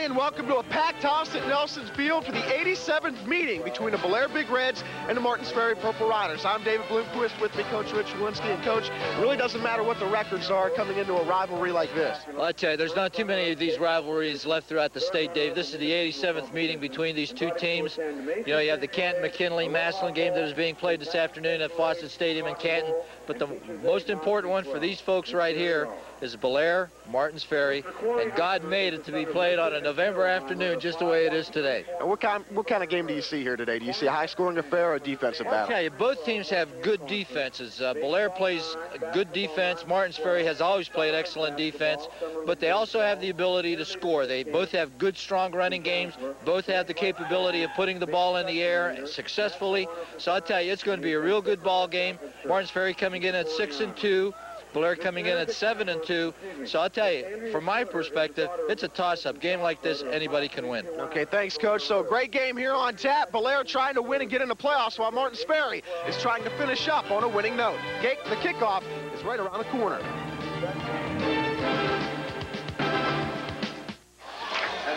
everybody, and welcome to a packed house at Nelson Field for the 87th meeting between the Bellaire Big Reds and the Martins Ferry Purple Riders. I'm David Bloomquist, with me Coach Rich Walensky. And Coach, it really doesn't matter what the records are coming into a rivalry like this. Well, I tell you, there's not too many of these rivalries left throughout the state, Dave. This is the 87th meeting between these two teams. You know, you have the Canton-McKinley-Massillon game that is being played this afternoon at Fawcett Stadium in Canton. But the most important one for these folks right here is Bellaire, Martins Ferry, and God made it to be played on a November afternoon just the way it is today. And what kind of game do you see here today? Do you see a high-scoring affair or a defensive battle? I'll tell you, both teams have good defenses. Bellaire plays good defense. Martins Ferry has always played excellent defense, but they also have the ability to score. They both have good, strong running games. Both have the capability of putting the ball in the air successfully. So I'll tell you, it's going to be a real good ball game. Martins Ferry coming in at 6-2. Bellaire coming in at 7-2. So I'll tell you, from my perspective, it's a toss-up. Game like this, anybody can win. Okay, thanks, Coach. So great game here on tap. Bellaire trying to win and get in the playoffs, while Martins Ferry is trying to finish up on a winning note. The kickoff is right around the corner.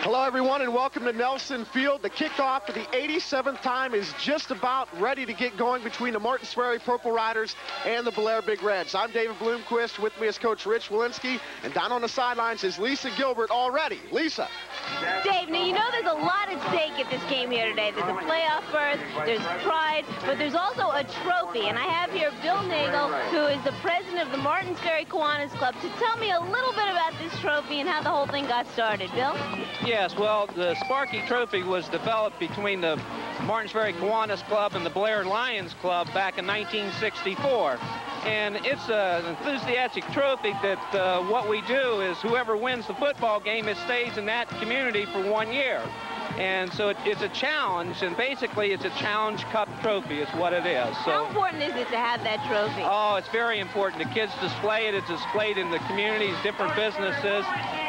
Hello, everyone, and welcome to Nelson Field. The kickoff for the 87th time is just about ready to get going between the Martins Ferry Purple Riders and the Bellaire Big Reds. I'm David Bloomquist. With me is Coach Rich Walensky, and down on the sidelines is Lisa Gilbert already. Lisa. Dave, now you know there's a lot at stake at this game here today. There's a playoff berth, there's pride, but there's also a trophy. And I have here Bill Nagel, who is the president of the Martins Ferry Kiwanis Club, to tell me a little bit about this trophy and how the whole thing got started. Bill? Yes, well, the Sparky Trophy was developed between the Martins Ferry Kiwanis Club and the Bellaire Lions Club back in 1964. And it's an enthusiastic trophy that what we do is whoever wins the football game, it stays in that community for 1 year. And so it's a challenge, and basically it's a Challenge Cup trophy is what it is. So, how important is it to have that trophy? Oh, it's very important. The kids display it. It's displayed in the communities, different businesses,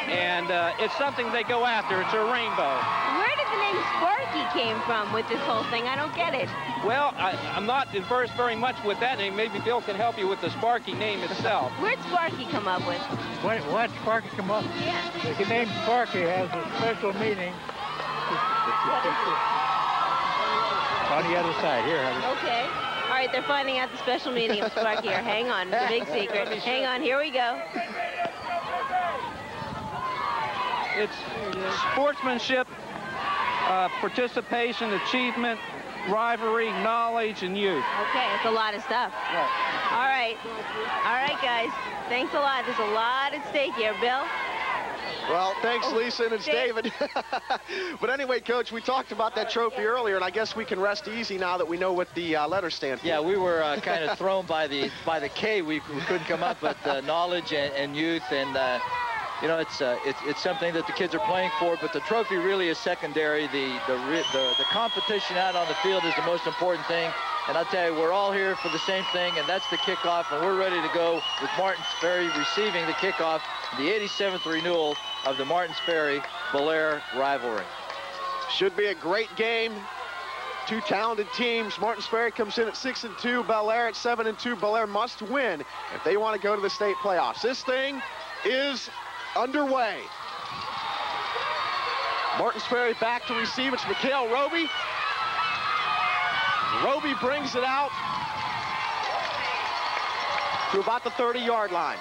and it's something they go after. It's a rainbow. Where did the name Sparky came from with this whole thing? I don't get it. Well, I'm not versed very much with that name. Maybe Bill can help you with the Sparky name itself. Where'd Sparky come up with? What Sparky come up with? Yeah. The name Sparky has a special meaning. On the other side, here. Okay. All right, they're finding out the special meaning of Sparky here. Hang on, it's a big secret. Hang on, here we go. It's sportsmanship, participation, achievement, rivalry, knowledge, and youth. Okay, that's a lot of stuff. Right. All right. All right, guys. Thanks a lot. There's a lot at stake here. Bill? Well, thanks, Lisa, and it's David. But anyway, Coach, we talked about that trophy earlier, and I guess we can rest easy now that we know what the letters stand for. Yeah, we were kind of thrown by the K. We couldn't come up with knowledge and youth, and you know, it's something that the kids are playing for, but the trophy really is secondary. The competition out on the field is the most important thing. And I'll tell you, we're all here for the same thing, and that's the kickoff, and we're ready to go with Martins Ferry receiving the kickoff, the 87th renewal of the Martins Ferry Bellaire rivalry. Should be a great game. Two talented teams. Martins Ferry comes in at 6-2, Bellaire at 7-2. Bellaire must win if they want to go to the state playoffs. This thing is underway. Martins Ferry back to receive. It's Mikhail Roby. Roby brings it out to about the 30-yard line.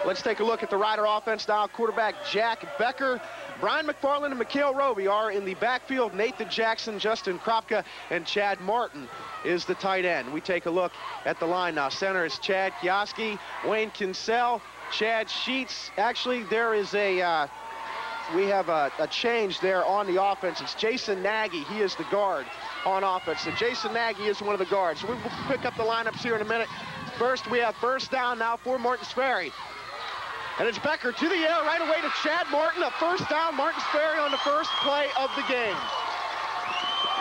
Let's take a look at the Rider offense now. Quarterback Jack Becker. Brian McFarland and Mikhail Roby are in the backfield. Nathan Jackson, Justin Kropka, and Chad Martin is the tight end. We take a look at the line now. Center is Chad Kioski, Wayne Kinsell, Chad Sheets. Actually, there is we have a change there on the offense. It's Jason Nagy. He is the guard on offense. So Jason Nagy is one of the guards. So we'll pick up the lineups here in a minute. First, we have first down now for Martins Ferry. And it's Becker to the air right away to Chad Martin. A first down, Martins Ferry on the first play of the game.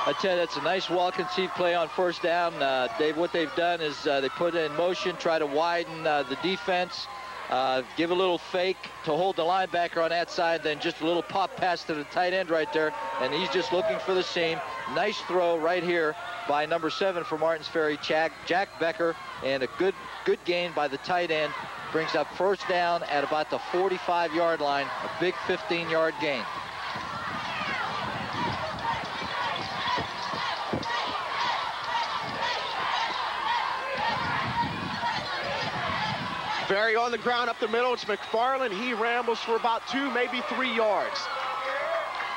I tell you, that's a nice well-conceived play on first down. Dave, what they've done is they put it in motion, try to widen the defense, give a little fake to hold the linebacker on that side, then just a little pop pass to the tight end right there, and he's just looking for the seam. Nice throw right here by number 7 for Martins Ferry, Jack Becker, and a good gain by the tight end, brings up first down at about the 45-yard line, a big 15-yard gain. Ferry on the ground up the middle. It's McFarland. He rambles for about 2, maybe 3 yards.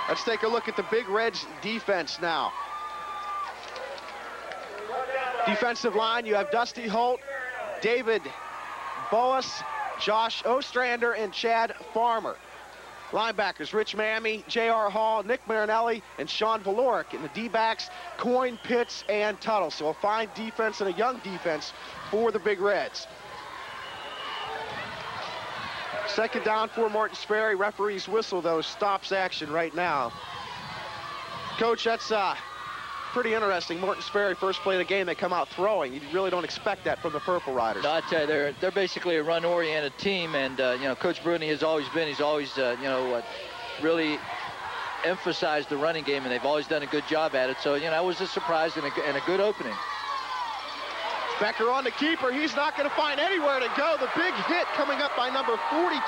Let's take a look at the Big Reds defense now. Defensive line, you have Dusty Holt, David Boas, Josh Ostrander, and Chad Farmer. Linebackers, Rich Mammy, J.R. Hall, Nick Marinelli, and Sean Valoric. In the D-backs, Coyne, Pitts, and Tuttle. So a fine defense and a young defense for the Big Reds. Second down for Martins Ferry. Referee's whistle, though, stops action right now. Coach, that's pretty interesting. Martins Ferry, first play of the game, they come out throwing. You really don't expect that from the Purple Riders. No, I tell you, they're basically a run-oriented team, and you know, Coach Bruni has always been. He's always you know, really emphasized the running game, and they've always done a good job at it. So you know, it was a surprise and a good opening. Becker on the keeper. He's not going to find anywhere to go. The big hit coming up by number 42,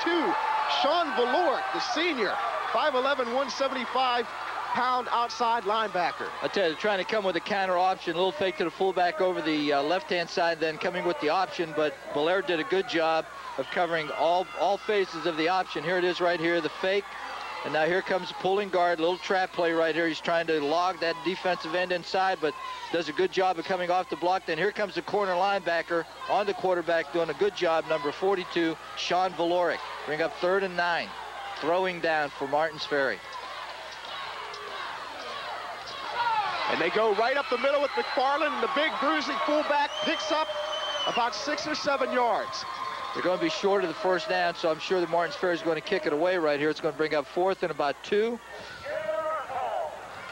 Sean Valoric, the senior, 5'11", 175-pound outside linebacker. I tell you, they're trying to come with a counter option, a little fake to the fullback over the left-hand side, then coming with the option. But Belair did a good job of covering all phases of the option. Here it is right here, the fake. And now here comes the pulling guard, little trap play right here. He's trying to log that defensive end inside, but does a good job of coming off the block. Then here comes the corner linebacker on the quarterback, doing a good job, number 42, Sean Valoric. Bring up 3rd and 9, throwing down for Martins Ferry. And they go right up the middle with McFarland, and the big bruising fullback picks up about 6 or 7 yards. They're going to be short of the first down, so I'm sure that Martins Ferry is going to kick it away right here. It's going to bring up 4th and about 2.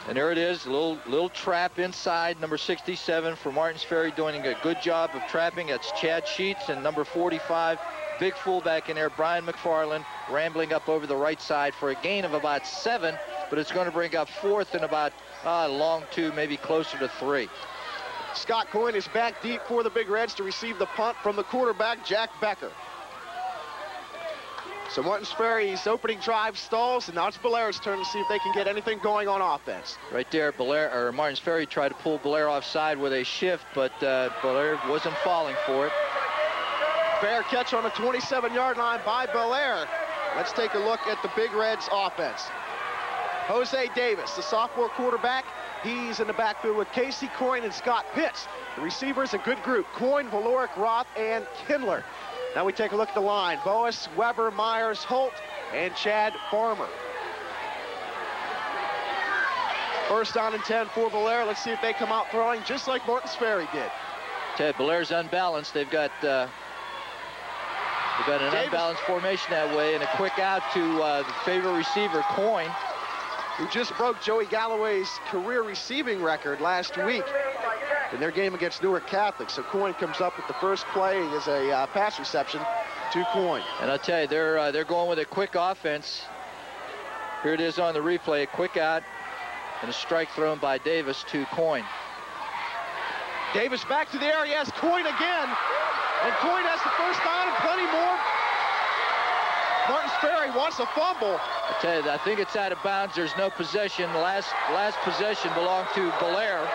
And there it is, a little trap inside, number 67 for Martins Ferry, doing a good job of trapping. That's Chad Sheets, and number 45, big fullback in there, Brian McFarland, rambling up over the right side for a gain of about 7, but it's going to bring up 4th and about long 2, maybe closer to 3. Scott Coyne is back deep for the Big Reds to receive the punt from the quarterback, Jack Becker. So Martins Ferry's opening drive stalls, and now it's Belair's turn to see if they can get anything going on offense. Right there, Martins Ferry tried to pull Belair offside with a shift, but Belair wasn't falling for it. Fair catch on the 27-yard line by Belair. Let's take a look at the Big Reds offense. Jose Davis, the sophomore quarterback. He's in the backfield with Casey Coyne and Scott Pitts. The receivers, a good group, Coyne, Valoric, Roth, and Kindler. Now we take a look at the line. Boas, Weber, Myers, Holt, and Chad Farmer. First down and 10 for Belair. Let's see if they come out throwing just like Martins Ferry did. Ted, Belair's unbalanced. They've got an unbalanced formation that way, and a quick out to the favorite receiver, Coyne, who just broke Joey Galloway's career receiving record last week in their game against Newark Catholic. So Coyne comes up with the first play as a pass reception to Coyne. And I'll tell you, they're going with a quick offense. Here it is on the replay, a quick out and a strike thrown by Davis to Coyne. Davis back to the air, he has Coyne again, and Coyne has the first down and plenty more. Martins Ferry wants a fumble. I tell you, I think it's out of bounds. There's no possession. The last possession belonged to Belair.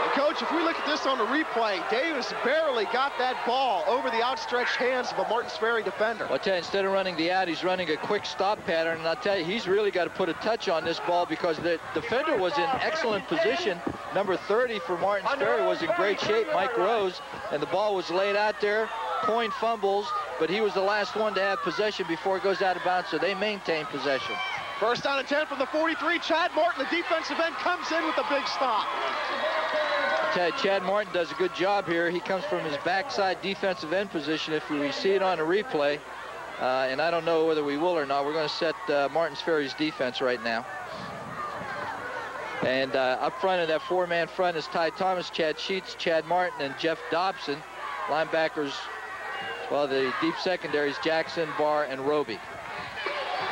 And Coach, if we look at this on the replay, Davis barely got that ball over the outstretched hands of a Martins Ferry defender. Well, I tell you, instead of running the out, he's running a quick stop pattern. And I'll tell you, he's really got to put a touch on this ball because the defender was in excellent position. Number 30 for Martins Ferry was in great shape, Mike Rose, and the ball was laid out there. Coyne fumbles, but he was the last one to have possession before it goes out of bounds, so they maintain possession. First down and 10 from the 43. Chad Martin, the defensive end, comes in with a big stop. Chad Martin does a good job here. He comes from his backside defensive end position. If we see it on a replay, and I don't know whether we will or not, we're going to set Martins Ferry's defense right now. And up front of that four-man front is Ty Thomas, Chad Sheets, Chad Martin, and Jeff Dobson. Linebackers, well, the deep secondary is Jackson, Barr, and Roby.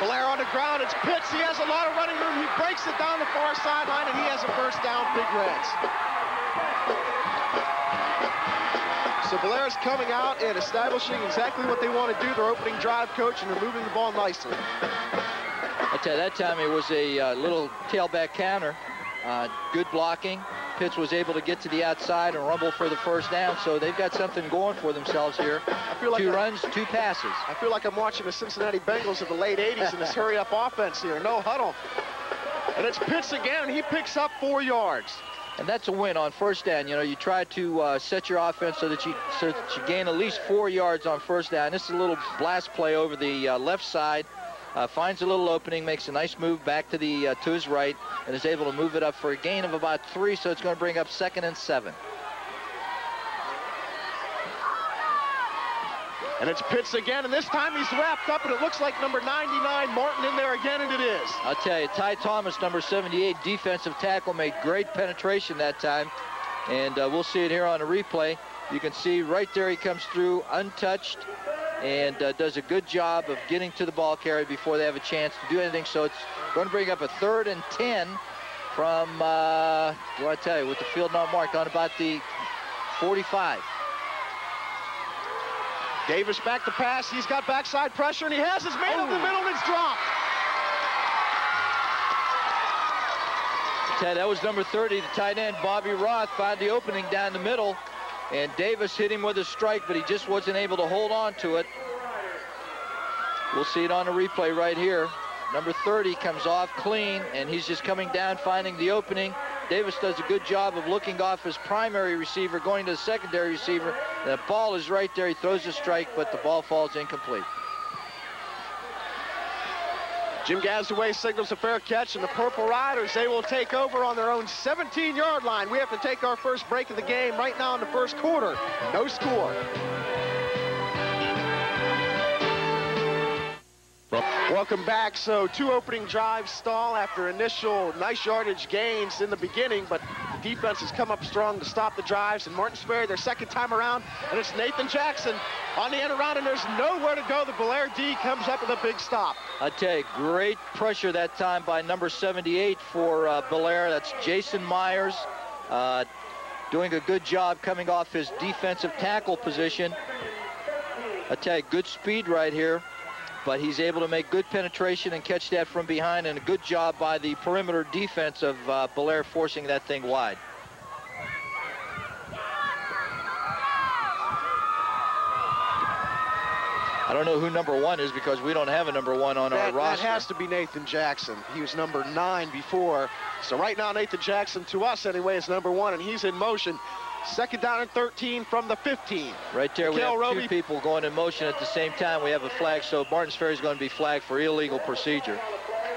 Belair on the ground, it's Pitts. He has a lot of running room. He breaks it down the far sideline, and he has a first down, Big Reds. So Belair's coming out and establishing exactly what they want to do. Their opening drive, coach, and they're moving the ball nicely. I tell you, that time it was a little tailback counter. Good blocking. Pitts was able to get to the outside and rumble for the first down, so they've got something going for themselves here. I feel like 2 runs, 2 passes. I feel like I'm watching the Cincinnati Bengals of the late 80s in this hurry-up offense here. No huddle. And it's Pitts again, and he picks up 4 yards. And that's a win on first down. You know, you try to set your offense so that you gain at least 4 yards on first down. This is a little blast play over the left side. Finds a little opening, makes a nice move back to his right, and is able to move it up for a gain of about 3, so it's going to bring up 2nd and 7. And it's Pitts again, and this time he's wrapped up, and it looks like number 99, Martin, in there again, and it is. I'll tell you, Ty Thomas, number 78, defensive tackle, made great penetration that time, and we'll see it here on a replay. You can see right there he comes through untouched, and does a good job of getting to the ball carrier before they have a chance to do anything. So it's going to bring up a 3rd and 10 from, do I tell you, with the field not marked, on about the 45. Davis back to pass. He's got backside pressure, and he has his man over the middle, and it's dropped. That was number 30, the tight end, Bobby Roth, found the opening down the middle. And Davis hit him with a strike, but he just wasn't able to hold on to it. We'll see it on the replay right here. Number 30 comes off clean, and he's just coming down, finding the opening. Davis does a good job of looking off his primary receiver, going to the secondary receiver. The ball is right there. He throws a strike, but the ball falls incomplete. Jim Gazaway signals a fair catch, and the Purple Riders, they will take over on their own 17-yard line. We have to take our first break of the game right now in the first quarter. No score. Welcome back. So 2 opening drives stall after initial nice yardage gains in the beginning, but the defense has come up strong to stop the drives. And Martins Ferry, their second time around, and it's Nathan Jackson on the end around, and there's nowhere to go. The Belair D comes up with a big stop. I tell you, great pressure that time by number 78 for Belair. That's Jason Myers, doing a good job coming off his defensive tackle position. I tell you, good speed right here, but he's able to make good penetration and catch that from behind, and a good job by the perimeter defense of Belair forcing that thing wide. I don't know who number 1 is because we don't have a number 1 on our roster. That has to be Nathan Jackson. He was number 9 before. So right now, Nathan Jackson, to us anyway, is number 1, and he's in motion. 2nd down and 13 from the 15. Right there, we have 2 people going in motion at the same time. We have a flag, so Martins Ferry is going to be flagged for illegal procedure.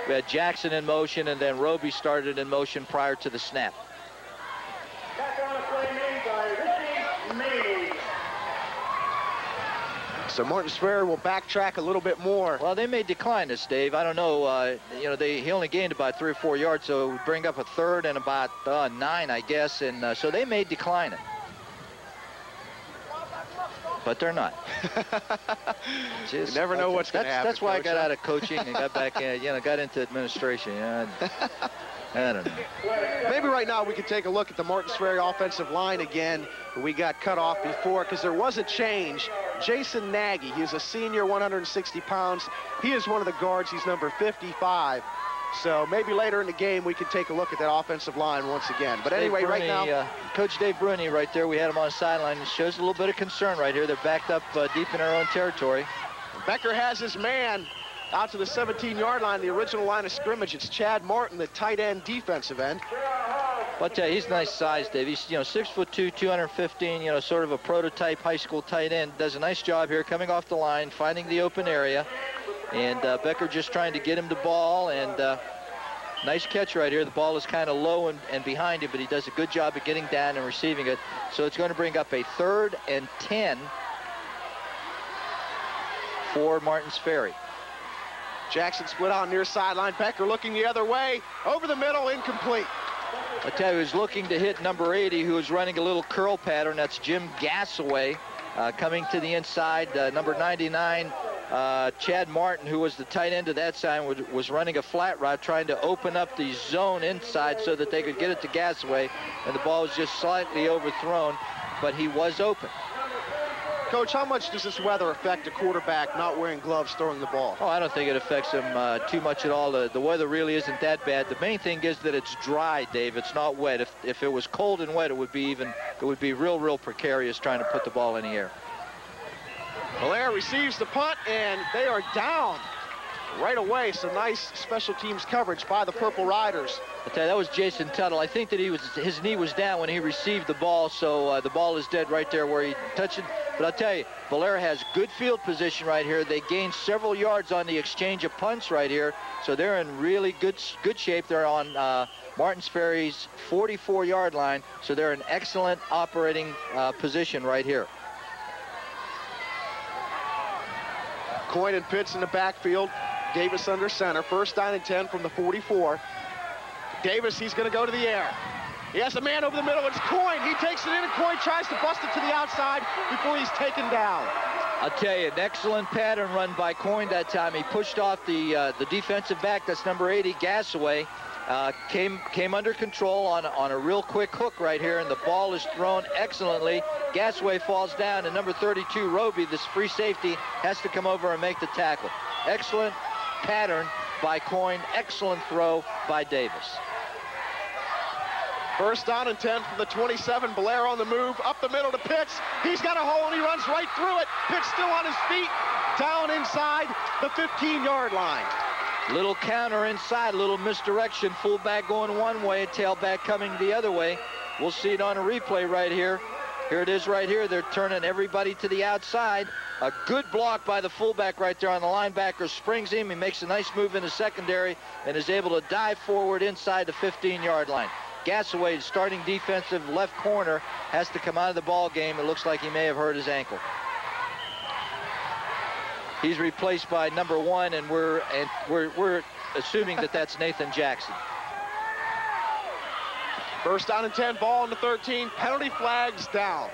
We had Jackson in motion, and then Roby started in motion prior to the snap. So Martins Ferry will backtrack a little bit more. Well, they may decline this, Dave. I don't know. You know, he only gained about 3 or 4 yards, so it would bring up a 3rd and about 9, I guess, and so they may decline it. But they're not. You never know what's going to happen. That's why I got out of coaching and got back in, got into administration. I don't know. Maybe right now we could take a look at the Martins Ferry offensive line again. We got cut off before because there was a change. Jason Nagy, he's a senior, 160 pounds. He is one of the guards. He's number 55. So maybe later in the game we could take a look at that offensive line once again. But anyway, Bruni, right now, Coach Dave Bruni right there, we had him on the sideline. It shows a little bit of concern right here. They're backed up deep in our own territory. Becker has his man out to the 17-yard line, the original line of scrimmage. It's Chad Martin, the tight end, defensive end. I'll tell you, he's nice size, Dave. He's 6'2", 215. Sort of a prototype high school tight end. Does a nice job here, coming off the line, finding the open area, and Becker just trying to get him the ball. And nice catch right here. The ball is kind of low and behind him, but he does a good job of getting down and receiving it. So it's going to bring up a 3rd and 10 for Martins Ferry. Jackson split out near sideline. Becker looking the other way. Over the middle, incomplete. I tell you, he was looking to hit number 80, who was running a little curl pattern. That's Jim Gassaway coming to the inside. Number 99, Chad Martin, who was the tight end of that side, was running a flat route, trying to open up the zone inside so that they could get it to Gassaway. And the ball was just slightly overthrown, but he was open. Coach, how much does this weather affect a quarterback not wearing gloves throwing the ball? Oh, I don't think it affects him too much at all. The weather really isn't that bad. The main thing is that it's dry, Dave. It's not wet. If it was cold and wet, it would be real precarious trying to put the ball in the air. Belair receives the punt, and they are down right away. Some nice special teams coverage by the Purple Riders. I tell you, that was Jason Tuttle. I think that his knee was down when he received the ball, so the ball is dead right there where he touched it. But I'll tell you, Belair has good field position right here. They gained several yards on the exchange of punts right here, so they're in really good shape. They're on Martins Ferry's 44-yard line, so they're in excellent operating position right here. Coyne and Pitts in the backfield. Davis under center. First down and 10 from the 44. Davis, he's going to go to the air. He has a man over the middle. It's Coyne. He takes it in, and Coyne tries to bust it to the outside before he's taken down. I'll tell you, an excellent pattern run by Coyne that time. He pushed off the defensive back. That's number 80, Gasaway. Came under control on a real quick hook right here, and the ball is thrown excellently. Gasaway falls down, and number 32, Roby, this free safety, has to come over and make the tackle. Excellent pattern by Coyne. Excellent throw by Davis. First down and 10 from the 27. Belair on the move, up the middle to Pitts. He's got a hole, and he runs right through it. Pitts still on his feet, down inside the 15-yard line. Little counter inside, little misdirection. Fullback going one way, tailback coming the other way. We'll see it on a replay right here. Here it is right here. They're turning everybody to the outside. A good block by the fullback right there on the linebacker. Springs him. He makes a nice move in the secondary and is able to dive forward inside the 15-yard line. Gasaway, starting defensive left corner, has to come out of the ball game. It looks like he may have hurt his ankle. He's replaced by number 1, and we're assuming that that's Nathan Jackson. First down and 10, ball on the 13. Penalty flags down.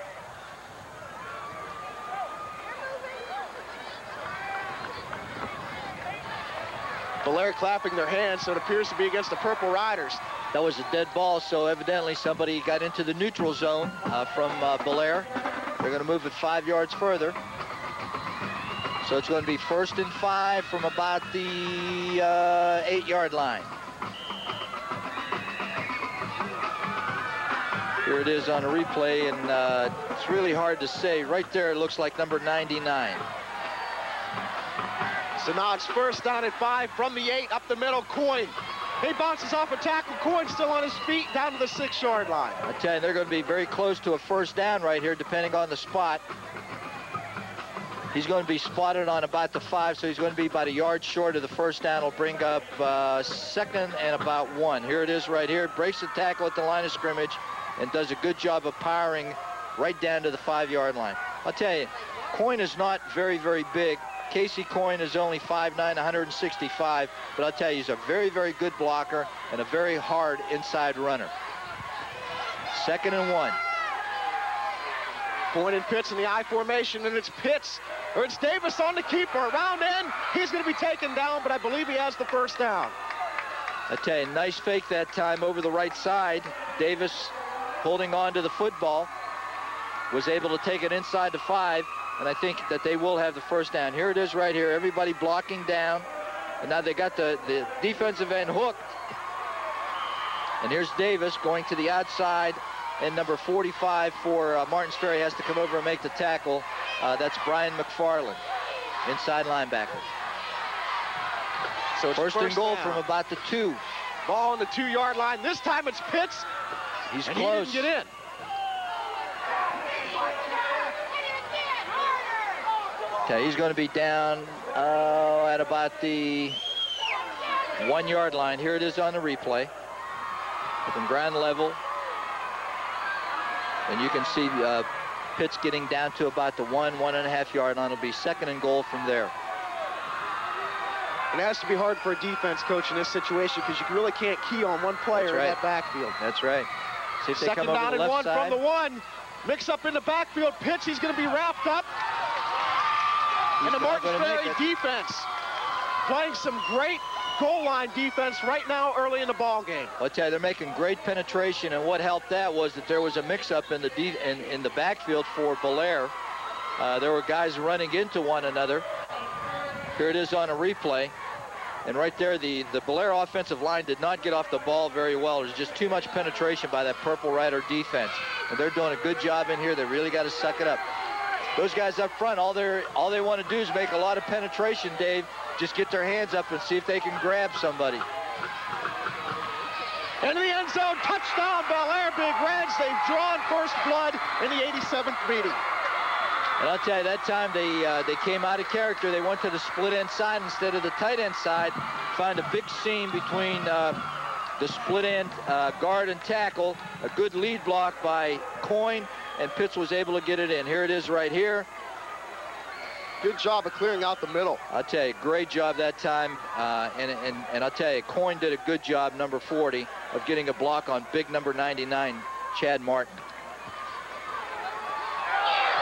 Belair clapping their hands, so it appears to be against the Purple Riders. That was a dead ball, so evidently somebody got into the neutral zone from Belair. They're going to move it 5 yards further. So it's going to be 1st and 5 from about the 8-yard line. Here it is on a replay, and it's really hard to say. Right there, it looks like number 99. So now it's first down at 5 from the 8, up the middle, Coyne. He bounces off a tackle. Coyne still on his feet, down to the 6-yard line. I tell you, they're going to be very close to a first down right here, depending on the spot. He's going to be spotted on about the 5, so he's going to be about a yard short of the first down. Will bring up 2nd and about 1. Here it is right here. Breaks the tackle at the line of scrimmage and does a good job of powering right down to the 5-yard line. I'll tell you, Coyne is not very, very big. Casey Coyne is only 5'9", 165, but I'll tell you, he's a very, very good blocker and a very hard inside runner. 2nd and 1. Coyne and Pitts in the I formation, and it's Pitts, or it's Davis on the keeper. Around end, he's going to be taken down, but I believe he has the first down. I tell you, nice fake that time over the right side. Davis holding on to the football, was able to take it inside the 5, and I think that they will have the first down. Here it is right here, everybody blocking down, and now they got the defensive end hooked. And here's Davis going to the outside, and number 45 for Martins Ferry has to come over and make the tackle. That's Brian McFarland, inside linebacker. So it's first and goal from about the 2. Ball on the 2-yard line. This time it's Pitts. He's and close. He didn't get in. Okay, he's going to be down at about the 1-yard line. Here it is on the replay from ground level. And you can see Pitts getting down to about the 1.5 yard line. It'll be 2nd and goal from there. And it has to be hard for a defense coach in this situation because you really can't key on one player in that backfield. That's right. See if they come Second over down the and left 1 side. from the 1. Mix up in the backfield. Pitts, he's going to be wrapped up. And the Martins Ferry defense playing some great goal line defense right now early in the ball game. I'll tell you, they're making great penetration, and what helped that was that there was a mix-up in the backfield for Belair. There were guys running into one another. Here it is on a replay. And right there, the Belair offensive line did not get off the ball very well. There's just too much penetration by that Purple Rider defense. And they're doing a good job in here. They really got to suck it up. Those guys up front, all they want to do is make a lot of penetration, Dave. Just get their hands up and see if they can grab somebody. Into the end zone, touchdown, Belair Big Reds. They've drawn first blood in the 87th meeting. And I'll tell you, that time they came out of character. They went to the split end side instead of the tight end side. Find a big seam between the split end guard and tackle. A good lead block by Coyne, and Pitts was able to get it in. Here it is right here. Good job of clearing out the middle. I'll tell you, great job that time. And I'll tell you, Coyne did a good job, number 40, of getting a block on big number 99, Chad Martin.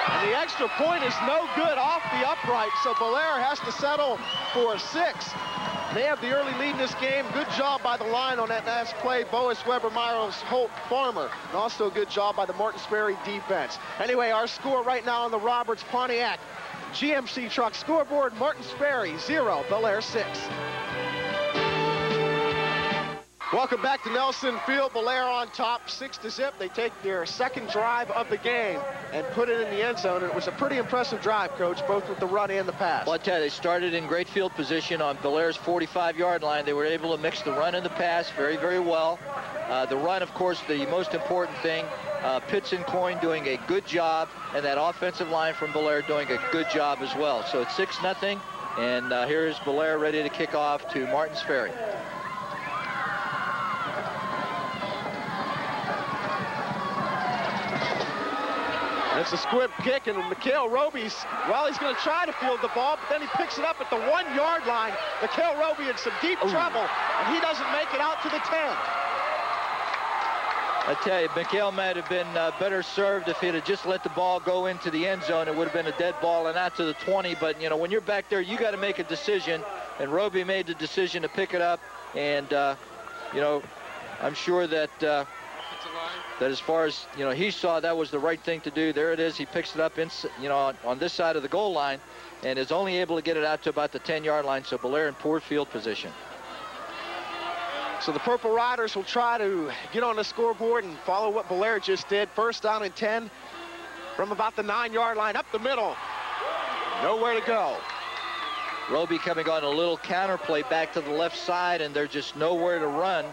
And the extra point is no good off the upright, so Belair has to settle for a 6. They have the early lead in this game. Good job by the line on that last play. Boas, Weber, Myros, Holt, Farmer. And also a good job by the Martins Ferry defense. Anyway, our score right now on the Roberts Pontiac GMC truck scoreboard, Martins Ferry 0, Belair 6. Welcome back to Nelson Field. Belair on top, 6-0. They take their second drive of the game and put it in the end zone. And it was a pretty impressive drive, Coach, both with the run and the pass. Well, I tell you, they started in great field position on Belair's 45-yard line. They were able to mix the run and the pass very, very well. The run, of course, the most important thing. Pitts and Coyne doing a good job, and that offensive line from Belair doing a good job as well. So it's 6-0, and here's Belair ready to kick off to Martins Ferry. It's a squib kick, and Mikhail Roby's, well, he's going to try to field the ball, but then he picks it up at the 1-yard line. Mikhail Roby in some deep trouble, and he doesn't make it out to the 10. I tell you, Mikhail might have been better served if he'd have just let the ball go into the end zone. It would have been a dead ball and out to the 20. But, you know, when you're back there, you got to make a decision. And Roby made the decision to pick it up. And, you know, I'm sure that that as far as, you know, he saw that was the right thing to do. There it is. He picks it up, you know, on this side of the goal line and is only able to get it out to about the 10-yard line. So Belair in poor field position. So the Purple Riders will try to get on the scoreboard and follow what Belair just did. First down and 10 from about the 9-yard line up the middle. Nowhere to go. Roby coming on a little counter play back to the left side, and there's just nowhere to run.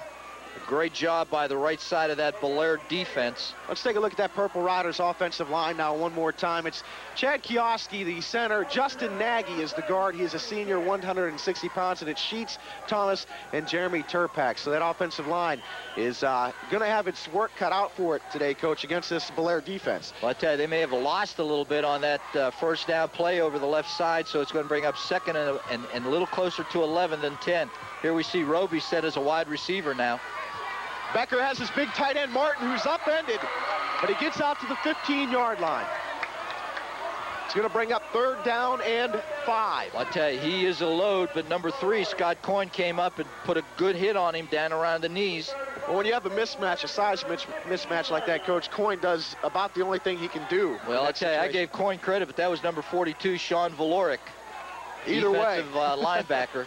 A great job by the right side of that Belair defense. Let's take a look at that Purple Riders offensive line now one more time. It's Chad Kioski, the center. Justin Nagy is the guard. He is a senior, 160 pounds. And it's Sheets, Thomas, and Jeremy Turpak. So that offensive line is going to have its work cut out for it today, Coach, against this Belair defense. Well, I tell you, they may have lost a little bit on that first down play over the left side, so it's going to bring up second and a little closer to 11 than 10. Here we see Roby set as a wide receiver now. Becker has his big tight end, Martin, who's upended, but he gets out to the 15-yard line. It's going to bring up third down and 5. I'll tell you, he is a load, but number 3, Scott Coyne, came up and put a good hit on him down around the knees. Well, when you have a mismatch, a size mismatch like that, Coach, Coyne does about the only thing he can do. Well, I'll tell you, I gave Coyne credit, but that was number 42, Sean Valoric. Either way. Defensive linebacker.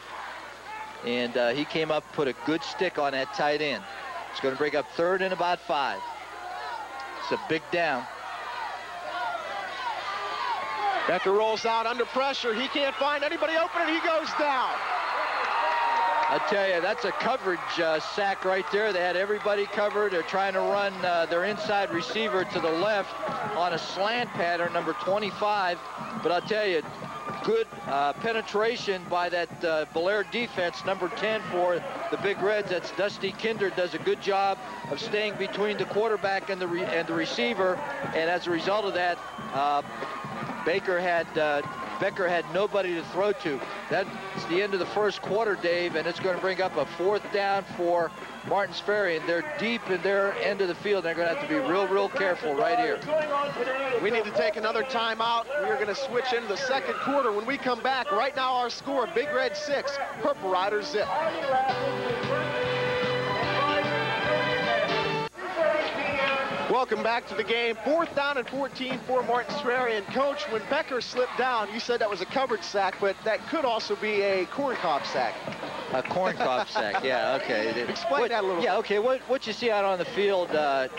And he came up, put a good stick on that tight end. It's going to bring up third and about 5. It's a big down. Becker rolls out under pressure. He can't find anybody open, and he goes down. I tell you, that's a coverage sack right there. They had everybody covered. They're trying to run their inside receiver to the left on a slant pattern, number 25. But I'll tell you, good penetration by that Belair defense, number 10 for the Big Reds. That's Dusty Kinder, does a good job of staying between the quarterback and the receiver. And as a result of that, Becker had nobody to throw to. That's the end of the first quarter, Dave, and it's going to bring up a fourth down for Martins Ferry, and they're deep in their end of the field. They're going to have to be real careful right here. We need to take another timeout. We are going to switch into the second quarter. When we come back, right now our score, Big Red 6, Purple Riders 0. Welcome back to the game. 4th down and 14 for Martins Ferry. And Coach, when Becker slipped down, you said that was a coverage sack, but that could also be a corn cob sack. A corn cob sack, yeah, okay. Explain that a little bit. Yeah, okay, what you see out on the field, the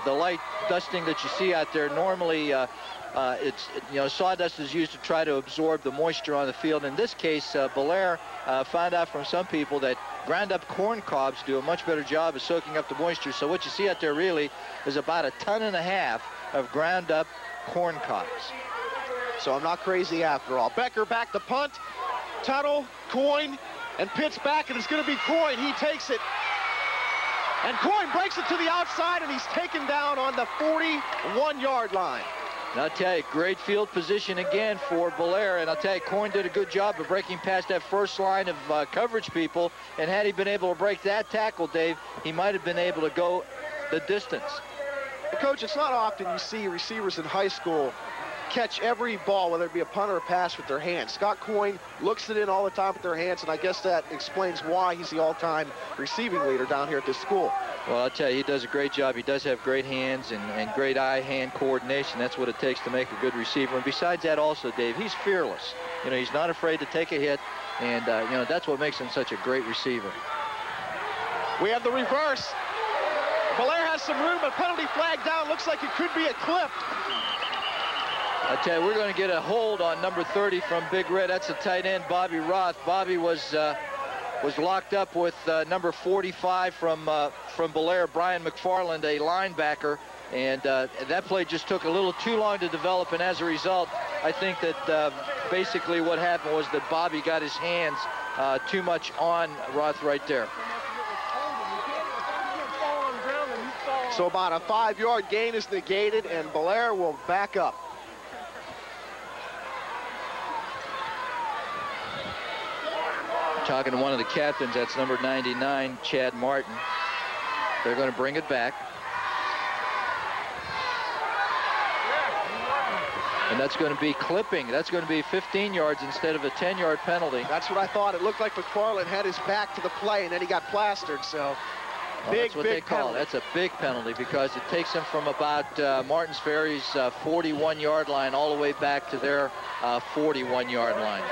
light dusting that you see out there, normally sawdust is used to try to absorb the moisture on the field. In this case, Belair found out from some people that ground up corn cobs do a much better job of soaking up the moisture. So what you see out there really is about 1.5 tons of ground up corn cobs. So I'm not crazy after all. Becker back to punt, Tuttle, Coyne, and Pitts back, and it's going to be Coyne. He takes it. And Coyne breaks it to the outside, and he's taken down on the 41-yard line. And I'll tell you, great field position again for Belair, and I'll tell you, Coyne did a good job of breaking past that first line of coverage people, and had he been able to break that tackle, Dave, he might have been able to go the distance. Coach, it's not often you see receivers in high school catch every ball, whether it be a punt or a pass, with their hands. Scott Coyne looks it in all the time with their hands, and I guess that explains why he's the all-time receiving leader down here at this school. Well, I'll tell you, he does a great job. He does have great hands and great eye-hand coordination. That's what it takes to make a good receiver. And besides that also, Dave, he's fearless. You know, he's not afraid to take a hit, and, that's what makes him such a great receiver. We have the reverse. Belair has some room, but penalty flag down. Looks like it could be a clip. I tell you, we're going to get a hold on number 30 from Big Red. That's the tight end, Bobby Roth. Bobby was locked up with number 45 from Belair, Brian McFarland, a linebacker. And that play just took a little too long to develop. And as a result, I think that basically what happened was that Bobby got his hands too much on Roth right there. So about a 5-yard gain is negated, and Belair will back up. Talking to one of the captains, that's number 99, Chad Martin. They're going to bring it back. And that's going to be clipping. That's going to be 15 yards instead of a 10-yard penalty. That's what I thought. It looked like McFarland had his back to the play, and then he got plastered. So that's what they call it. That's a big penalty because it takes him from about Martins Ferry's 41-yard line all the way back to their 41-yard line.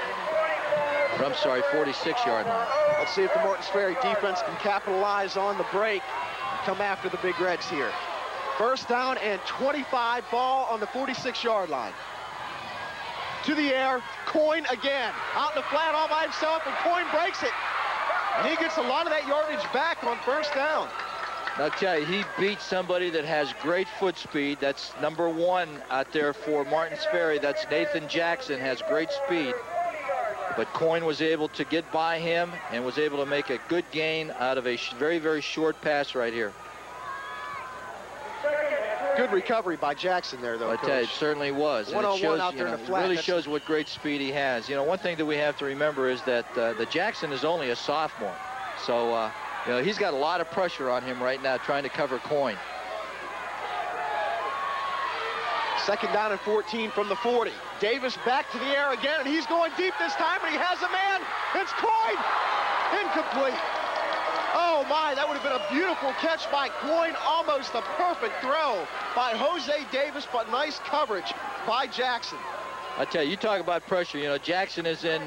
I'm sorry, 46-yard line. Let's see if the Martins Ferry defense can capitalize on the break and come after the Big Reds here. 1st down and 25, ball on the 46-yard line. To the air, Coyne again. Out in the flat all by himself, and Coyne breaks it. And he gets a lot of that yardage back on 1st down. I'll tell you, he beat somebody that has great foot speed. That's number 1 out there for Martins Ferry. That's Nathan Jackson, has great speed. But Coyne was able to get by him and was able to make a good gain out of a very, very short pass right here. Good recovery by Jackson there, though, I tell you, it certainly was. And it shows, out there in the flat. Really shows what great speed he has. You know, one thing that we have to remember is that the Jackson is only a sophomore. So, he's got a lot of pressure on him right now trying to cover Coyne. 2nd down and 14 from the 40. Davis back to the air again, and he's going deep this time, and he has a man. It's Coyne. Incomplete. Oh, my, that would have been a beautiful catch by Coyne. Almost a perfect throw by Jose Davis, but nice coverage by Jackson. I tell you, you talk about pressure. You know, Jackson is in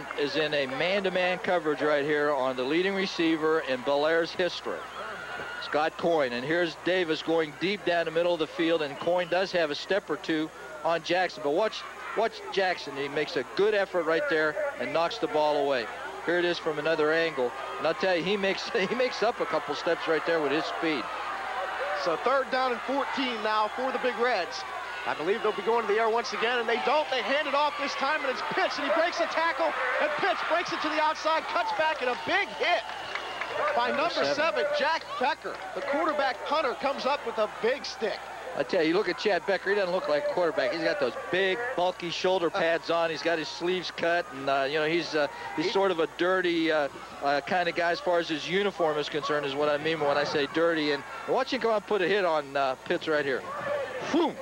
a man-to-man coverage right here on the leading receiver in Belair's history, Scott Coyne. And here's Davis going deep down the middle of the field, and Coyne does have a step or two on Jackson. But watch Jackson. He makes a good effort right there and knocks the ball away. Here it is from another angle. And I'll tell you, he makes up a couple steps right there with his speed. So 3rd down and 14 now for the Big Reds. I believe they'll be going to the air once again, and they don't. They hand it off this time, and it's Pitts, and he breaks a tackle, and Pitts breaks it to the outside, cuts back, and a big hit by number 7, Jack Becker. The quarterback punter comes up with a big stick. I tell you, look at Chad Becker. He doesn't look like a quarterback. He's got those big, bulky shoulder pads on. He's got his sleeves cut, and he's sort of a dirty kind of guy as far as his uniform is concerned, is what I mean when I say dirty. And watch him come out and put a hit on Pitts right here. Boom!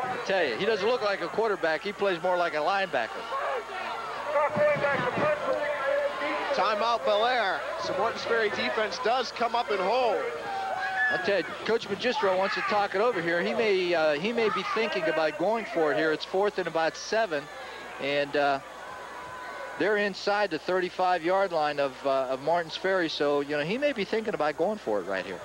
I tell you, he doesn't look like a quarterback. He plays more like a linebacker. Timeout Belair. So Martins Ferry defense does come up and hold. I tell you, Coach Magistro wants to talk it over here. He may be thinking about going for it here. It's 4th and about 7, and they're inside the 35-yard line of Martins Ferry, so you know he may be thinking about going for it right here.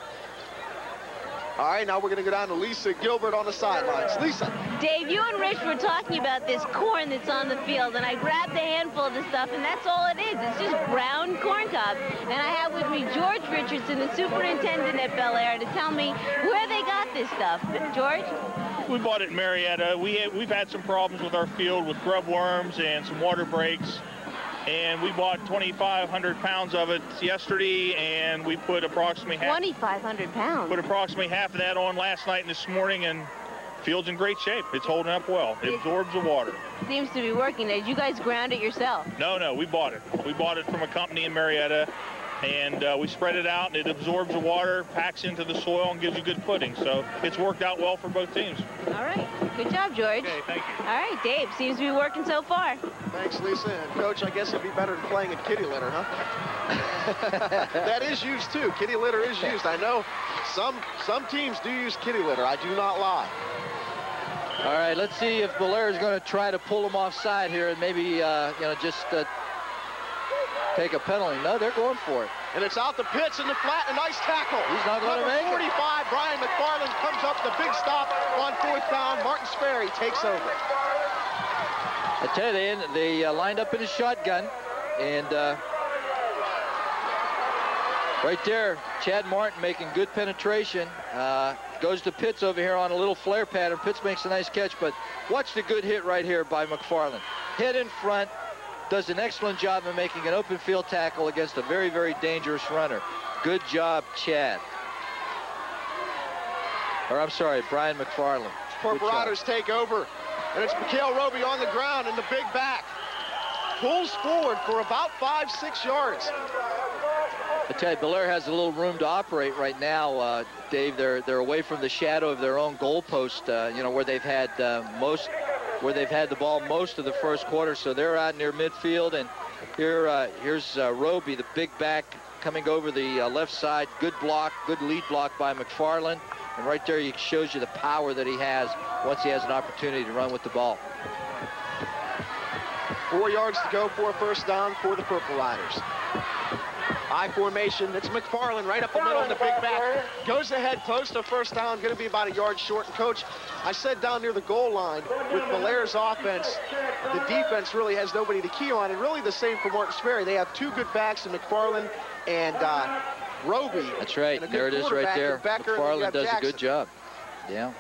All right, now we're going to go down to Lisa Gilbert on the sidelines. Lisa. Dave, you and Rich were talking about this corn that's on the field, and I grabbed a handful of the stuff, and that's all it is. It's just ground corn cobs. And I have with me George Richardson, the superintendent at Bel Air, to tell me where they got this stuff. George? We bought it in Marietta. We've had some problems with our field with grub worms and some water breaks. And we bought 2,500 pounds of it yesterday, and we put approximately half. 2,500 pounds. Put approximately half of that on last night and this morning, and field's in great shape. It's holding up well. It absorbs the water. Seems to be working. Did you guys ground it yourself? No, we bought it. We bought it from a company in Marietta, and we spread it out, and it absorbs the water, packs into the soil, and gives you good footing. So it's worked out well for both teams. All right. Good job, George. Okay, thank you. All right, Dave. Seems to be working so far. Thanks, Lisa. And, Coach, I guess it'd be better than playing at kitty litter, huh? That is used, too. Kitty litter is used. I know some teams do use kitty litter. I do not lie. All right, let's see if Belair is going to try to pull them offside here and maybe, you know, just take a penalty. No, they're going for it. And it's out the pitch in the flat. A nice tackle. He's not going to make Number it. 45, Brian McFarland comes up the big stop on 4th down. Martins Ferry takes over. I tell you, they lined up in a shotgun, and right there, Chad Martin making good penetration. Goes to Pitts over here on a little flare pattern. Pitts makes a nice catch, but watch the good hit right here by McFarland. Head in front, does an excellent job of making an open field tackle against a very, very dangerous runner. Good job, Chad. Or I'm sorry, Brian McFarland. Purple Riders take over, and it's Mikhail Roby on the ground in the big back. Pulls forward for about 5-6 yards. I tell you, Belair has a little room to operate right now, Dave. They're away from the shadow of their own goalpost, you know, where they've had the ball most of the first quarter. So they're out near midfield, and here's Roby, the big back, coming over the left side. Good block, good lead block by McFarland, and right there he shows you the power that he has once he has an opportunity to run with the ball. 4 yards to go for a first down for the Purple Riders. I formation. It's McFarland right up the middle in the big back. Goes ahead, close to first down. Going to be about a yard short. And, Coach, I said down near the goal line, with Belair's offense, the defense really has nobody to key on. And really the same for Martins Ferry. They have two good backs in McFarland and Roby. That's right. There it is right there. McFarland does a good job. Yeah.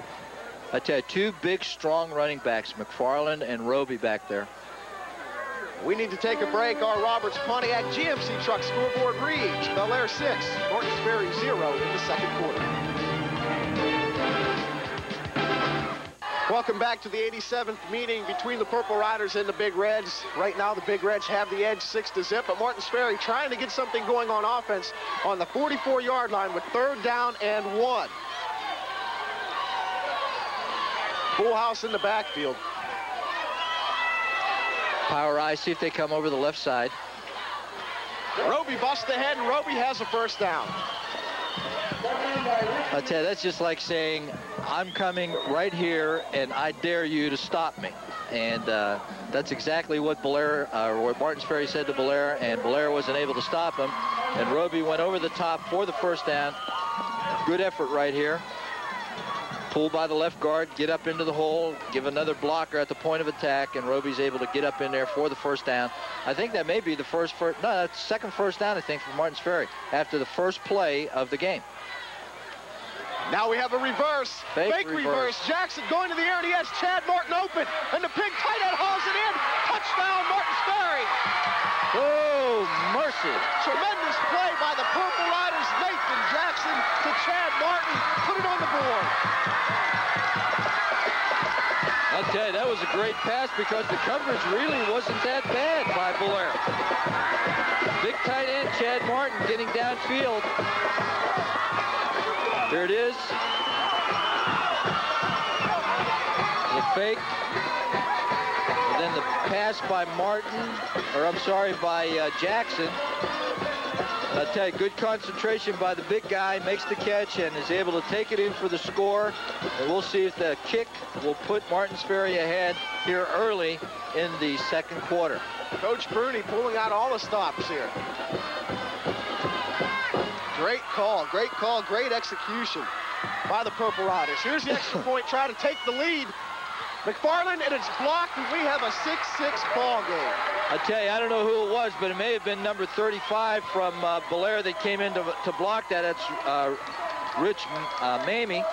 I tell you, two big, strong running backs, McFarland and Roby back there. We need to take a break. Our Roberts Pontiac GMC truck scoreboard reads Bel Air 6, Martins Ferry 0 in the second quarter. Welcome back to the 87th meeting between the Purple Riders and the Big Reds. Right now the Big Reds have the edge 6-0, but Martins Ferry trying to get something going on offense on the 44-yard line with 3rd down and 1. Full house in the backfield. Power eye, see if they come over the left side. Roby busts ahead, and Roby has a first down. I tell you, that's just like saying, I'm coming right here, and I dare you to stop me. And that's exactly what Belair, or what Martins Ferry said to Belair, and Belair wasn't able to stop him. And Roby went over the top for the first down. Good effort right here. Pull by the left guard, get up into the hole, give another blocker at the point of attack, and Roby's able to get up in there for the first down. I think that may be the second first down, I think, for Martins Ferry after the first play of the game. Now we have a reverse. Fake reverse. Jackson going to the air, and he has Chad Martin open, and the big tight end hauls it in. Touchdown, Martins Ferry. Oh, mercy. Tremendous play by the Purple Riders. Nathan Jackson to Chad Martin. Put it on the board. I'll tell you, that was a great pass because the coverage really wasn't that bad by Belair. Big tight end Chad Martin getting downfield. There it is. The fake. And then the pass by Martin, or I'm sorry, by Jackson. I'll tell you, good concentration by the big guy, makes the catch and is able to take it in for the score. And we'll see if the kick will put Martins Ferry ahead here early in the second quarter. Coach Bruni pulling out all the stops here. Great call, great execution by the Purple Riders. Here's the extra point, try to take the lead. McFarland, and it's blocked, and we have a 6-6 ball game. I tell you, I don't know who it was, but it may have been number 35 from Belair that came in to block that. That's Rich Mamie.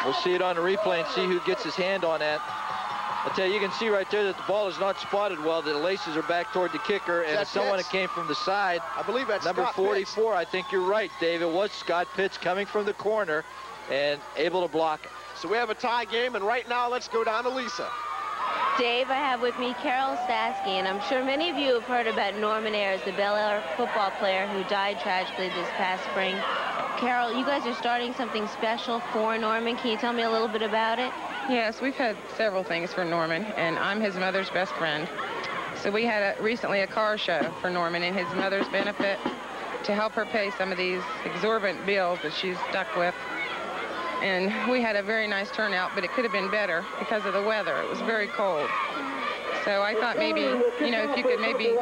We'll see it on the replay and see who gets his hand on that. I tell you, you can see right there that the ball is not spotted well. The laces are back toward the kicker, and it's someone that came from the side. I believe that's number Scott 44. Pitts. I think you're right, Dave. It was Scott Pitts coming from the corner and able to block it. So we have a tie game, and right now let's go down to Lisa. Dave, I have with me Carol Stasky, and I'm sure many of you have heard about Norman Ayers, the Bel Air football player who died tragically this past spring. Carol, you guys are starting something special for Norman. Can you tell me a little bit about it? Yes, we've had several things for Norman, and I'm his mother's best friend. So we had recently a car show for Norman and his mother's benefit to help her pay some of these exorbitant bills that she's stuck with. And we had a very nice turnout, but it could have been better because of the weather. It was very cold. So I thought maybe, you know, if you could maybe,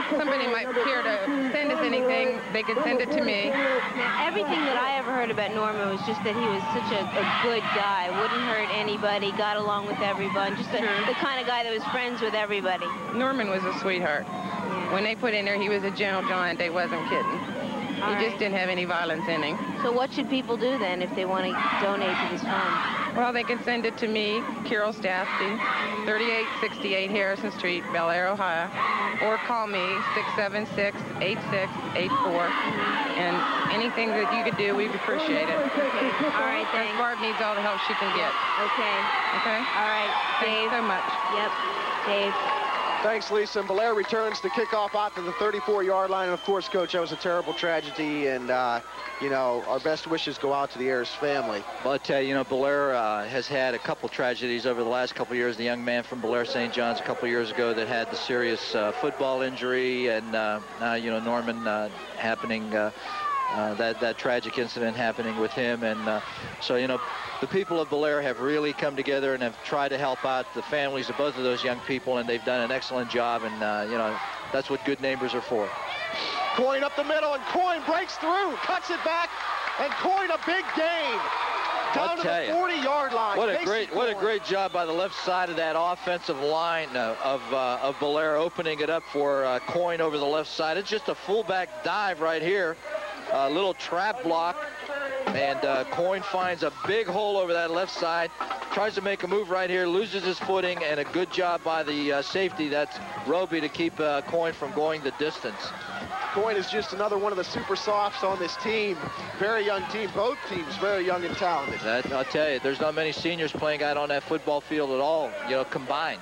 somebody might care to send us anything, they could send it to me. Now, everything that I ever heard about Norman was just that he was such a good guy, wouldn't hurt anybody, got along with everyone, just the kind of guy that was friends with everybody. Norman was a sweetheart. When they put in there he was a gentle giant, they wasn't kidding. He just didn't have any violence in him. So what should people do then if they want to donate to this fund? Well, they can send it to me, Carol Stasky, 3868 Harrison Street, Bel Air, Ohio, or call me 676-8684. And anything that you could do, we'd appreciate it. Okay. All right, thanks. Barb needs all the help she can get. Okay. Okay? All right, Dave. Thanks so much. Yep, Dave. Thanks, Lisa. And Belair returns to kick off out to the 34-yard line. And, of course, Coach, that was a terrible tragedy. And, you know, our best wishes go out to the Ayers family. Well, I tell you, you know, Belair has had a couple tragedies over the last couple of years. The young man from Belair St. John's a couple of years ago that had the serious football injury. And now, you know, Norman happening, that tragic incident happening with him. And so, you know, the people of Belair have really come together and have tried to help out the families of both of those young people, and they've done an excellent job, and you know, that's what good neighbors are for. Coyne up the middle, and Coyne breaks through, cuts it back, and Coyne a big gain down to the 40-yard line. What a great job by the left side of that offensive line of Belair, opening it up for Coyne over the left side. It's just a fullback dive right here, a little trap block. And Coyne finds a big hole over that left side, tries to make a move right here, loses his footing, and a good job by the safety, that's Roby, to keep Coyne from going the distance. Coyne is just another one of the super softs on this team. Very young team, both teams very young and talented. I'll tell you, there's not many seniors playing out on that football field at all, you know, combined.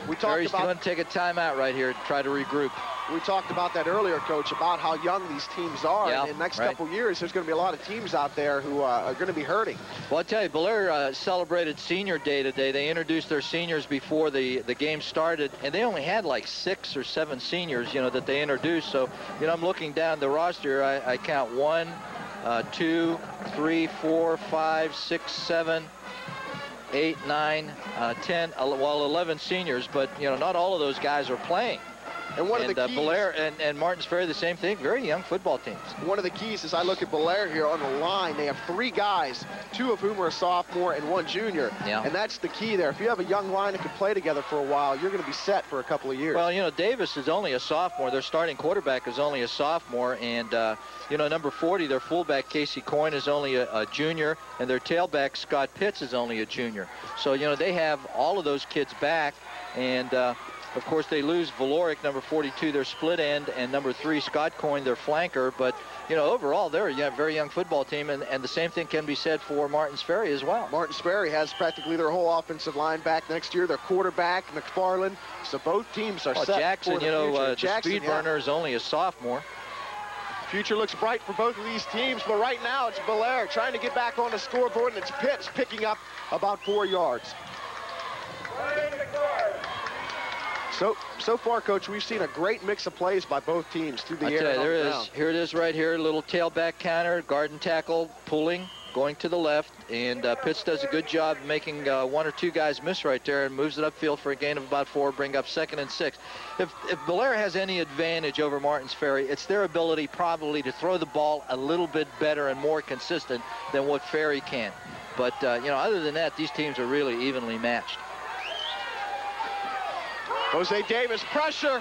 We talked about going to take a timeout right here to try to regroup. We talked about that earlier, Coach, about how young these teams are. Yeah, and in the next couple years, there's going to be a lot of teams out there who are going to be hurting. Well, I'll tell you, Belair celebrated Senior Day today. They introduced their seniors before the game started, and they only had like 6 or 7 seniors, you know, that they introduced. So, you know, I'm looking down the roster. I count 1, 2, 3, 4, 5, 6, 7, 8, 9, 10, well, 11 seniors, but, you know, not all of those guys are playing. And one of the keys, Belair and Martins Ferry, the same thing, very young football teams. One of the keys is I look at Belair here on the line. They have 3 guys, 2 of whom are a sophomore and 1 junior. Yeah. And that's the key there. If you have a young line that can play together for a while, you're going to be set for a couple of years. Well, you know, Davis is only a sophomore. Their starting quarterback is only a sophomore. And, you know, number 40, their fullback, Casey Coyne, is only a junior. And their tailback, Scott Pitts, is only a junior. So, you know, they have all of those kids back. And, of course, they lose Valoric, number 42, their split end, and number 3, Scott Coyne, their flanker. But, you know, overall, they're a very young football team, and the same thing can be said for Martins Ferry as well. Martins Ferry has practically their whole offensive line back next year. Their quarterback, McFarland. So both teams are set Jackson, for the you know, future. the Jackson, speed burner is only a sophomore. Future looks bright for both of these teams, but right now it's Belair trying to get back on the scoreboard, and it's Pitts picking up about 4 yards. So far, Coach, we've seen a great mix of plays by both teams through the air. I tell you, there it is. Here it is right here. A little tailback counter, guard and tackle, pulling, going to the left. And Pitts does a good job making one or two guys miss right there and moves it upfield for a gain of about 4, bring up 2nd and 6. If Bellaire has any advantage over Martins Ferry, it's their ability probably to throw the ball a little bit better and more consistent than what Ferry can. But, you know, other than that, these teams are really evenly matched. Jose Davis, pressure.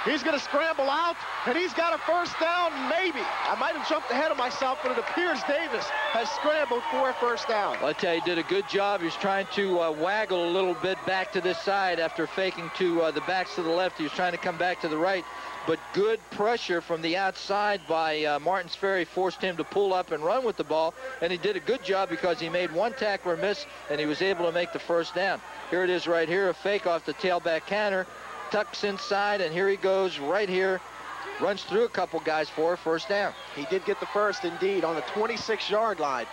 He's going to scramble out, and he's got a first down, maybe. I might have jumped ahead of myself, but it appears Davis has scrambled for a first down. Well, I tell you, he did a good job. He's trying to waggle a little bit back to this side after faking to the backs to the left. He was trying to come back to the right, but good pressure from the outside by Martins Ferry forced him to pull up and run with the ball, and he did a good job because he made one tackler miss, and he was able to make the first down. Here it is right here, a fake off the tailback counter. Tucks inside, and here he goes right here. Runs through a couple guys for a first down. He did get the first, indeed, on the 26-yard line.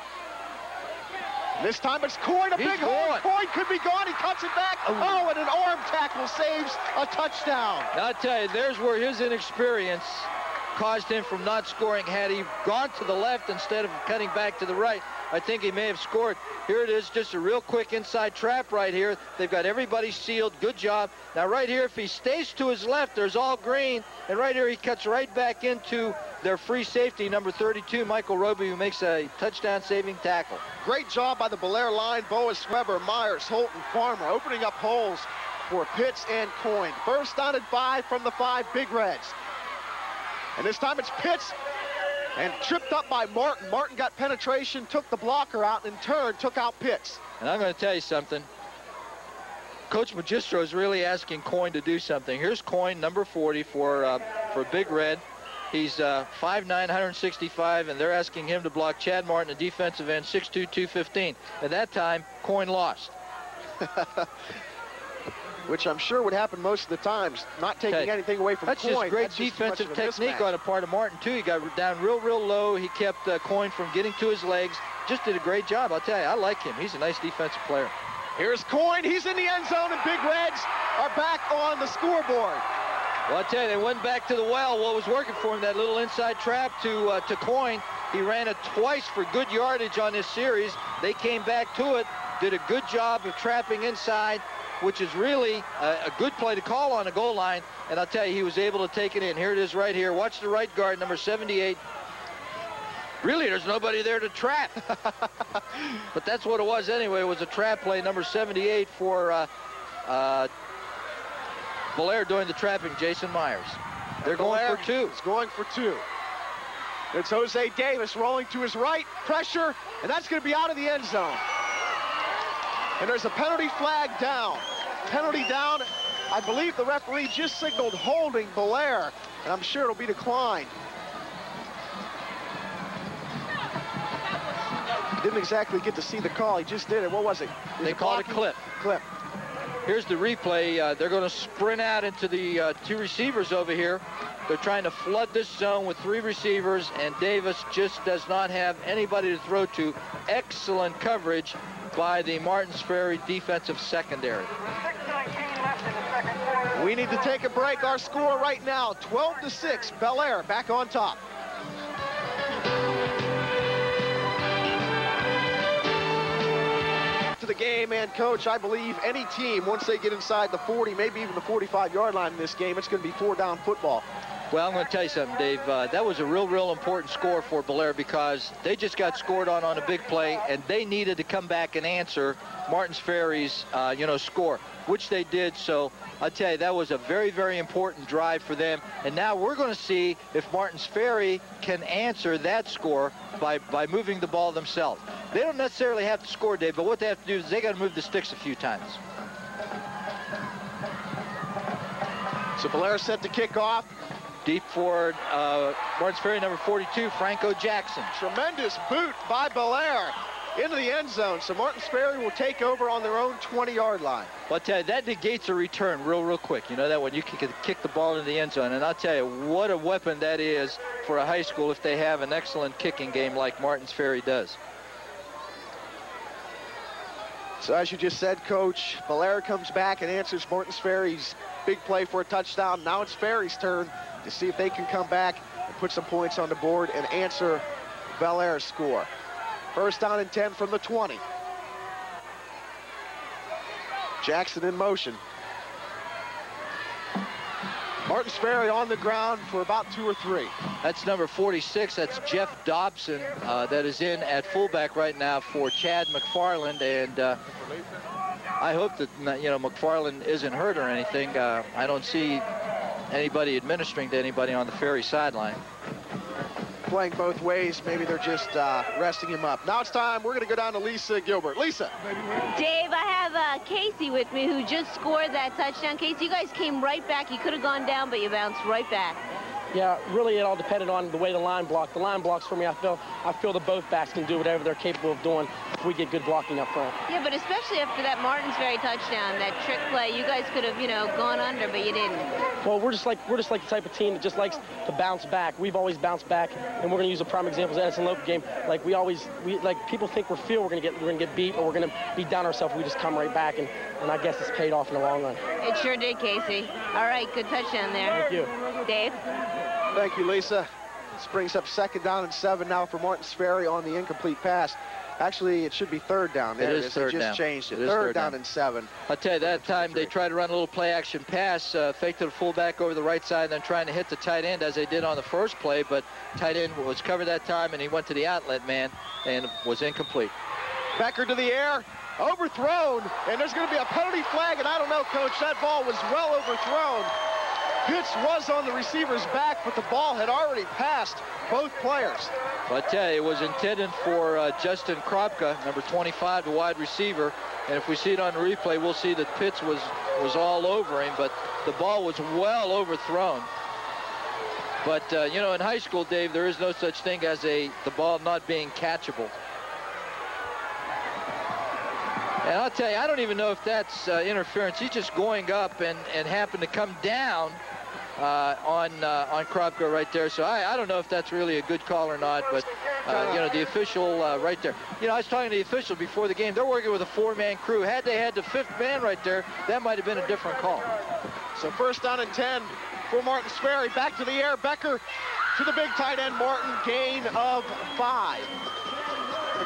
This time it's Coyne, a big hole. Coyne could be gone. He cuts it back. Oh, and an arm tackle saves a touchdown. Now, I'll tell you, there's where his inexperience caused him from not scoring. Had he gone to the left instead of cutting back to the right, I think he may have scored. Here it is, just a real quick inside trap right here. They've got everybody sealed. Good job. Now right here, if he stays to his left, there's all green. And right here, he cuts right back into their free safety, number 32, Michael Roby, who makes a touchdown-saving tackle. Great job by the Bellaire line. Boas, Weber, Myers, Holton, Farmer, opening up holes for Pitts and Coyne. First down and 5 from the 5 Big Reds. And this time it's Pitts. And tripped up by Martin. Martin got penetration, took the blocker out, and in turn took out Pitts. And I'm going to tell you something. Coach Magistro is really asking Coyne to do something. Here's Coyne, number 40 for Big Red. He's 5'9", 165, and they're asking him to block Chad Martin, a defensive end, 6'2", 215. At that time, Coyne lost. Which I'm sure would happen most of the times, not taking anything away from Coyne. That's just great defensive technique on the part of Martin, too. He got down real low. He kept Coyne from getting to his legs. Just did a great job. I'll tell you, I like him. He's a nice defensive player. Here's Coyne. He's in the end zone, and Big Reds are back on the scoreboard. Well, I'll tell you, they went back to the well. What was working for him, that little inside trap to Coyne. He ran it twice for good yardage on this series. They came back to it, did a good job of trapping inside, which is really a good play to call on the goal line. And I'll tell you, he was able to take it in. Here it is right here. Watch the right guard, number 78. Really, there's nobody there to trap. But that's what it was anyway. It was a trap play, number 78 for Bellaire doing the trapping, Jason Myers. They're going for 2. It's going for 2. It's Jose Davis rolling to his right. Pressure, and that's going to be out of the end zone. And there's a penalty flag down. Penalty down. I believe the referee just signaled holding Bellaire, and I'm sure it'll be declined. Didn't exactly get to see the call. He just did it. What was it? They called it clip. Clip. Here's the replay. They're going to sprint out into the 2 receivers over here. They're trying to flood this zone with 3 receivers, and Davis just does not have anybody to throw to. Excellent coverage by the Martins Ferry defensive secondary. We need to take a break. Our score right now, 12-6. Bellaire back on top. To the game, and Coach, I believe any team, once they get inside the 40, maybe even the 45-yard line in this game, it's going to be 4-down football. Well, I'm going to tell you something, Dave. That was a real important score for Bellaire because they just got scored on a big play, and they needed to come back and answer Martins Ferry's, score, which they did. So I'll tell you, that was a very important drive for them. And now we're going to see if Martins Ferry can answer that score by moving the ball themselves. They don't necessarily have to score, Dave, but what they have to do is they got to move the sticks a few times. So Bellaire set to kick off. Deep for Martins Ferry, number 42, Franco Jackson. Tremendous boot by Bellaire into the end zone. So Martins Ferry will take over on their own 20-yard line. Well, I'll tell you, that negates a return real quick. You know that when you can kick the ball into the end zone. And I'll tell you, what a weapon that is for a high school if they have an excellent kicking game like Martins Ferry does. So as you just said, Coach, Belair comes back and answers Martins Ferry's big play for a touchdown. Now it's Ferry's turn to see if they can come back and put some points on the board and answer Belair's score. First down and 10 from the 20. Jackson in motion. Martins Ferry on the ground for about 2 or 3. That's number 46. That's Jeff Dobson that is in at fullback right now for Chad McFarland. And I hope that, McFarland isn't hurt or anything. I don't see anybody administering to anybody on the Ferry sideline. Playing both ways. Maybe they're just resting him up. Now it's time. We're going to go down to Lisa Gilbert. Lisa. Dave, I have Casey with me who just scored that touchdown. Casey, you guys came right back. You could have gone down, but you bounced right back. Yeah, really it all depended on the way the line blocked. The line blocks for me, I feel that both backs can do whatever they're capable of doing if we get good blocking up front. Yeah, but especially after that Martins Ferry touchdown, that trick play, you guys could have, gone under, but you didn't. Well, we're just like the type of team that just likes to bounce back. We've always bounced back, and we're going to use a prime example of Edison Lope game. Like people think we're going to get beat or we're going to beat down ourselves. We just come right back, and I guess it's paid off in the long run. It sure did, Casey. All right, good touchdown there. Thank you. Dave. Thank you, Lisa. This brings up second down and 7 now for Martins Ferry on the incomplete pass. Actually, it should be third down. There it is third down. They just changed it. It is third down and 7. I'll tell you, that time they tried to run a little play-action pass, fake to the fullback over the right side, and then trying to hit the tight end as they did on the first play, but tight end was covered that time, and he went to the outlet man and was incomplete. Becker to the air, overthrown, and there's going to be a penalty flag, and I don't know, Coach, that ball was well overthrown. Pitch was on the receiver's back, but the ball had already passed both players. Well, I tell you, it was intended for Justin Kropka, number 25, the wide receiver. And if we see it on the replay, we'll see that Pitts was all over him, but the ball was well overthrown. But, in high school, Dave, there is no such thing as the ball not being catchable. And I'll tell you, I don't even know if that's interference. He's just going up and happened to come down on Kropka right there. So I don't know if that's really a good call or not, but the official right there. I was talking to the official before the game. They're working with a 4-man crew. Had they had the 5th man right there, that might have been a different call. So first down and 10 for Martins Ferry. Back to the air. Becker to the big tight end Martin. Gain of 5.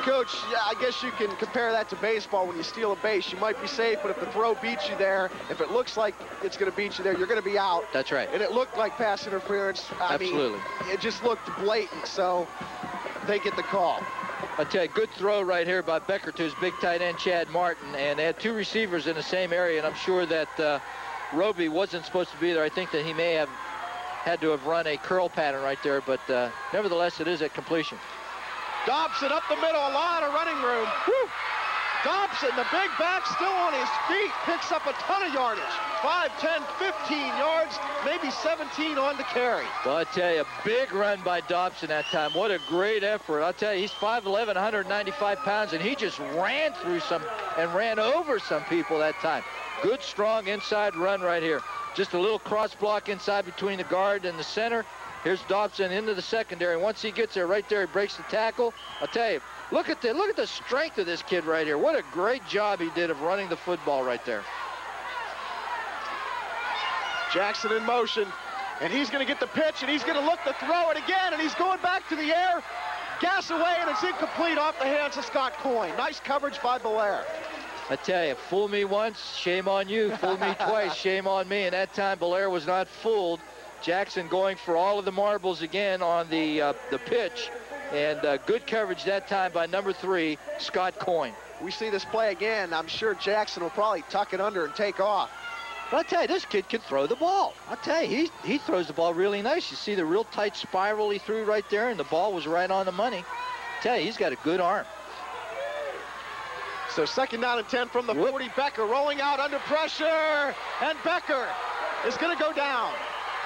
Coach, I guess you can compare that to baseball. When you steal a base, you might be safe, but if the throw beats you there, if it looks like it's going to beat you there, you're going to be out. That's right. And it looked like pass interference. Absolutely. It just looked blatant, so they get the call. I tell you, good throw right here by Becker to his big tight end, Chad Martin, and they had 2 receivers in the same area, and I'm sure that Roby wasn't supposed to be there. I think that he may have had to have run a curl pattern right there, but nevertheless, it is at completion. Dobson up the middle, a lot of running room. Woo! Dobson, the big back, still on his feet, picks up a ton of yardage. 5, 10, 15 yards, maybe 17 on the carry. Well, I tell you, big run by Dobson that time. What a great effort. I'll tell you, he's 5'11", 195 pounds, and he just ran through and ran over some people that time. Good, strong inside run right here. Just a little cross block inside between the guard and the center. Here's Dobson into the secondary. Once he gets there, right there, he breaks the tackle. I'll tell you, look at the strength of this kid right here. What a great job he did of running the football right there. Jackson in motion, and he's going to get the pitch, and he's going to look to throw it again, and he's going back to the air. Gas away, and it's incomplete off the hands of Scott Coyne. Nice coverage by Belair. I tell you, fool me once, shame on you. Fool me twice, shame on me. And that time, Belair was not fooled. Jackson going for all of the marbles again on the pitch, and good coverage that time by number 3, Scott Coyne. We see this play again. I'm sure Jackson will probably tuck it under and take off. But I'll tell you, this kid can throw the ball. I'll tell you, he throws the ball really nice. You see the real tight spiral he threw right there, and the ball was right on the money. I'll tell you, he's got a good arm. So second down and 10 from the 40. Becker rolling out under pressure, and Becker is going to go down.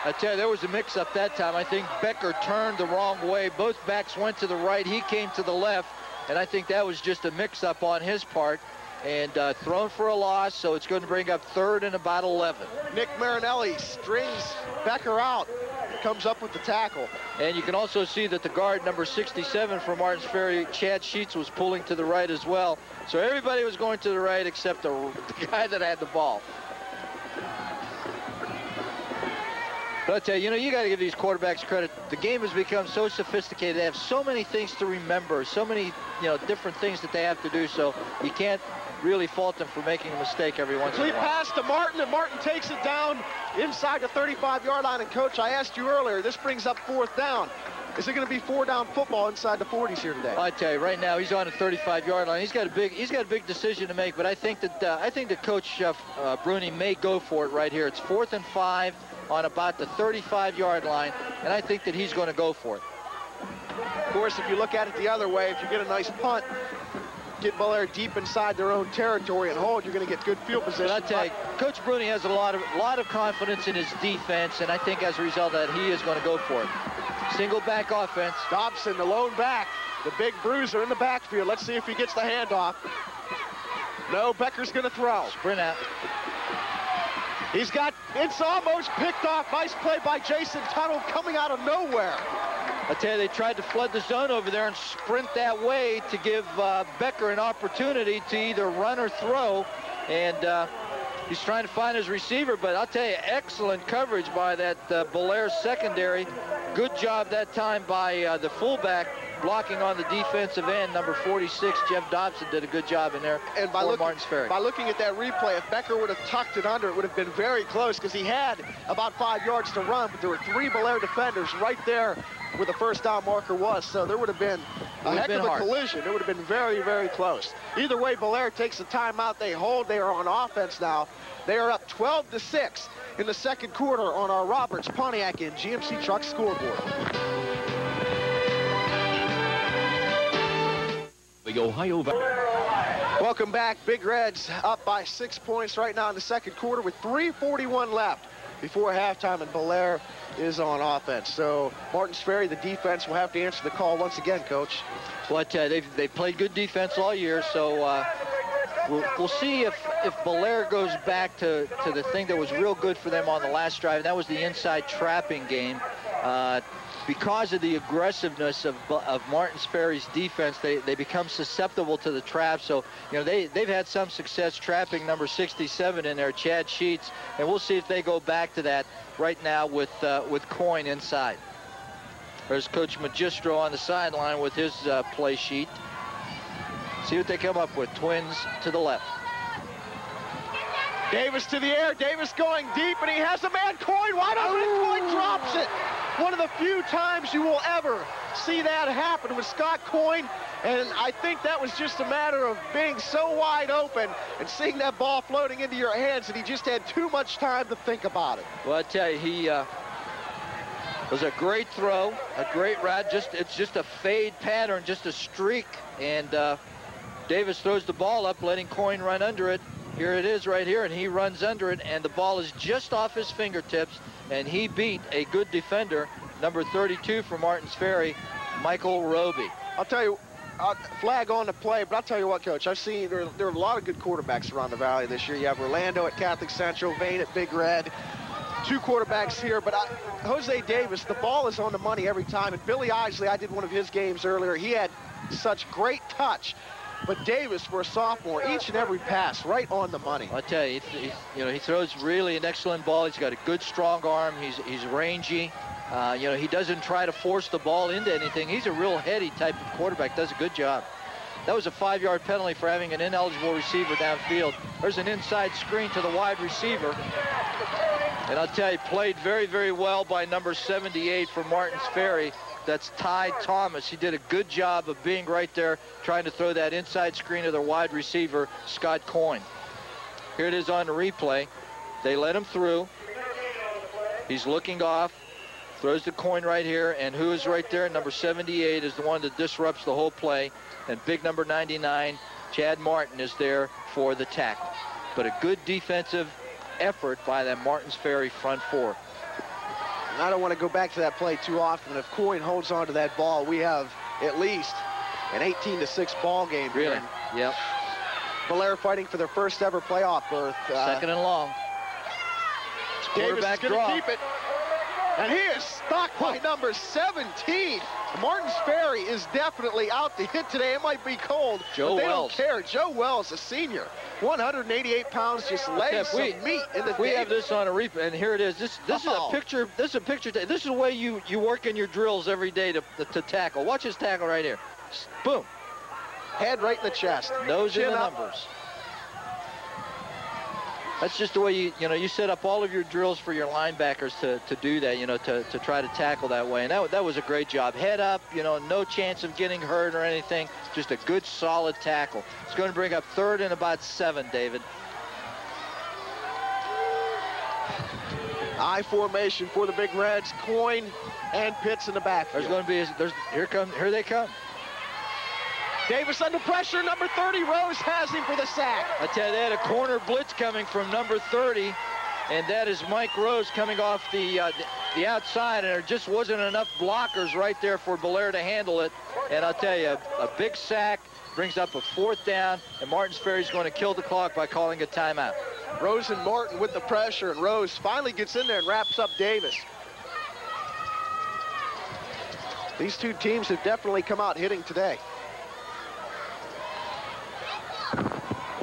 I tell you, there was a mix-up that time. I think Becker turned the wrong way. Both backs went to the right. He came to the left, and I think that was just a mix-up on his part. And thrown for a loss, so it's going to bring up 3rd and about 11. Nick Marinelli strings Becker out, comes up with the tackle. And you can also see that the guard, number 67 for Martins Ferry, Chad Sheets, was pulling to the right as well. So everybody was going to the right except the guy that had the ball. But I tell you, you got to give these quarterbacks credit. The game has become so sophisticated. They have so many things to remember, so many, different things that they have to do. So you can't really fault them for making a mistake every once in a while. Pass to Martin, and Martin takes it down inside the 35-yard line. And Coach, I asked you earlier, this brings up 4th down. Is it going to be 4-down football inside the 40s here today? I tell you, right now he's on the 35-yard line. He's got a big decision to make. But I think that Coach Bruni may go for it right here. It's 4th and 5 on about the 35-yard line, and I think that he's going to go for it. Of course, if you look at it the other way, if you get a nice punt, get Bel-Air deep inside their own territory and hold, you're going to get good field position. But I tell you, Coach Bruni has a lot of confidence in his defense, and I think as a result of that, he is going to go for it. Single back offense. Dobson, the lone back, the big bruiser in the backfield. Let's see if he gets the handoff. No, Becker's going to throw. Sprint out. It's almost picked off. Nice play by Jason Tuttle coming out of nowhere. I tell you, they tried to flood the zone over there and sprint that way to give Becker an opportunity to either run or throw. And he's trying to find his receiver, but I'll tell you, excellent coverage by that Bel-Air secondary. Good job that time by the fullback blocking on the defensive end. Number 46, Jeff Dobson, did a good job in there for Martins Ferry. By looking at that replay, if Becker would have tucked it under, it would have been very close because he had about 5 yards to run, but there were 3 Bel-Air defenders right there where the 1st down marker was, so there would have been a heck of a collision. It would have been very, very close. Either way, Bel-Air takes the timeout. They hold. They are on offense now. They are up 12-6 in the 2nd quarter on our Roberts, Pontiac, and GMC Truck scoreboard. The Ohio Welcome back. Big Reds up by 6 points right now in the 2nd quarter with 3:41 left before halftime, and Bel-Air is on offense. So Martins Ferry, the defense, will have to answer the call once again, Coach. Well, I tell you, they've played good defense all year, so we'll see if Bel-Air goes back to the thing that was real good for them on the last drive, and that was the inside trapping game. Because of the aggressiveness of Martins Ferry's defense, they become susceptible to the trap. So, they've had some success trapping number 67 in there, Chad Sheets, and we'll see if they go back to that right now with Coyne inside. There's Coach Magistro on the sideline with his play sheet. See what they come up with. Twins to the left. Davis to the air. Davis going deep, and he has a man. Coyne wide open, and Coyne drops it. One of the few times you will ever see that happen with Scott Coyne, and I think that was just a matter of being so wide open and seeing that ball floating into your hands, and he just had too much time to think about it. Well, I tell you, he was a great throw, a great route. It's just a fade pattern, just a streak, and Davis throws the ball up, letting Coyne run under it. Here it is right here, and he runs under it, and the ball is just off his fingertips, and he beat a good defender, number 32 for Martins Ferry, Michael Roby. I'll tell you, flag on the play, but I'll tell you what, Coach, I've seen there are a lot of good quarterbacks around the Valley this year. You have Orlando at Catholic Central, Vane at Big Red, 2 quarterbacks here, but Jose Davis, the ball is on the money every time, and Billy Isley, I did one of his games earlier, he had such great touch. But Davis, for a sophomore, each and every pass right on the money. I tell you, he throws really an excellent ball. He's got a good, strong arm. He's rangy. He doesn't try to force the ball into anything. He's a real heady type of quarterback. Does a good job. That was a 5-yard penalty for having an ineligible receiver downfield. There's an inside screen to the wide receiver. And I'll tell you, played very, very well by number 78 for Martins Ferry. That's Ty Thomas. He did a good job of being right there, trying to throw that inside screen to their wide receiver, Scott Coyne. Here it is on the replay. They let him through. He's looking off, throws the Coyne right here, and who is right there? Number 78 is the one that disrupts the whole play, and big number 99, Chad Martin, is there for the tackle. But a good defensive effort by that Martins Ferry front 4. And I don't want to go back to that play too often. If Coyne holds on to that ball, we have at least an 18-6 ball game. Really? Yep. Bel-Air fighting for their first ever playoff berth. 2nd and long. Davis is going to keep it. And he is stopped by number 17. Martins Ferry is definitely out to hit today. It might be cold, Joe but they Wells. don't care. Joe Wells, a senior, 188 pounds, just lays some meat in the We have this on a replay, and here it is. This is a picture. This is a picture. This is the way you work in your drills every day to tackle. Watch his tackle right here. Boom. Head right in the chest. Nose in Chin the up. numbers. That's just the way you set up all of your drills for your linebackers to do that, to try to tackle that way. And that was a great job. Head up, no chance of getting hurt or anything. Just a good, solid tackle. It's going to bring up 3rd and about 7, David. I formation for the Big Reds. Coyne and Pitts in the backfield. There's going to be here they come. Davis under pressure. Number 30, Rose has him for the sack. I tell you, they had a corner blitz coming from number 30, and that is Mike Rose coming off the outside, and there just wasn't enough blockers right there for Belair to handle it. And I'll tell you, a big sack brings up a 4th down, and Martins Ferry's going to kill the clock by calling a timeout. Rose and Martin with the pressure, and Rose finally gets in there and wraps up Davis. These two teams have definitely come out hitting today.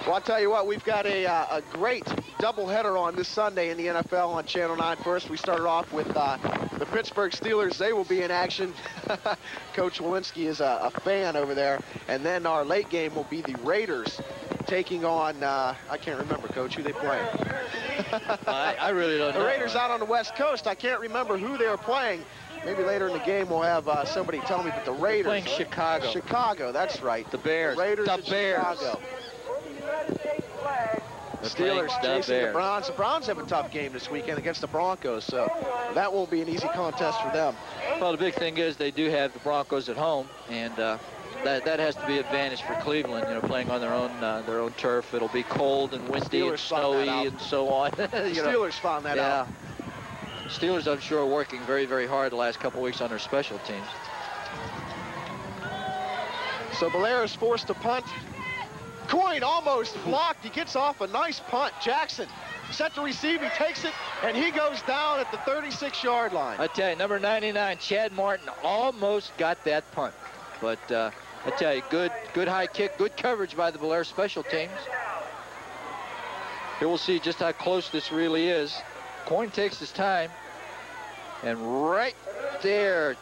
Well, I'll tell you what, we've got a great doubleheader on this Sunday in the NFL on Channel 9. First, we started off with the Pittsburgh Steelers. They will be in action. Coach Walensky is a fan over there. And then our late game will be the Raiders taking on, I can't remember, Coach, who they playing. I really don't know. The Raiders out on the West Coast. I can't remember who they're playing. Maybe later in the game we'll have somebody tell me, but the Raiders. Playing Chicago. Chicago, that's right. The Bears. The Raiders the in Bears. Chicago. The Steelers chasing the Browns. The Browns have a tough game this weekend against the Broncos, so that won't be an easy contest for them. Well, the big thing is they do have the Broncos at home, and that has to be an advantage for Cleveland. Playing on their own turf. It'll be cold and windy and snowy and so on. Steelers found that out. Steelers, I'm sure, are working very, very hard the last couple weeks on their special teams. So Belair is forced to punt. Coyne almost blocked. He gets off a nice punt. Jackson set to receive. He takes it, and he goes down at the 36-yard line. I tell you, number 99, Chad Martin, almost got that punt. But I tell you, good high kick, good coverage by the Belair special teams. Here we'll see just how close this really is. Coyne takes his time, and right there,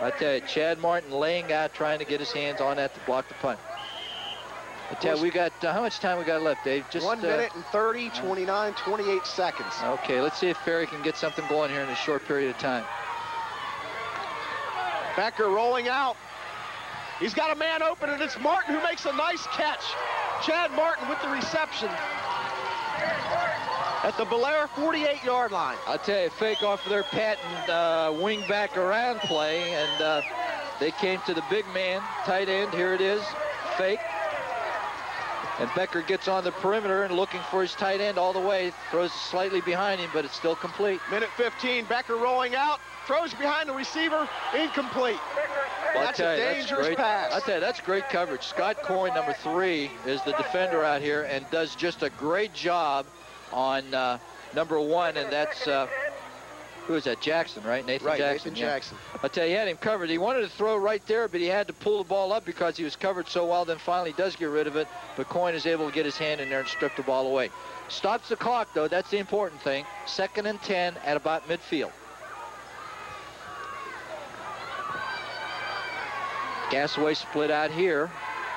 I tell you, Chad Martin laying out, trying to get his hands on that to block the punt. I tell you, we got, how much time we got left, Dave? Just 1 minute and 30, 29, 28 seconds. Okay, let's see if Ferry can get something going here in a short period of time. Becker rolling out. He's got a man open, and it's Martin who makes a nice catch. Chad Martin with the reception at the Belair 48-yard line. I'll tell you, fake off of their patent wing back around play, and they came to the big man, tight end. Here it is, fake. And Becker gets on the perimeter and looking for his tight end all the way. Throws slightly behind him, but it's still complete. Minute 15, Becker rolling out. Throws behind the receiver, incomplete. Well, that's a dangerous pass. I'll tell you, that's great coverage. Scott Coyne, number 3, is the defender out here and does just a great job on number 1, and that's, who is that, Jackson, right? Nathan Jackson. Nathan Jackson. I'll tell you, he had him covered. He wanted to throw right there, but he had to pull the ball up because he was covered so well, then finally does get rid of it, but Coyne is able to get his hand in there and strip the ball away. Stops the clock, though. That's the important thing. 2nd and 10 at about midfield. Gasaway split out here,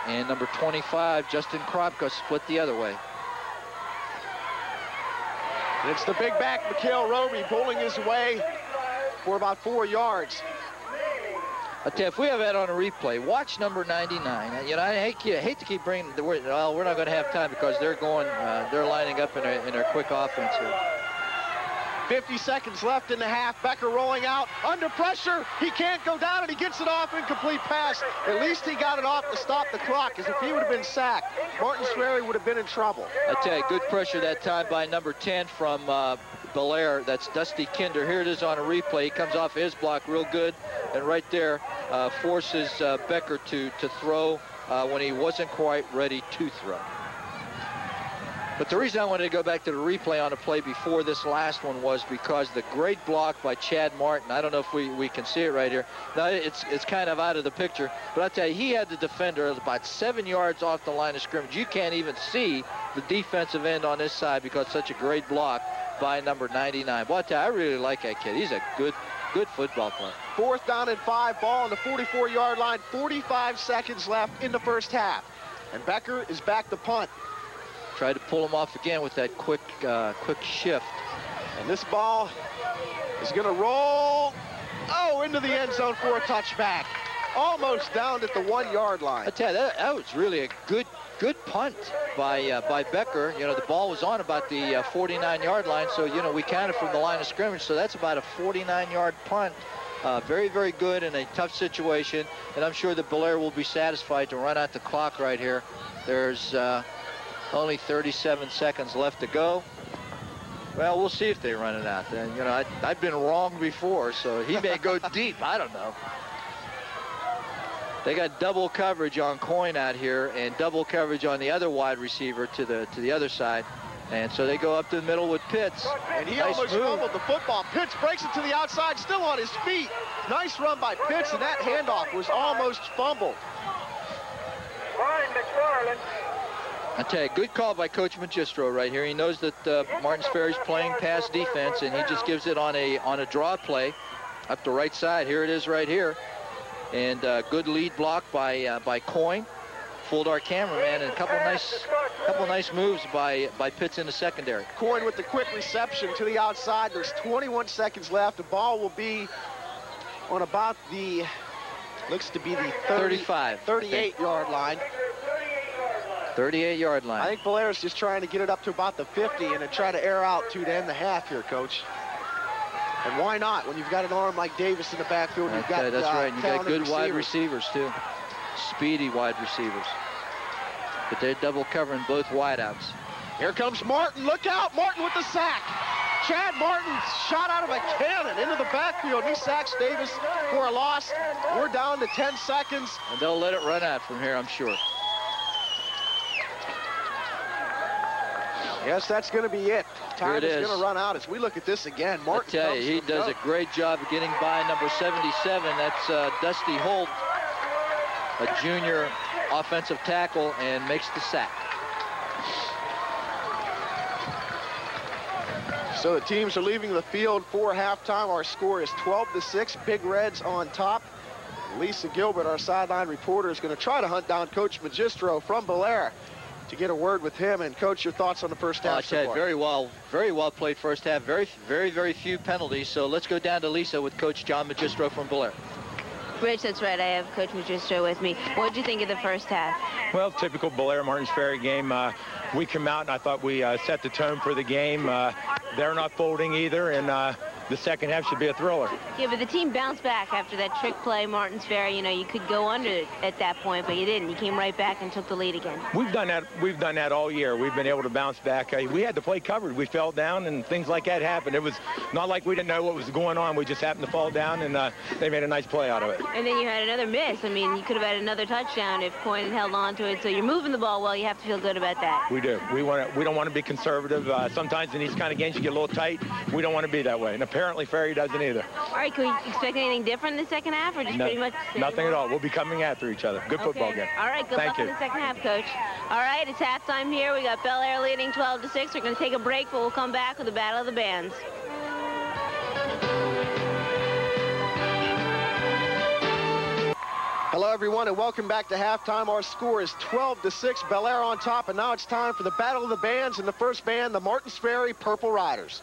and number 25, Justin Kropka, split the other way. It's the big back, Mikhail Roby, pulling his way for about 4 yards. I tell you, if we have that on a replay, watch number 99. I hate to keep bringing the word. Well, we're not going to have time because they're lining up in their quick offense here. 50 seconds left in the half. Becker rolling out under pressure. He can't go down, and he gets it off. Incomplete pass. At least he got it off to stop the clock, because if he would have been sacked, Martins Ferry would have been in trouble. I tell you, good pressure that time by number 10 from Belair. That's Dusty Kinder. Here it is on a replay. He comes off his block real good, and right there forces Becker to throw when he wasn't quite ready to throw. But the reason I wanted to go back to the replay on the play before this last one was because the great block by Chad Martin. I don't know if we can see it right here. Now, it's kind of out of the picture. But I'll tell you, he had the defender about 7 yards off the line of scrimmage. You can't even see the defensive end on this side because such a great block by number 99. Well, I'll tell you, I really like that kid. He's a good football player. 4th down and 5, ball on the 44-yard line. 45 seconds left in the first half. And Becker is back to punt. Tried to pull him off again with that quick shift. And this ball is going to roll, into the end zone for a touchback. Almost down at the 1-yard line. I tell you, that was really a good punt by Becker. You know, the ball was on about the 49-yard line, so, you know, we counted from the line of scrimmage, so that's about a 49-yard punt. Very, very good in a tough situation, and I'm sure that Belair will be satisfied to run out the clock right here. There's only 37 seconds left to go. Well, we'll see if they run it out. And, you know, I've been wrong before, so he may go deep. I don't know. They got double coverage on Coyne out here and double coverage on the other wide receiver to the other side. And so they go up to the middle with Pitts. And he almost fumbled the football. Pitts breaks it to the outside, still on his feet. Nice run by Pitts, and that handoff was almost fumbled. Brian McFarland. I tell you, good call by Coach Magistro right here. He knows that Martins Ferry's playing pass defense, and he just gives it on a draw play up the right side. Here it is right here. And good lead block by Coyne. Fooled our cameraman, and a couple nice moves by Pitts in the secondary. Coyne with the quick reception to the outside. There's 21 seconds left. The ball will be on about the, looks to be the 38-yard line. 38-yard line. I think Belair's just trying to get it up to about the 50 and then try to air out to end the half here, Coach. And why not? When you've got an arm like Davis in the backfield, you've got that's right. You got good wide receivers too, speedy wide receivers. But they're double covering both wideouts. Here comes Martin. Look out! Martin with the sack. Chad Martin shot out of a cannon into the backfield. He sacks Davis for a loss. We're down to 10 seconds. And they'll let it run out from here, I'm sure. Yes, that's going to be it. Time is going to run out as we look at this again. Martin, I tell you, he does a great job of getting by number 77. That's Dusty Holt, a junior offensive tackle, and makes the sack. So the teams are leaving the field for halftime. Our score is 12-6. Big Reds on top. Lisa Gilbert, our sideline reporter, is going to try to hunt down Coach Magistro from Belair to get a word with him. And Coach, your thoughts on the first half? Very well played first half. Very few penalties. So let's go down to Lisa with Coach John Magistro from Belair. Rich, that's right. I have Coach Magistro with me. What did you think of the first half? Well, typical Belair Martins Ferry game. We come out and I thought we set the tone for the game. They're not folding either, and the second half should be a thriller. Yeah, but the team bounced back after that trick play. Martins Ferry, you know, you could go under at that point, but you didn't. You came right back and took the lead again. We've done that all year. We've been able to bounce back. We had to play covered. We fell down, and things like that happened. It was not like we didn't know what was going on. We just happened to fall down, and they made a nice play out of it. And then you had another miss. I mean, you could have had another touchdown if Coyne had held on to it. So you're moving the ball well. You have to feel good about that. We do. We don't want to be conservative. Sometimes in these kind of games you get a little tight. We don't want to be that way, and apparently Ferry doesn't either. All right, can we expect anything different in the second half, or just pretty much the same? Nothing at all. We'll be coming after each other. Good football game. All right, good luck in the second half, Coach. All right, it's halftime here. We got Belair leading 12-6. We're going to take a break, but we'll come back with the Battle of the Bands. Hello, everyone, and welcome back to halftime. Our score is 12-6. Belair on top, and now it's time for the Battle of the Bands. And the first band, the Martins Ferry Purple Riders.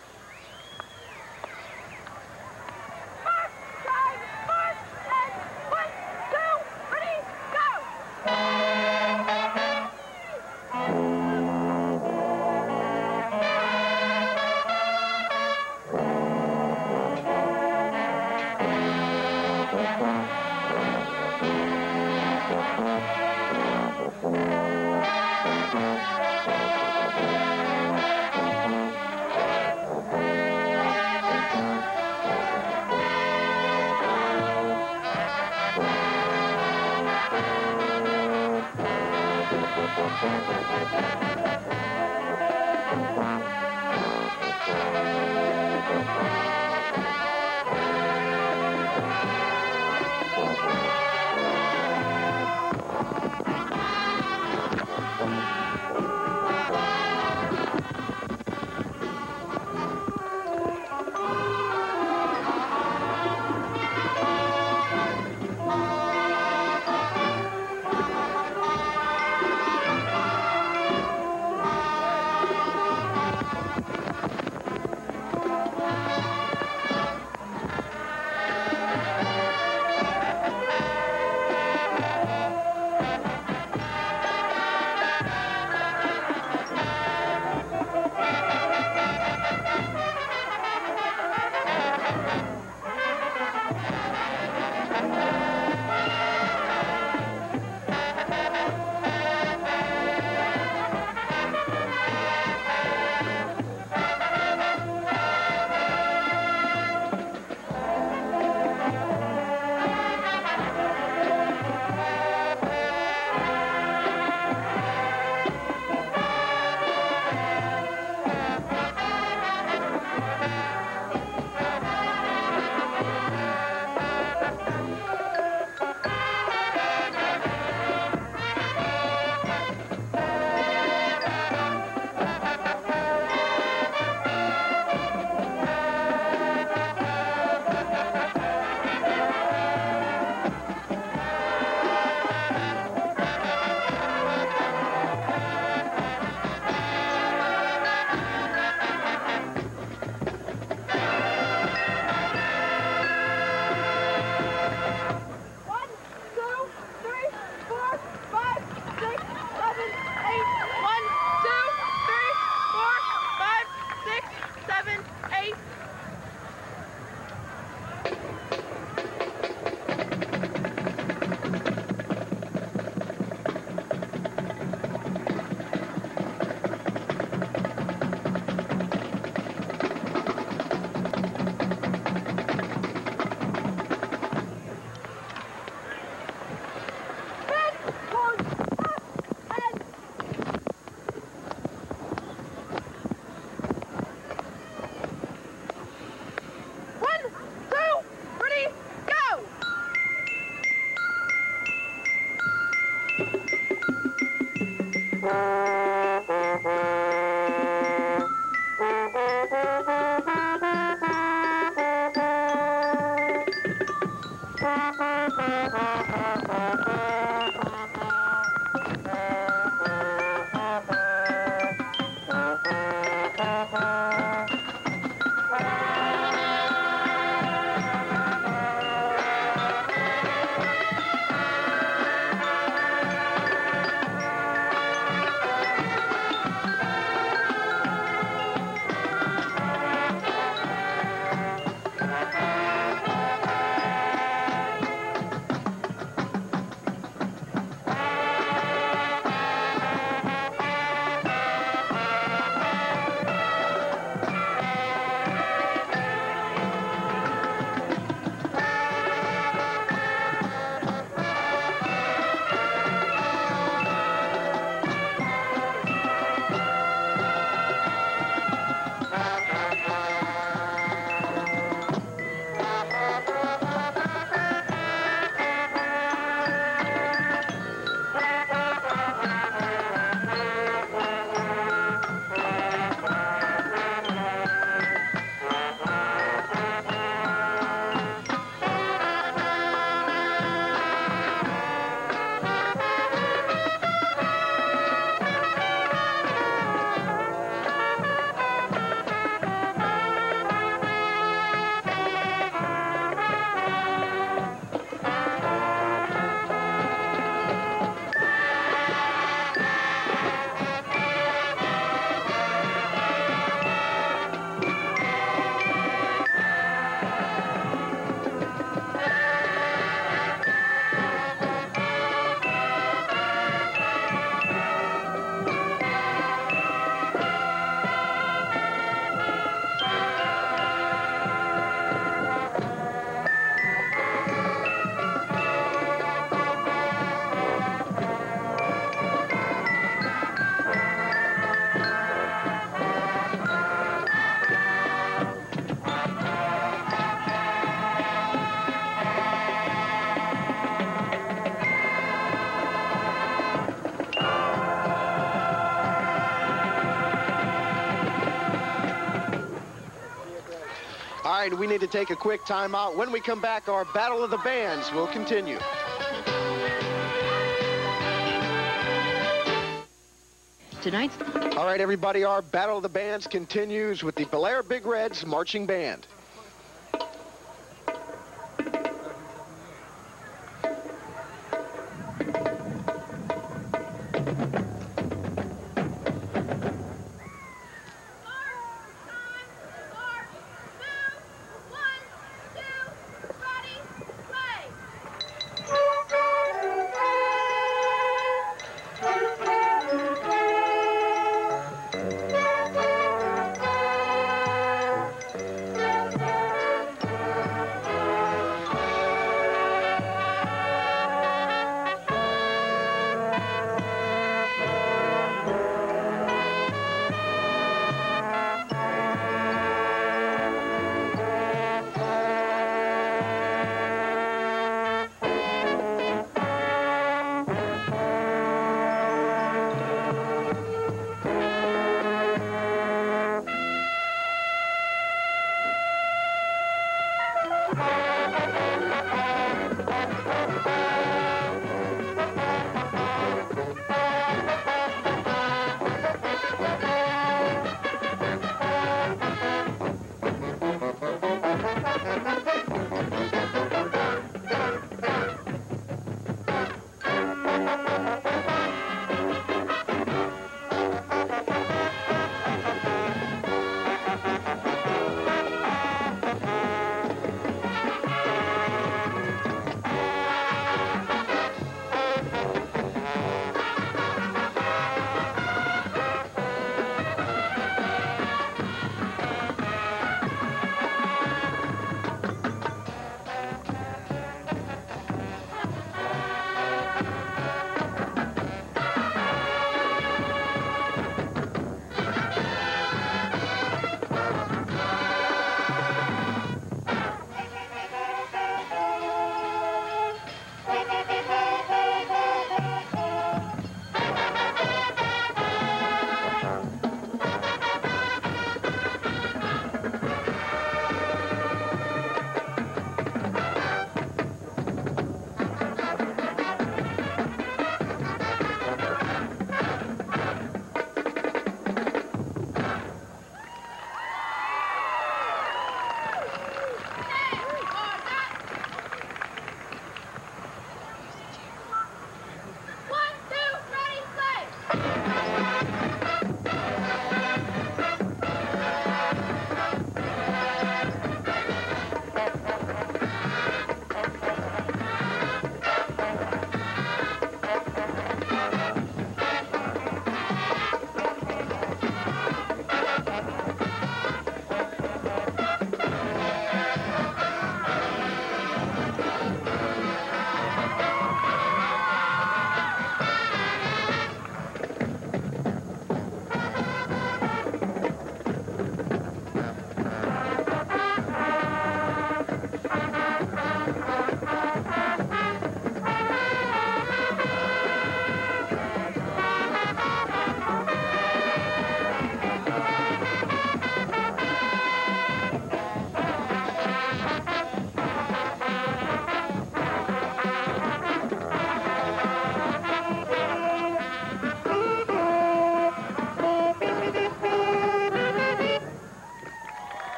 All right, we need to take a quick timeout. When we come back, our Battle of the Bands will continue. Tonight's... All right, everybody, our Battle of the Bands continues with the Bel Air Big Reds Marching Band.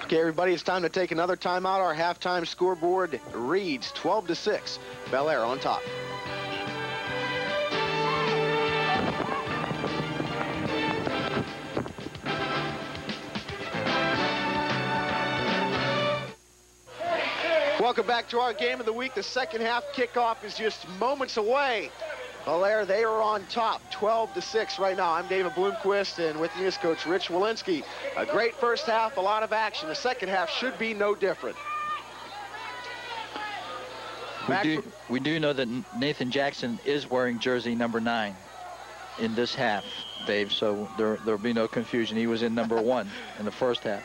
Okay, everybody, it's time to take another timeout. Our halftime scoreboard reads 12-6. Bel Air on top. Welcome back to our game of the week. The second half kickoff is just moments away. Bel Air, they are on top, 12-6 right now. I'm David Bloomquist, and with me is Coach Rich Walensky. A great first half, a lot of action. The second half should be no different. We do know that Nathan Jackson is wearing jersey number 9 in this half, Dave, so there'll be no confusion. He was in number 1 in the first half.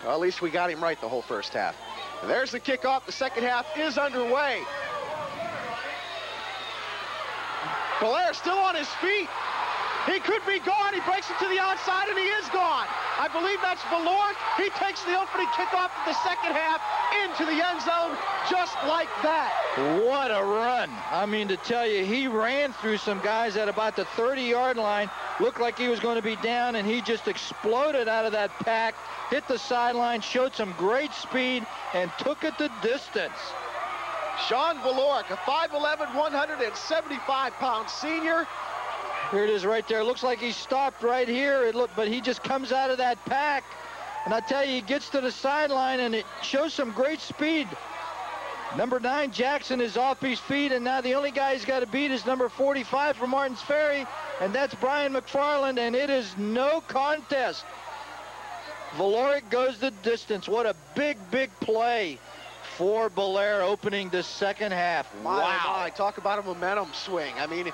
Well, at least we got him right the whole first half. And there's the kickoff. The second half is underway. Bel Air still on his feet. He could be gone. He breaks it to the outside, and he is gone. I believe that's Valork. He takes the opening kickoff of the second half into the end zone just like that. What a run. I mean, to tell you, he ran through some guys at about the 30-yard line. Looked like he was going to be down, and he just exploded out of that pack, hit the sideline, showed some great speed, and took it the distance. Sean Valork, a 5'11", 175-pound senior. Here it is right there. Looks like he stopped right here, but he just comes out of that pack. And I tell you, he gets to the sideline, and it shows some great speed. Number 9, Jackson, is off his feet, and now the only guy he's got to beat is number 45 from Martins Ferry, and that's Brian McFarland, and it is no contest. Valork goes the distance. What a big, big play for Bellaire opening the second half. Wow. Talk about a momentum swing. I mean,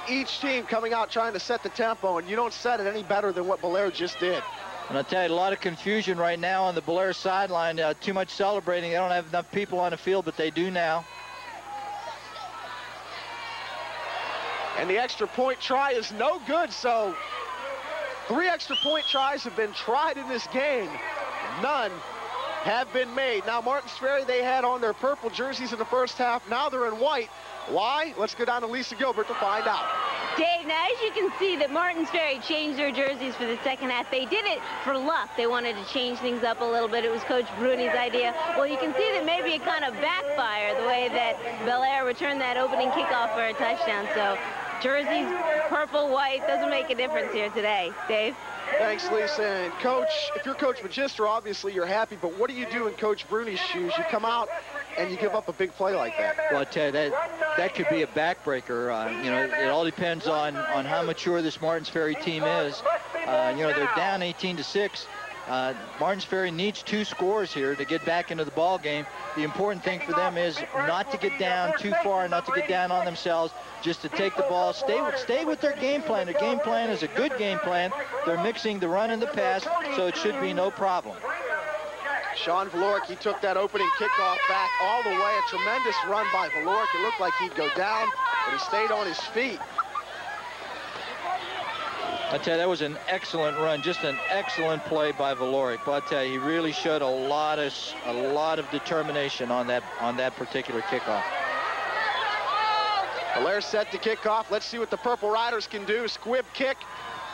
each team coming out trying to set the tempo, and you don't set it any better than what Bellaire just did. And I'll tell you, a lot of confusion right now on the Bellaire sideline. Too much celebrating. They don't have enough people on the field, but they do now. And the extra point try is no good, so 3 extra point tries have been tried in this game. None have been made. Now, Martins Ferry, they had on their purple jerseys in the first half. Now they're in white. Why? Let's go down to Lisa Gilbert to find out. Dave, now as you can see that Martins Ferry changed their jerseys for the second half. They did it for luck. They wanted to change things up a little bit. It was Coach Bruni's idea. Well, you can see that maybe it kind of backfired the way that Bellaire returned that opening kickoff for a touchdown. So jerseys, purple, white, doesn't make a difference here today. Dave? Thanks, Lisa. And Coach, if you're Coach Magister, obviously you're happy, but what do you do in Coach Bruni's shoes? You come out and you give up a big play like that. Well, I tell you, that could be a backbreaker. You know, it all depends on how mature this Martins Ferry team is. You know, they're down 18-6. Martins Ferry needs 2 scores here to get back into the ball game. The important thing for them is not to get down too far, not to get down on themselves, just to take the ball, stay with their game plan. Their game plan is a good game plan. They're mixing the run and the pass, so it should be no problem. Sean Valork, he took that opening kickoff back all the way. A tremendous run by Valork. It looked like he'd go down, but he stayed on his feet. I tell you, that was an excellent run, just an excellent play by Valork. But I tell you, he really showed a lot of determination on that particular kickoff. Bellaire set to kick off. Let's see what the Purple Riders can do. Squib kick.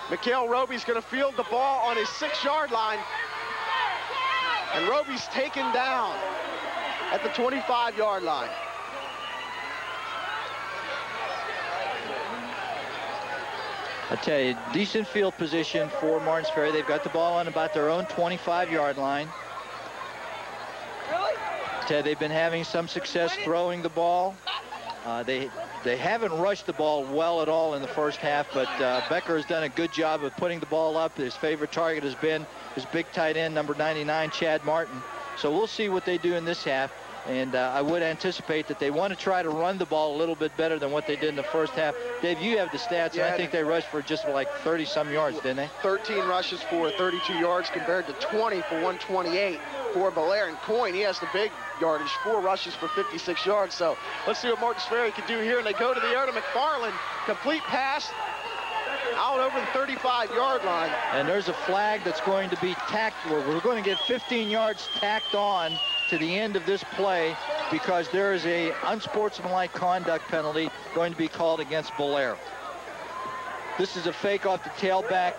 Mikhail Roby's going to field the ball on his 6-yard line. And Roby's taken down at the 25-yard line. I tell you, decent field position for Martins Ferry. They've got the ball on about their own 25-yard line. I tell you, they've been having some success throwing the ball. They haven't rushed the ball well at all in the first half, but Becker has done a good job of putting the ball up. His favorite target has been his big tight end, number 99, Chad Martin. So we'll see what they do in this half. And I would anticipate that they want to try to run the ball a little bit better than what they did in the first half. Dave, you have the stats, and I think they rushed for just like 30-some yards, didn't they? 13 rushes for 32 yards compared to 20 for 128 for Bellaire. And Coyne, he has the big yardage, 4 rushes for 56 yards. So let's see what Martins Ferry can do here. And they go to the air to McFarland. Complete pass out over the 35-yard line. And there's a flag that's going to be tacked. We're going to get 15 yards tacked on to the end of this play because there is a unsportsmanlike conduct penalty going to be called against Bellaire. This is a fake off the tailback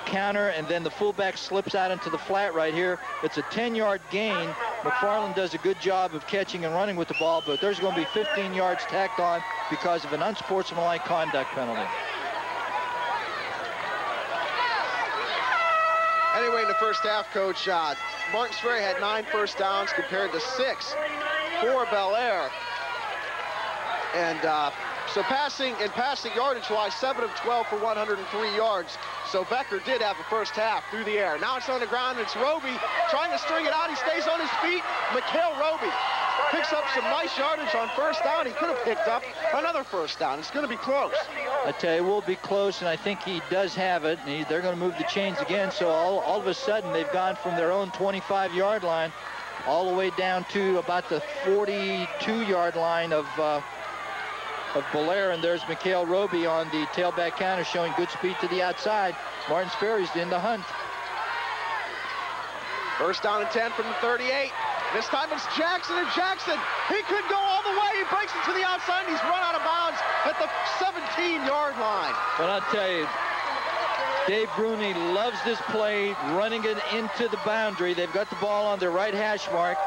counter, and then the fullback slips out into the flat right here. It's a 10-yard gain. McFarland does a good job of catching and running with the ball, but there's going to be 15 yards tacked on because of an unsportsmanlike conduct penalty. Anyway, in the first half, Coach, Martins Ferry had 9 first downs compared to 6 for Bellaire. And so passing yardage-wise, 7 of 12 for 103 yards. So Becker did have the first half through the air. Now it's on the ground, and it's Roby trying to string it out. He stays on his feet. Mikhail Roby picks up some nice yardage on first down. He could have picked up another first down. It's going to be close. I tell you, it will be close, and I think he does have it. And they're going to move the chains again, so all of a sudden they've gone from their own 25-yard line all the way down to about the 42-yard line of of Belair, and there's Mikhail Roby on the tailback counter showing good speed to the outside. Martins Ferry's in the hunt. First down and 10 from the 38. This time it's Jackson, and Jackson, he could go all the way. He breaks it to the outside, and he's run out of bounds at the 17-yard line. But I'll tell you, Dave Bruni loves this play, running it into the boundary. They've got the ball on their right hash mark.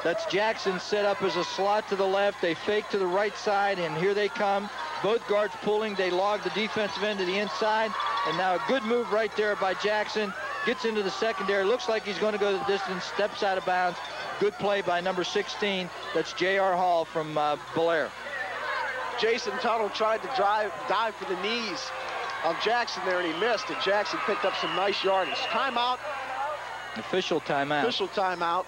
That's Jackson set up as a slot to the left. They fake to the right side, and here they come. Both guards pulling. They log the defensive end to the inside. And now a good move right there by Jackson. Gets into the secondary. Looks like he's going to go the distance. Steps out of bounds. Good play by number 16. That's J.R. Hall from Belair. Jason Tuttle tried to dive for the knees of Jackson there, and he missed. And Jackson picked up some nice yardage. Timeout. Official timeout. Official timeout.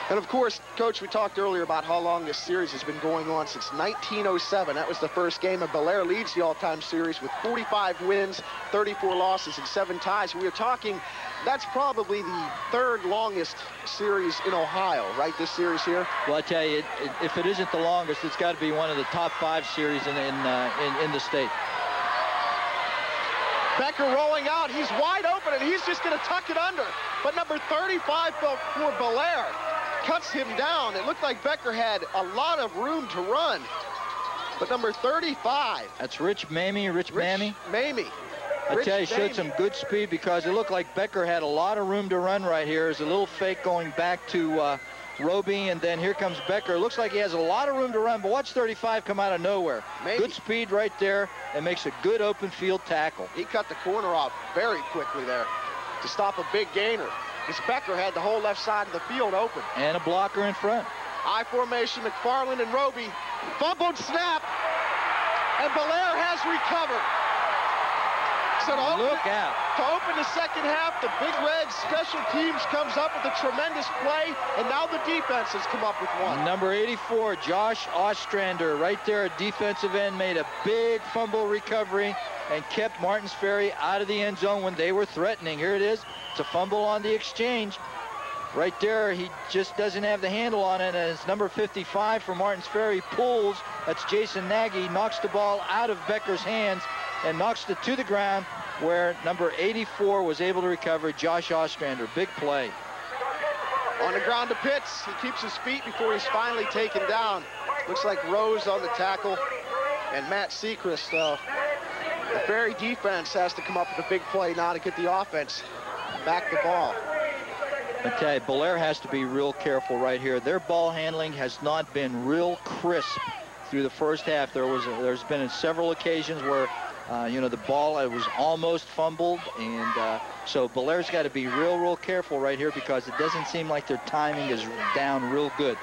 And of course, Coach, we talked earlier about how long this series has been going on since 1907. That was the first game, and Belair leads the all-time series with 45 wins, 34 losses, and 7 ties. We are talking, that's probably the third longest series in Ohio, right, this series here? Well, I tell you, if it isn't the longest, it's got to be one of the top 5 series in the state. Becker rolling out. He's wide open, and he's just going to tuck it under. But number 35 for Belair cuts him down. It looked like Becker had a lot of room to run. But number 35. That's Rich Mamie. Rich Mamie. I tell you, showed some good speed because it looked like Becker had a lot of room to run right here. There's a little fake going back to Roby, and then here comes Becker. Looks like he has a lot of room to run, but watch 35 come out of nowhere. Good speed right there, and makes a good open field tackle. He cut the corner off very quickly there to stop a big gainer. Because Becker had the whole left side of the field open. And a blocker in front. I formation, McFarland and Roby. Fumbled snap, and Belair has recovered. So to open the second half, the Big Red Special Teams comes up with a tremendous play, and now the defense has come up with one. Number 84, Josh Ostrander, right there, a defensive end, made a big fumble recovery and kept Martins Ferry out of the end zone when they were threatening. Here it is. It's a fumble on the exchange. Right there, he just doesn't have the handle on it, and it's number 55 for Martins Ferry. Pulls, that's Jason Nagy, knocks the ball out of Becker's hands and knocks it to the ground where number 84 was able to recover, Josh Ostrander. Big play. On the ground to Pitts. He keeps his feet before he's finally taken down. Looks like Rose on the tackle and Matt Sechrist. The Ferry defense has to come up with a big play now to get the offense back the ball. I tell you, Belair has to be real careful right here. Their ball handling has not been real crisp through the first half. There's been several occasions where the ball was almost fumbled, and so Belair's got to be real careful right here because it doesn't seem like their timing is down real good.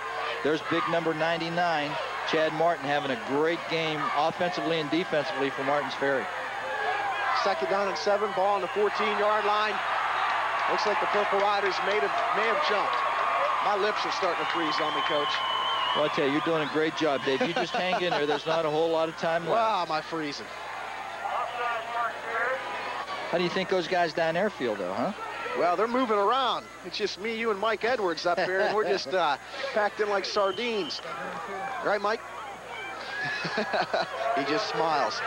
There's big number 99, Chad Martin, having a great game offensively and defensively for Martins Ferry. Second down and 7, ball on the 14-yard line. Looks like the Purple Riders may have jumped. My lips are starting to freeze on me, Coach. Well, I tell you, you're doing a great job, Dave. You just hang in there. There's not a whole lot of time left. Wow, am I freezing. How do you think those guys down there feel, though, huh? Well, they're moving around. It's just me, you, and Mike Edwards up here, and we're just packed in like sardines. Right, Mike? He just smiles.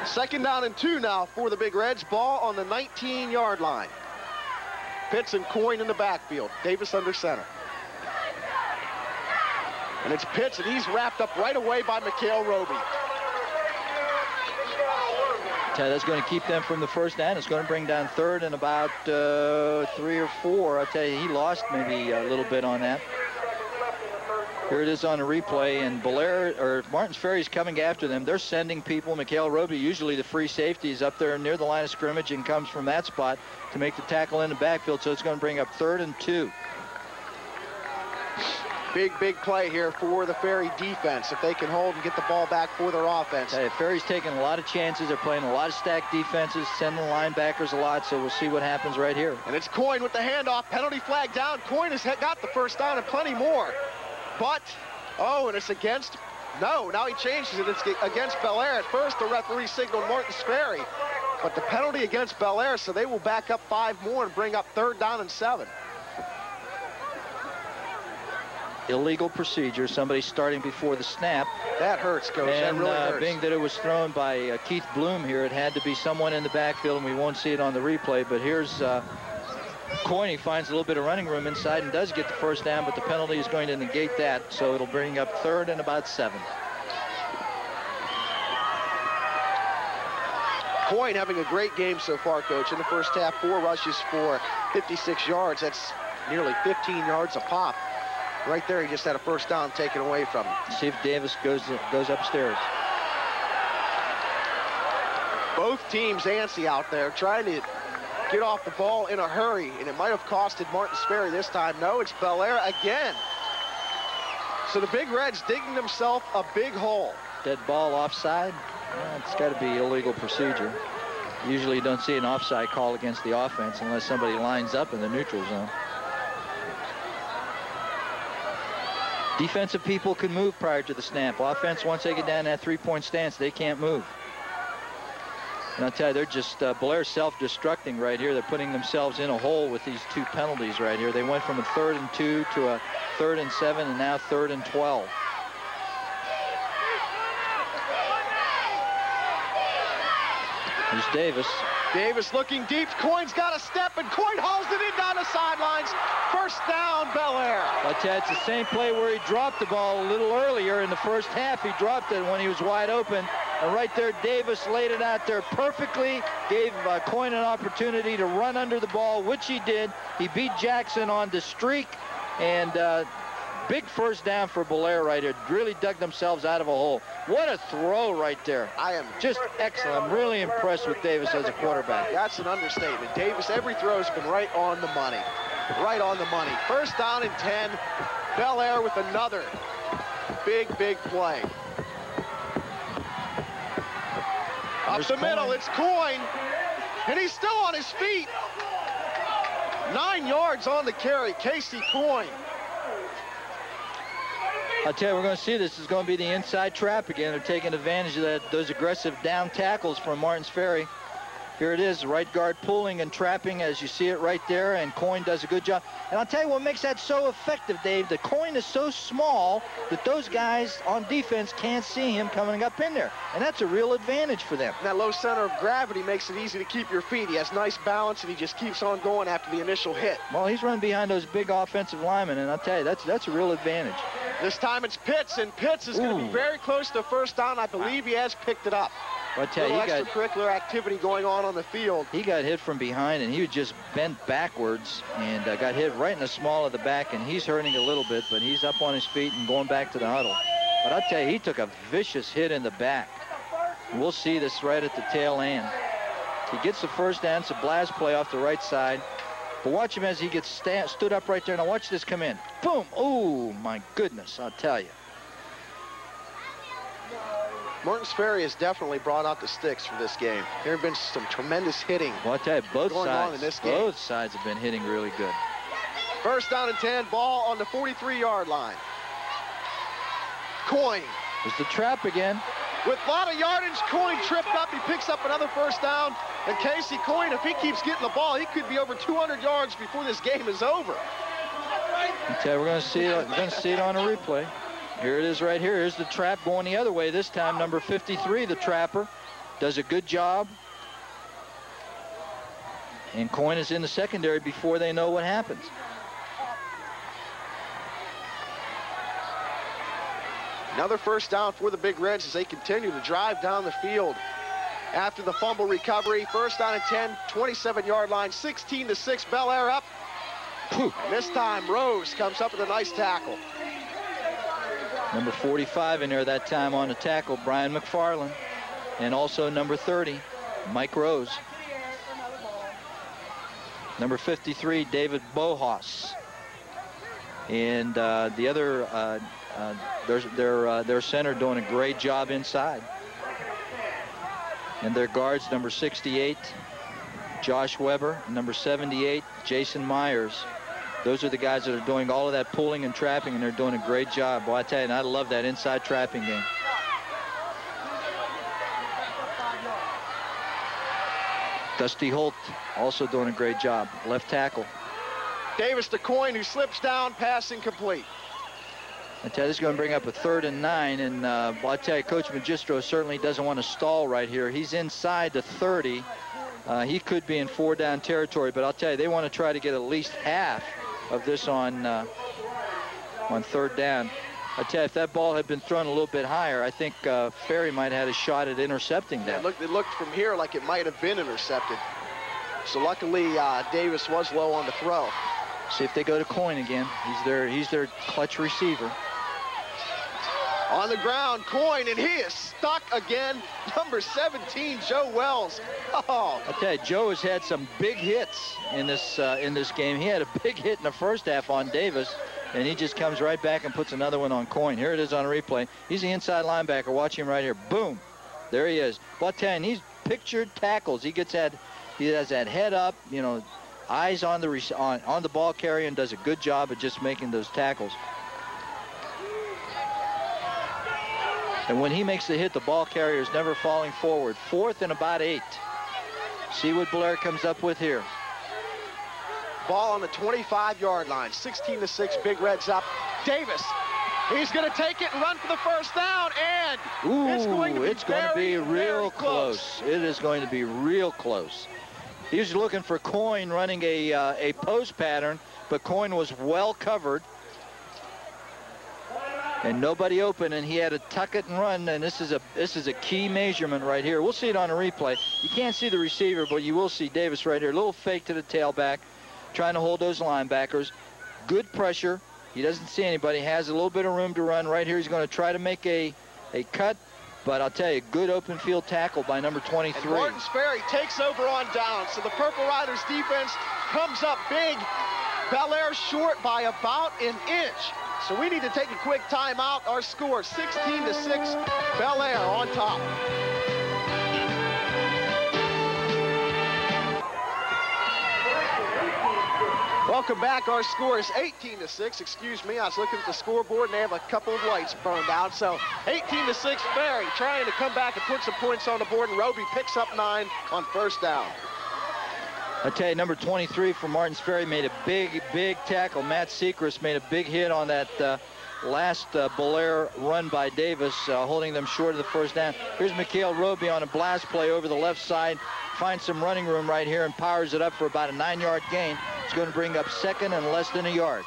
Second down and 2 now for the Big Reds. Ball on the 19-yard line. Pitts and Coyne in the backfield. Davis under center. And it's Pitts, and he's wrapped up right away by Mikhail Roby. That's going to keep them from the first down. It's going to bring down third and about 3 or 4. I tell you, he lost maybe a little bit on that. Here it is on a replay, and Martins Ferry's coming after them. They're sending people. Mikhail Roby, usually the free safety, is up there near the line of scrimmage and comes from that spot to make the tackle in the backfield, so it's going to bring up 3rd and 2. Big play here for the Ferry defense if they can hold and get the ball back for their offense. Hey, Ferry's taking a lot of chances. They're playing a lot of stacked defenses, sending linebackers a lot, so we'll see what happens right here. And it's Coyne with the handoff. Penalty flag down. Coyne has got the first down and plenty more. But, and it's against, no, now he changes it. It's against Belair. At first, the referee signaled Martins Ferry. But the penalty against Belair, so they will back up 5 more and bring up 3rd down and 7. illegal procedure. Somebody starting before the snap. That hurts, Coach. And that really hurts. Being that it was thrown by Keith Bloom here, it had to be someone in the backfield, and we won't see it on the replay. But here's Coyne. He finds a little bit of running room inside and does get the first down, but the penalty is going to negate that, so it'll bring up 3rd and about 7. Coyne having a great game so far, Coach. In the first half, 4 rushes for 56 yards. That's nearly 15 yards a pop. Right there, he just had a first down taken away from him. See if Davis goes upstairs. Both teams antsy out there, trying to get off the ball in a hurry, and it might have costed Martin Sperry this time. No, it's Belair again. So the Big Reds digging themselves a big hole. Dead ball offside. Well, it's got to be illegal procedure. Usually you don't see an offside call against the offense unless somebody lines up in the neutral zone. Defensive people can move prior to the snap. Offense, once they get down that 3-point stance, they can't move. And I'll tell you, they're just, Blair's self-destructing right here. They're putting themselves in a hole with these 2 penalties right here. They went from a 3rd and 2 to a 3rd and 7 and now 3rd and 12. There's Davis. Davis looking deep. Coyne's got a step, and Coyne hauls it in down the sidelines. First down, Belair. I'll tell you, it's the same play where he dropped the ball a little earlier in the first half. He dropped it when he was wide open. And right there, Davis laid it out there perfectly, gave Coyne an opportunity to run under the ball, which he did. He beat Jackson on the streak, and big first down for Belair right here. Really dug themselves out of a hole. What a throw right there. I am just excellent. I'm really impressed with Davis as a quarterback. That's an understatement. Davis, every throw's been right on the money. Right on the money. First down and 10. Belair with another big play. Up the middle, it's Coyne. And he's still on his feet. 9 yards on the carry. Casey Coyne. I'll tell you, we're going to see this is going to be the inside trap again. They're taking advantage of those aggressive down tackles from Martins Ferry. Here it is, right guard pulling and trapping as you see it right there, and Coyne does a good job. And I'll tell you what makes that so effective, Dave. The Coyne is so small that those guys on defense can't see him coming up in there. And that's a real advantage for them. And that low center of gravity makes it easy to keep your feet. He has nice balance, and he just keeps on going after the initial hit. Well, he's running behind those big offensive linemen, and I'll tell you, that's a real advantage. This time it's Pitts, and Pitts is going to be very close to first down. I believe he has picked it up. Well, I tell you, extracurricular activity going on the field. He got hit from behind, and he was just bent backwards and got hit right in the small of the back, and he's hurting a little bit, but he's up on his feet and going back to the huddle. But I'll tell you, he took a vicious hit in the back. We'll see this right at the tail end. He gets the first down. It's a blast play off the right side. But watch him as he gets stood up right there. Now watch this come in. Boom. Oh, my goodness, I'll tell you. Martins Ferry has definitely brought out the sticks for this game. There have been some tremendous hitting. Well, I'll tell you, both sides have been hitting really good. First down and 10, ball on the 43-yard line. Coyne. There's the trap again. With a lot of yardage, Coyne tripped up. He picks up another first down. And Casey Coyne, if he keeps getting the ball, he could be over 200 yards before this game is over. Okay, we're going to see it on a replay. Here it is right here. Here's the trap going the other way. This time, number 53, the trapper, does a good job. And Coyne is in the secondary before they know what happens. Another first down for the Big Reds as they continue to drive down the field. After the fumble recovery, first down and 10, 27-yard line, 16-6, Belair up. And this time, Rose comes up with a nice tackle. Number 45 in there that time on the tackle, Brian McFarland. And also number 30, Mike Rose. Number 53, David Bohas. And the other, their center doing a great job inside. And their guards, number 68, Josh Weber, number 78, Jason Myers. Those are the guys that are doing all of that pulling and trapping, and they're doing a great job. Boy, I tell you, and I love that inside trapping game. Dusty Holt also doing a great job, left tackle. Davis to Coyne, who slips down, pass incomplete. I tell you, this is going to bring up a 3rd and 9, and I'll tell you, Coach Magistro certainly doesn't want to stall right here. He's inside the 30. He could be in 4-down territory, but I'll tell you, they want to try to get at least half of this on 3rd down. I tell you, if that ball had been thrown a little bit higher, I think Ferry might have had a shot at intercepting that. It looked from here like it might have been intercepted. So luckily, Davis was low on the throw. See if they go to Coyne again. He's their clutch receiver. On the ground, Coyne, and he is stuck again. Number 17, Joe Wells. Oh. I tell you, Joe has had some big hits in this game. He had a big hit in the first half on Davis, and he just comes right back and puts another one on Coyne. Here it is on a replay. He's the inside linebacker. Watch him right here. Boom. There he is. But 10. He's pictured tackles. He has that head up, you know, eyes on the ball carrier, and does a good job of just making those tackles. And when he makes the hit, the ball carrier is never falling forward. 4th and about 8. See what Blair comes up with here. Ball on the 25-yard line. 16-6, Big Reds up. Davis, he's going to take it and run for the first down, and it's going to be real close. It is going to be real close. He was looking for Coyne running a post pattern, but Coyne was well covered. And nobody open, and he had to tuck it and run, and this is a key measurement right here. We'll see it on a replay. You can't see the receiver, but you will see Davis right here. A little fake to the tailback, trying to hold those linebackers. Good pressure. He doesn't see anybody. Has a little bit of room to run right here. He's going to try to make a cut, but I'll tell you, good open field tackle by number 23. And Martin Sperry takes over on down, so the Purple Riders defense comes up big. Bel-Air short by about an inch. So we need to take a quick timeout. Our score, 16-6, Bel-Air on top. Welcome back. Our score is 18-6. Excuse me, I was looking at the scoreboard and they have a couple of lights burned out. So 18-6, Ferry trying to come back and put some points on the board, and Roby picks up 9 on first down. I tell you, number 23 for Martins Ferry made a big tackle. Matt Sechrist made a big hit on that last Belair run by Davis, holding them short of the first down. Here's Mikhail Roby on a blast play over the left side. Finds some running room right here and powers it up for about a 9-yard gain. It's going to bring up 2nd and less than a yard.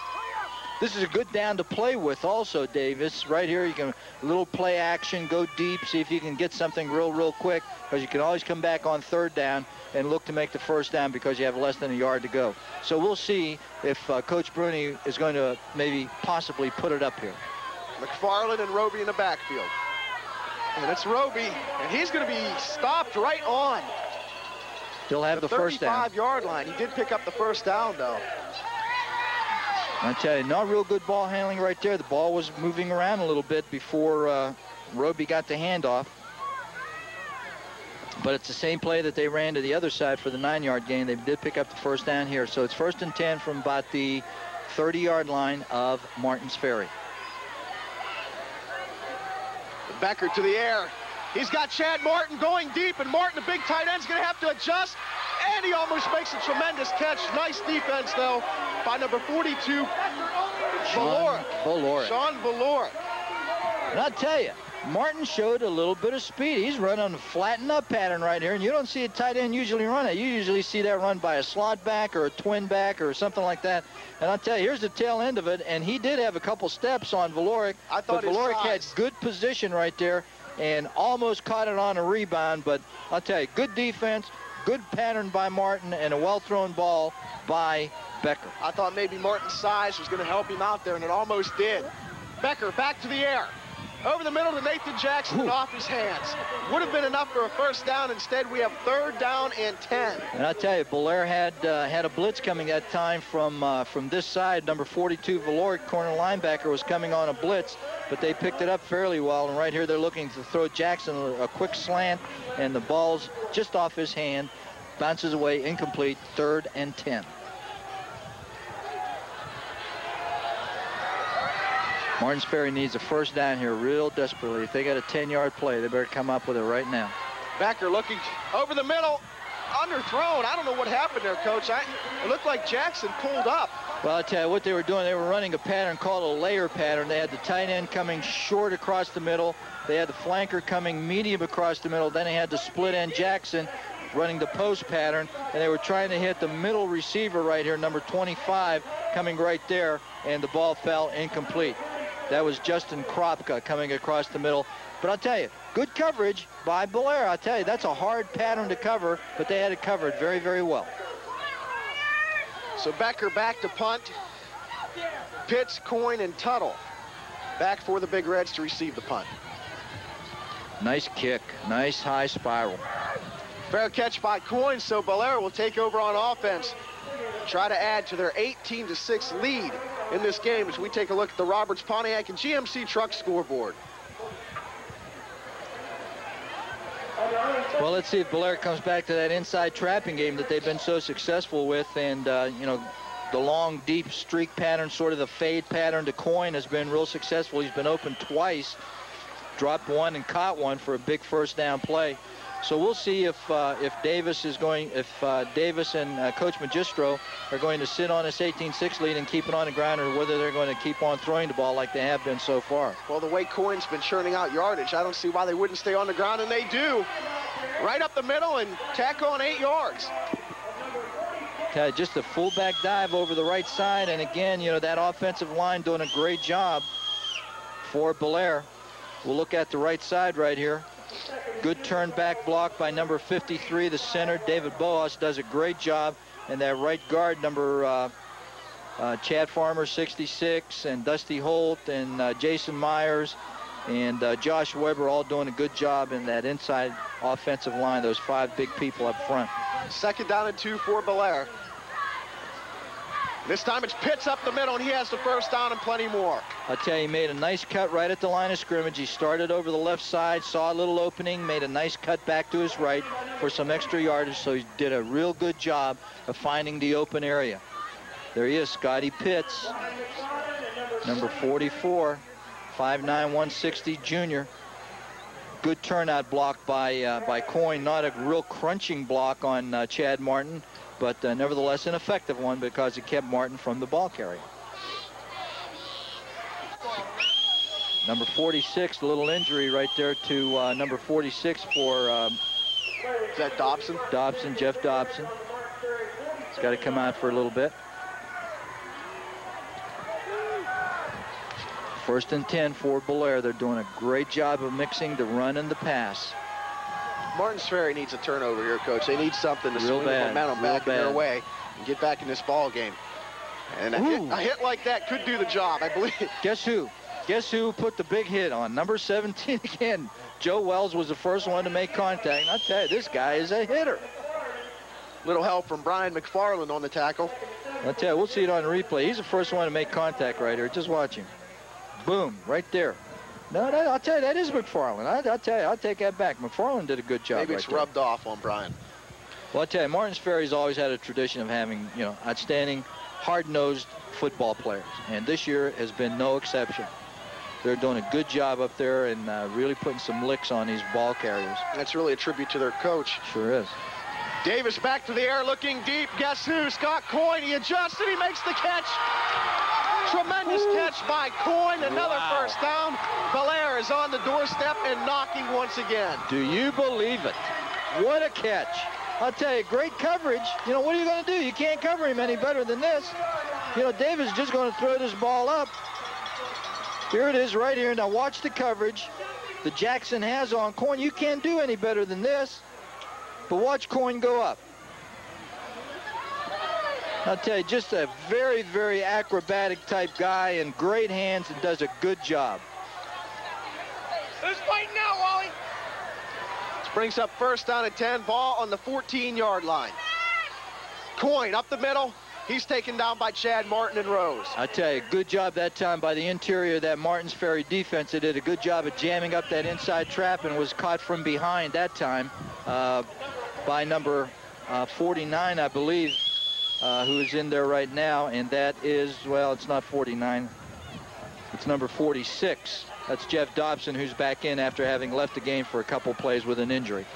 This is a good down to play with also, Davis. Right here, you can little play action, go deep, see if you can get something real quick, because you can always come back on 3rd down and look to make the first down because you have less than a yard to go. So we'll see if Coach Bruni is going to maybe possibly put it up here. McFarland and Roby in the backfield. And it's Roby, and he's going to be stopped right on. He'll have the first down. 35-yard line. He did pick up the first down, though. I tell you, not real good ball handling right there. The ball was moving around a little bit before Roby got the handoff. But it's the same play that they ran to the other side for the 9-yard gain. They did pick up the first down here. So it's 1st and 10 from about the 30-yard line of Martins Ferry. Becker to the air. He's got Chad Martin going deep, and Martin, the big tight end, is going to have to adjust. And he almost makes a tremendous catch. Nice defense, though, by number 42, Valoric. Sean Valoric. And I'll tell you, Martin showed a little bit of speed. He's running a flatten up pattern right here, and you don't see a tight end usually run it. You usually see that run by a slot back or a twin back or something like that. And I'll tell you, here's the tail end of it, and he did have a couple steps on Valoric. But Valoric had good position right there and almost caught it on a rebound. But I'll tell you, good defense, good pattern by Martin, and a well-thrown ball by Becker. I thought maybe Martin's size was going to help him out there, and it almost did. Becker back to the air. Over the middle to Nathan Jackson and off his hands. Would have been enough for a first down. Instead, we have 3rd down and 10. And I tell you, Belair had a blitz coming that time from this side. Number 42, Valoric, corner linebacker, was coming on a blitz, but they picked it up fairly well. And right here, they're looking to throw Jackson a quick slant, and the ball's just off his hand, bounces away, incomplete, 3rd and 10. Martins Ferry needs a first down here real desperately. If they got a 10-yard play, they better come up with it right now. Becker looking over the middle. underthrown. I don't know what happened there, Coach. It looked like Jackson pulled up. Well, I'll tell you what they were doing. They were running a pattern called a layer pattern. They had the tight end coming short across the middle. They had the flanker coming medium across the middle. Then they had the split end Jackson running the post pattern, and they were trying to hit the middle receiver right here, number 25, coming right there, and the ball fell incomplete. That was Justin Kropka coming across the middle. But I'll tell you, good coverage by Belair. I'll tell you, that's a hard pattern to cover, but they had it covered very, very well. So Becker back to punt. Pitts, Coyne, and Tuttle back for the Big Reds to receive the punt. Nice kick. Nice high spiral. Fair catch by Coyne, so Belair will take over on offense. Try to add to their 18-6 lead in this game as we take a look at the Roberts, Pontiac, and GMC Truck scoreboard. Well, let's see if Belair comes back to that inside trapping game that they've been so successful with. And, you know, the long, deep streak pattern, sort of the fade pattern to Coyne has been real successful. He's been open twice, dropped one and caught one for a big first down play. So we'll see if Davis and Coach Magistro are going to sit on this 18-6 lead and keep it on the ground, or whether they're going to keep on throwing the ball like they have been so far. Well, the way Coyne's been churning out yardage, I don't see why they wouldn't stay on the ground, and they do. Right up the middle and tack on 8 yards. Okay, just a fullback dive over the right side, and again, you know, that offensive line doing a great job for Belair. We'll look at the right side right here. Good turn back block by number 53, the center, David Boas, does a great job. And that right guard, number Chad Farmer, 66, and Dusty Holt, and Jason Myers, and Josh Weber, all doing a good job in that inside offensive line, those 5 big people up front. 2nd down and 2 for Belair. This time it's Pitts up the middle, and he has the first down and plenty more. I'll tell you, he made a nice cut right at the line of scrimmage. He started over the left side, saw a little opening, made a nice cut back to his right for some extra yardage, so he did a real good job of finding the open area. There he is, Scotty Pitts, number 44, 5'9", 160 junior. Good turnout block by Coyne, not a real crunching block on Chad Martin, but nevertheless an effective one because it kept Martin from the ball carrier. Number 46, a little injury right there to number 46 for... Is that Dobson? Dobson, Jeff Dobson. He's got to come out for a little bit. 1st and 10 for Belair. They're doing a great job of mixing the run and the pass. Martins Ferry needs a turnover here, Coach. They need something to swing the momentum back in their way and get back in this ball game. And a hit like that could do the job, I believe. Guess who? Guess who put the big hit on? Number 17 again. Joe Wells was the first one to make contact. And I'll tell you, this guy is a hitter. Little help from Brian McFarland on the tackle. I'll tell you, we'll see it on replay. He's the first one to make contact right here. Just watch him. Boom, right there. No, I'll tell you, that is McFarland. I'll tell you, I'll take that back. McFarland did a good job. Maybe it's right rubbed off on Brian. Well, I'll tell you, Martins Ferry's always had a tradition of having, you know, outstanding, hard-nosed football players. And this year has been no exception. They're doing a good job up there and really putting some licks on these ball carriers. That's really a tribute to their coach. Sure is. Davis back to the air, looking deep. Guess who? Scott Coyne. He adjusts and he makes the catch. Tremendous catch by Coyne. Another first down. Belair is on the doorstep and knocking once again. Do you believe it? What a catch. I'll tell you, great coverage. You know, what are you going to do? You can't cover him any better than this. You know, Davis is just going to throw this ball up. Here it is right here. Now watch the coverage that Jackson has on Coyne. You can't do any better than this. But watch Coyne go up. I'll tell you, just a very, very acrobatic type guy and great hands and does a good job. Who's fighting now, Wally? This brings up 1st down and 10. Ball on the 14-yard line. Coyne up the middle. He's taken down by Chad Martin and Rose. I tell you, good job that time by the interior of that Martins Ferry defense. They did a good job of jamming up that inside trap and was caught from behind that time by number 49, I believe, who is in there right now. And that is, well, it's not 49. It's number 46. That's Jeff Dobson, who's back in after having left the game for a couple plays with an injury.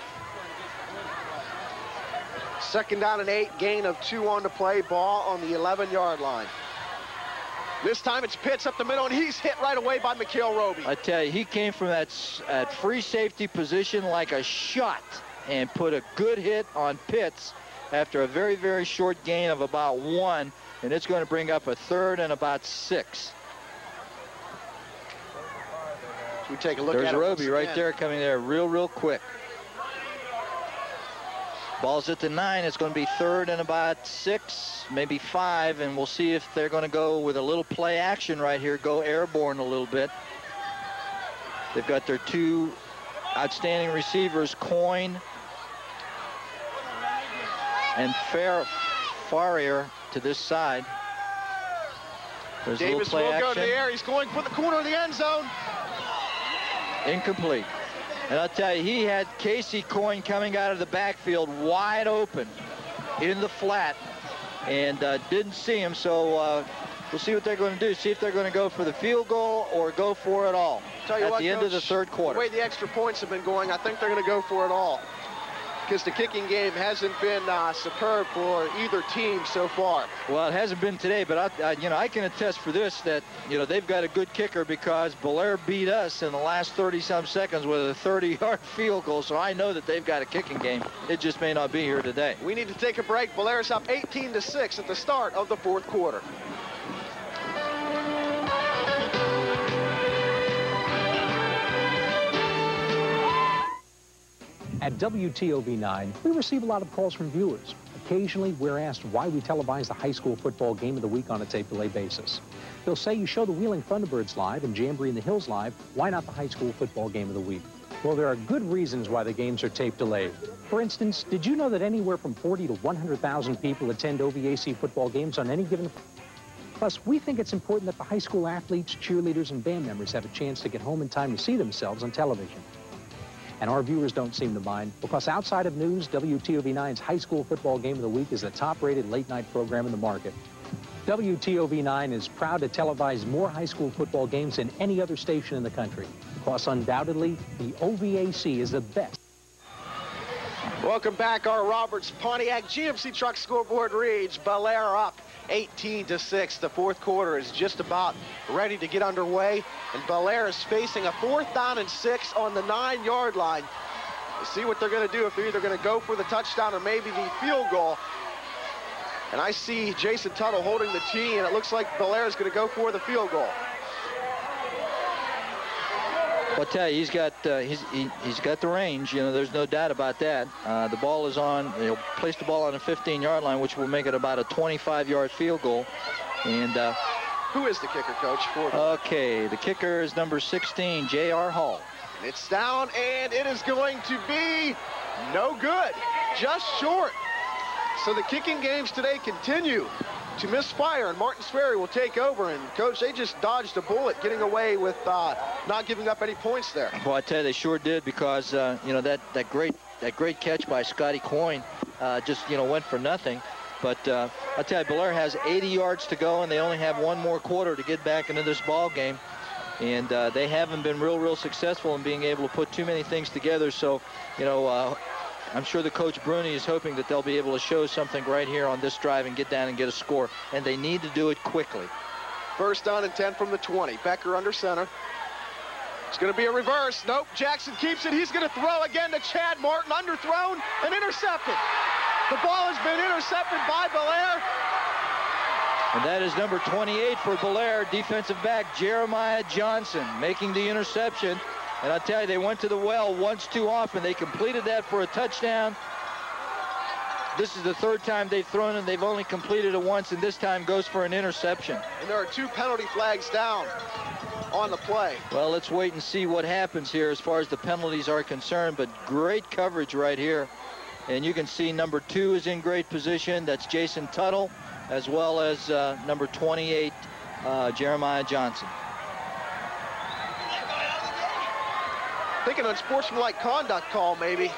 2nd down and 8, gain of 2 on the play, ball on the 11-yard line. This time it's Pitts up the middle, and he's hit right away by Mikhail Roby. I tell you, he came from that free safety position like a shot and put a good hit on Pitts after a very, very short gain of about 1, and it's going to bring up a 3rd and about 6. We take a look There's at it. Roby right there, coming there real quick. Ball's at the 9. It's going to be 3rd and about 6, maybe 5, and we'll see if they're going to go with a little play action right here, go airborne a little bit. They've got their 2 outstanding receivers, Coyne and Farrier to this side. There's Davis a little play will action. go to the air. He's going for the corner of the end zone. Incomplete. And I'll tell you, he had Casey Coyne coming out of the backfield wide open in the flat and didn't see him. So we'll see what they're going to do. See if they're going to go for the field goal or go for it all at the end of the 3rd quarter. The way the extra points have been going, I think they're going to go for it all, because the kicking game hasn't been superb for either team so far. Well, it hasn't been today, but I can attest for this that they've got a good kicker, because Belair beat us in the last 30-some seconds with a 30-yard field goal. So I know that they've got a kicking game. It just may not be here today. We need to take a break. Belair's up 18-6 at the start of the 4th quarter. At WTOV9, we receive a lot of calls from viewers. Occasionally, we're asked why we televise the high school football game of the week on a tape delay basis. They'll say, you show the Wheeling Thunderbirds live and Jamboree in the Hills live, why not the high school football game of the week? Well, there are good reasons why the games are tape delayed. For instance, did you know that anywhere from 40 to 100,000 people attend OVAC football games on any given... Plus, we think it's important that the high school athletes, cheerleaders, and band members have a chance to get home in time to see themselves on television. And our viewers don't seem to mind, because outside of news, WTOV9's High School Football Game of the Week is the top-rated late-night program in the market. WTOV9 is proud to televise more high school football games than any other station in the country, because undoubtedly, the OVAC is the best. Welcome back. Our Roberts Pontiac GMC Truck scoreboard reads Belair up 18-6. The 4th quarter is just about ready to get underway, and Belair is facing a 4th down and 6 on the 9-yard line. We'll see what they're going to do, if they're either going to go for the touchdown or maybe the field goal. And I see Jason Tuttle holding the tee, and it looks like Belair is going to go for the field goal. I'll tell you, he's got the range. There's no doubt about that. The ball is on. He'll place the ball on the 15-yard line, which will make it about a 25-yard field goal. And who is the kicker, Coach? Okay, the kicker is number 16, J.R. Hall. It's down, and it is going to be no good, just short. So the kicking games today continue to misfire, and Martins Ferry will take over. And Coach, they just dodged a bullet, getting away with not giving up any points there. Well, I tell you, they sure did, because that great catch by Scotty Coyne just went for nothing. But I tell you, Belair has 80 yards to go, and they only have one more quarter to get back into this ball game. And they haven't been real successful in being able to put too many things together. So, I'm sure the coach Bruni is hoping that they'll be able to show something right here on this drive and get down and get a score. And they need to do it quickly. 1st down and 10 from the 20. Becker under center. It's going to be a reverse. Nope, Jackson keeps it. He's going to throw again to Chad Martin. Underthrown and intercepted. The ball has been intercepted by Belair. And that is number 28 for Belair, defensive back Jeremiah Johnson, making the interception. And I'll tell you, they went to the well once too often. They completed that for a touchdown. This is the 3rd time they've thrown it. They've only completed it once, and this time goes for an interception. And there are 2 penalty flags down on the play. Well, let's wait and see what happens here as far as the penalties are concerned, but great coverage right here. And you can see number 2 is in great position. That's Jason Tuttle, as well as number 28, Jeremiah Johnson. Thinking unsportsmanlike conduct call, maybe.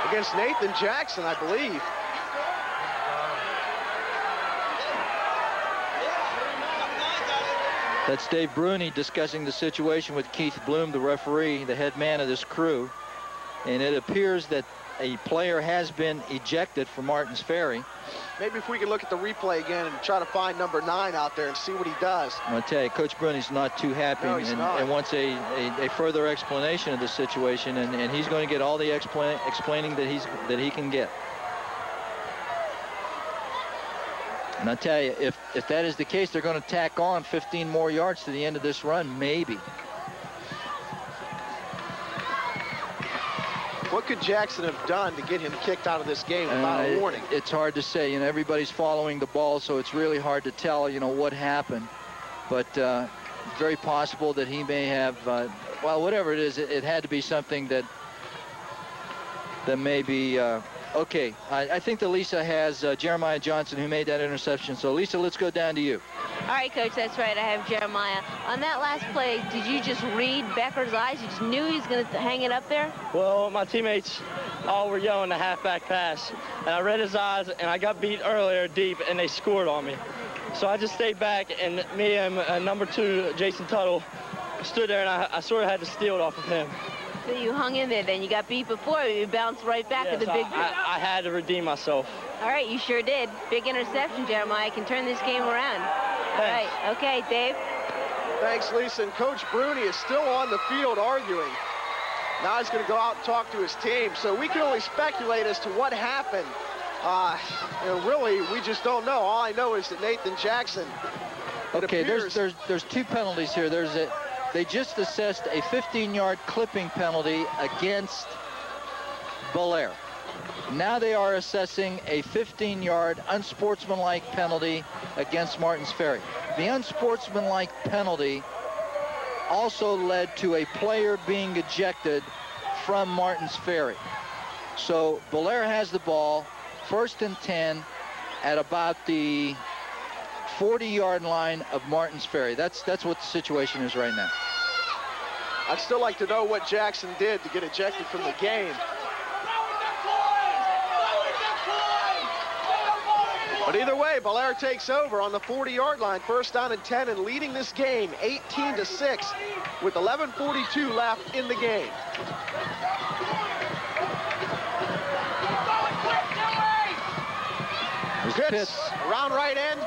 Against Nathan Jackson, I believe. That's Dave Bruni discussing the situation with Keith Bloom, the referee, the head man of this crew. And it appears that a player has been ejected from Martins Ferry. Maybe if we can look at the replay again and try to find number 9 out there and see what he does. I'm going to tell you, Coach Bruni's not too happy, No, he's not. and wants a further explanation of the situation, and he's going to get all the explaining that he can get. And I'll tell you, if that is the case, they're going to tack on 15 more yards to the end of this run, maybe. What could Jackson have done to get him kicked out of this game without a warning? It's hard to say. You know, everybody's following the ball, so it's really hard to tell, you know, what happened. But it's very possible that he may have, well, whatever it is, it had to be something that may be, okay. I think that Lisa has Jeremiah Johnson, who made that interception. So, Lisa, let's go down to you. All right, Coach, that's right. I have Jeremiah. On that last play, did you just read Becker's eyes? You just knew he was going to hang it up there? Well, my teammates all were yelling the halfback pass, and I read his eyes, and I got beat earlier deep, and they scored on me. So I just stayed back, and me and number 2, Jason Tuttle, stood there, and I sort of had to steal it off of him. So you hung in there, then you got beat before, you bounced right back with a big... I had to redeem myself. All right, you sure did. Big interception, Jeremiah. Can turn this game around. All right, okay, Dave. Thanks, Lisa. And Coach Bruni is still on the field arguing. Now he's going to go out and talk to his team. So we can only speculate as to what happened. You know, really, we just don't know. All I know is that Nathan Jackson... Okay, there's 2 penalties here. They just assessed a 15-yard clipping penalty against Belair. Now they are assessing a 15-yard unsportsmanlike penalty against Martins Ferry. The unsportsmanlike penalty also led to a player being ejected from Martins Ferry. So Belair has the ball, 1st and 10 at about the 40-yard line of Martins Ferry. That's what the situation is right now. I'd still like to know what Jackson did to get ejected from the game. But either way, Belair takes over on the 40-yard line, 1st down and 10, and leading this game 18-6 with 11:42 left in the game. Pitts around right end,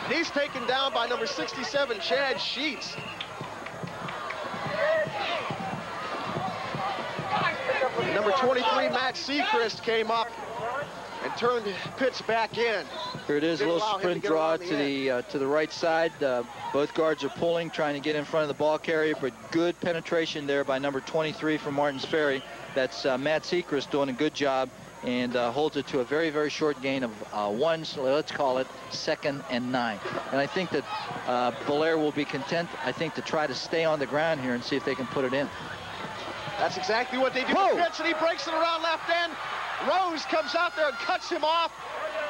and he's taken down by number 67, Chad Sheets. Number 23, Matt Seacrest, came up and turned Pitts back in. Here it is, a little sprint draw to the right side. Both guards are pulling, trying to get in front of the ball carrier, but good penetration there by number 23 from Martins Ferry. That's Matt Seacrest doing a good job, and holds it to a very, very short gain of 1, so let's call it 2nd and 9. And I think that Belair will be content, I think, to try to stay on the ground here and see if they can put it in. That's exactly what they do with Pitts, and he breaks it around left end. Rose comes out there and cuts him off,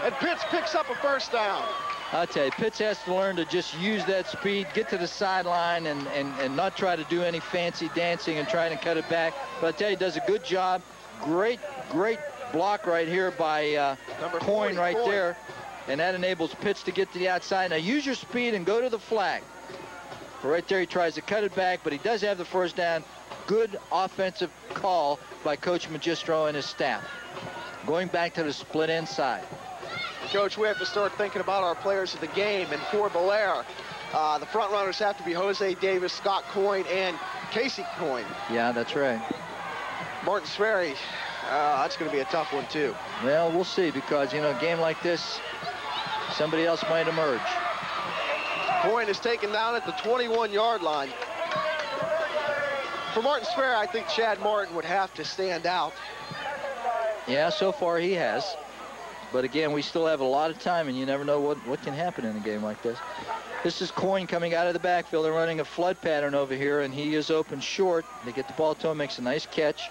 and Pitts picks up a 1st down. I'll tell you, Pitts has to learn to just use that speed, get to the sideline, and not try to do any fancy dancing and trying to cut it back. But I'll tell you, he does a good job. Great block right here by Coyne right there, and that enables Pitts to get to the outside. Now use your speed and go to the flag. But right there, he tries to cut it back, but he does have the 1st down. Good offensive call by Coach Magistro and his staff. Going back to the split inside. Coach, we have to start thinking about our players of the game, and for Belair, the front runners have to be Jose Davis, Scott Coyne, and Casey Coyne. Yeah, that's right. Martins Ferry, that's going to be a tough one too. Well, we'll see, because, you know, a game like this, somebody else might emerge. Coyne is taken down at the 21-yard line. For Martins Ferry, I think Chad Martin would have to stand out. Yeah, so far he has. But again, we still have a lot of time, and you never know what can happen in a game like this. This is Coyne coming out of the backfield. They're running a flood pattern over here, and he is open short. They get the ball to him, makes a nice catch.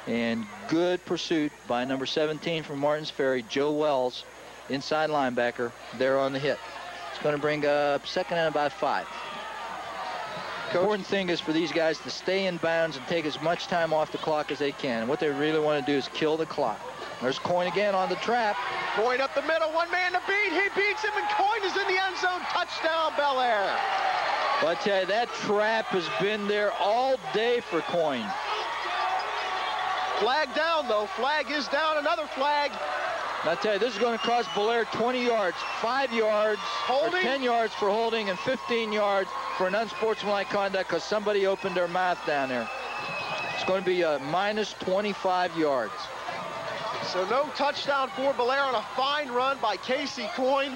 And good pursuit by number 17 from Martins Ferry, Joe Wells, inside linebacker, there on the hit. It's going to bring up 2nd and about 5. The important thing is for these guys to stay in bounds and take as much time off the clock as they can. And what they really want to do is kill the clock. There's Coyne again on the trap. Coyne up the middle, 1 man to beat. He beats him, and Coyne is in the end zone. Touchdown, Belair. Well, I tell you, that trap has been there all day for Coyne. Flag down, though. Flag is down. Another flag. And I tell you, this is going to cost Belair 20 yards, 5 yards, or 10 yards for holding, and 15 yards for an unsportsmanlike conduct because somebody opened their mouth down there. It's going to be a minus 25 yards. So no touchdown for Belair on a fine run by Casey Coyne.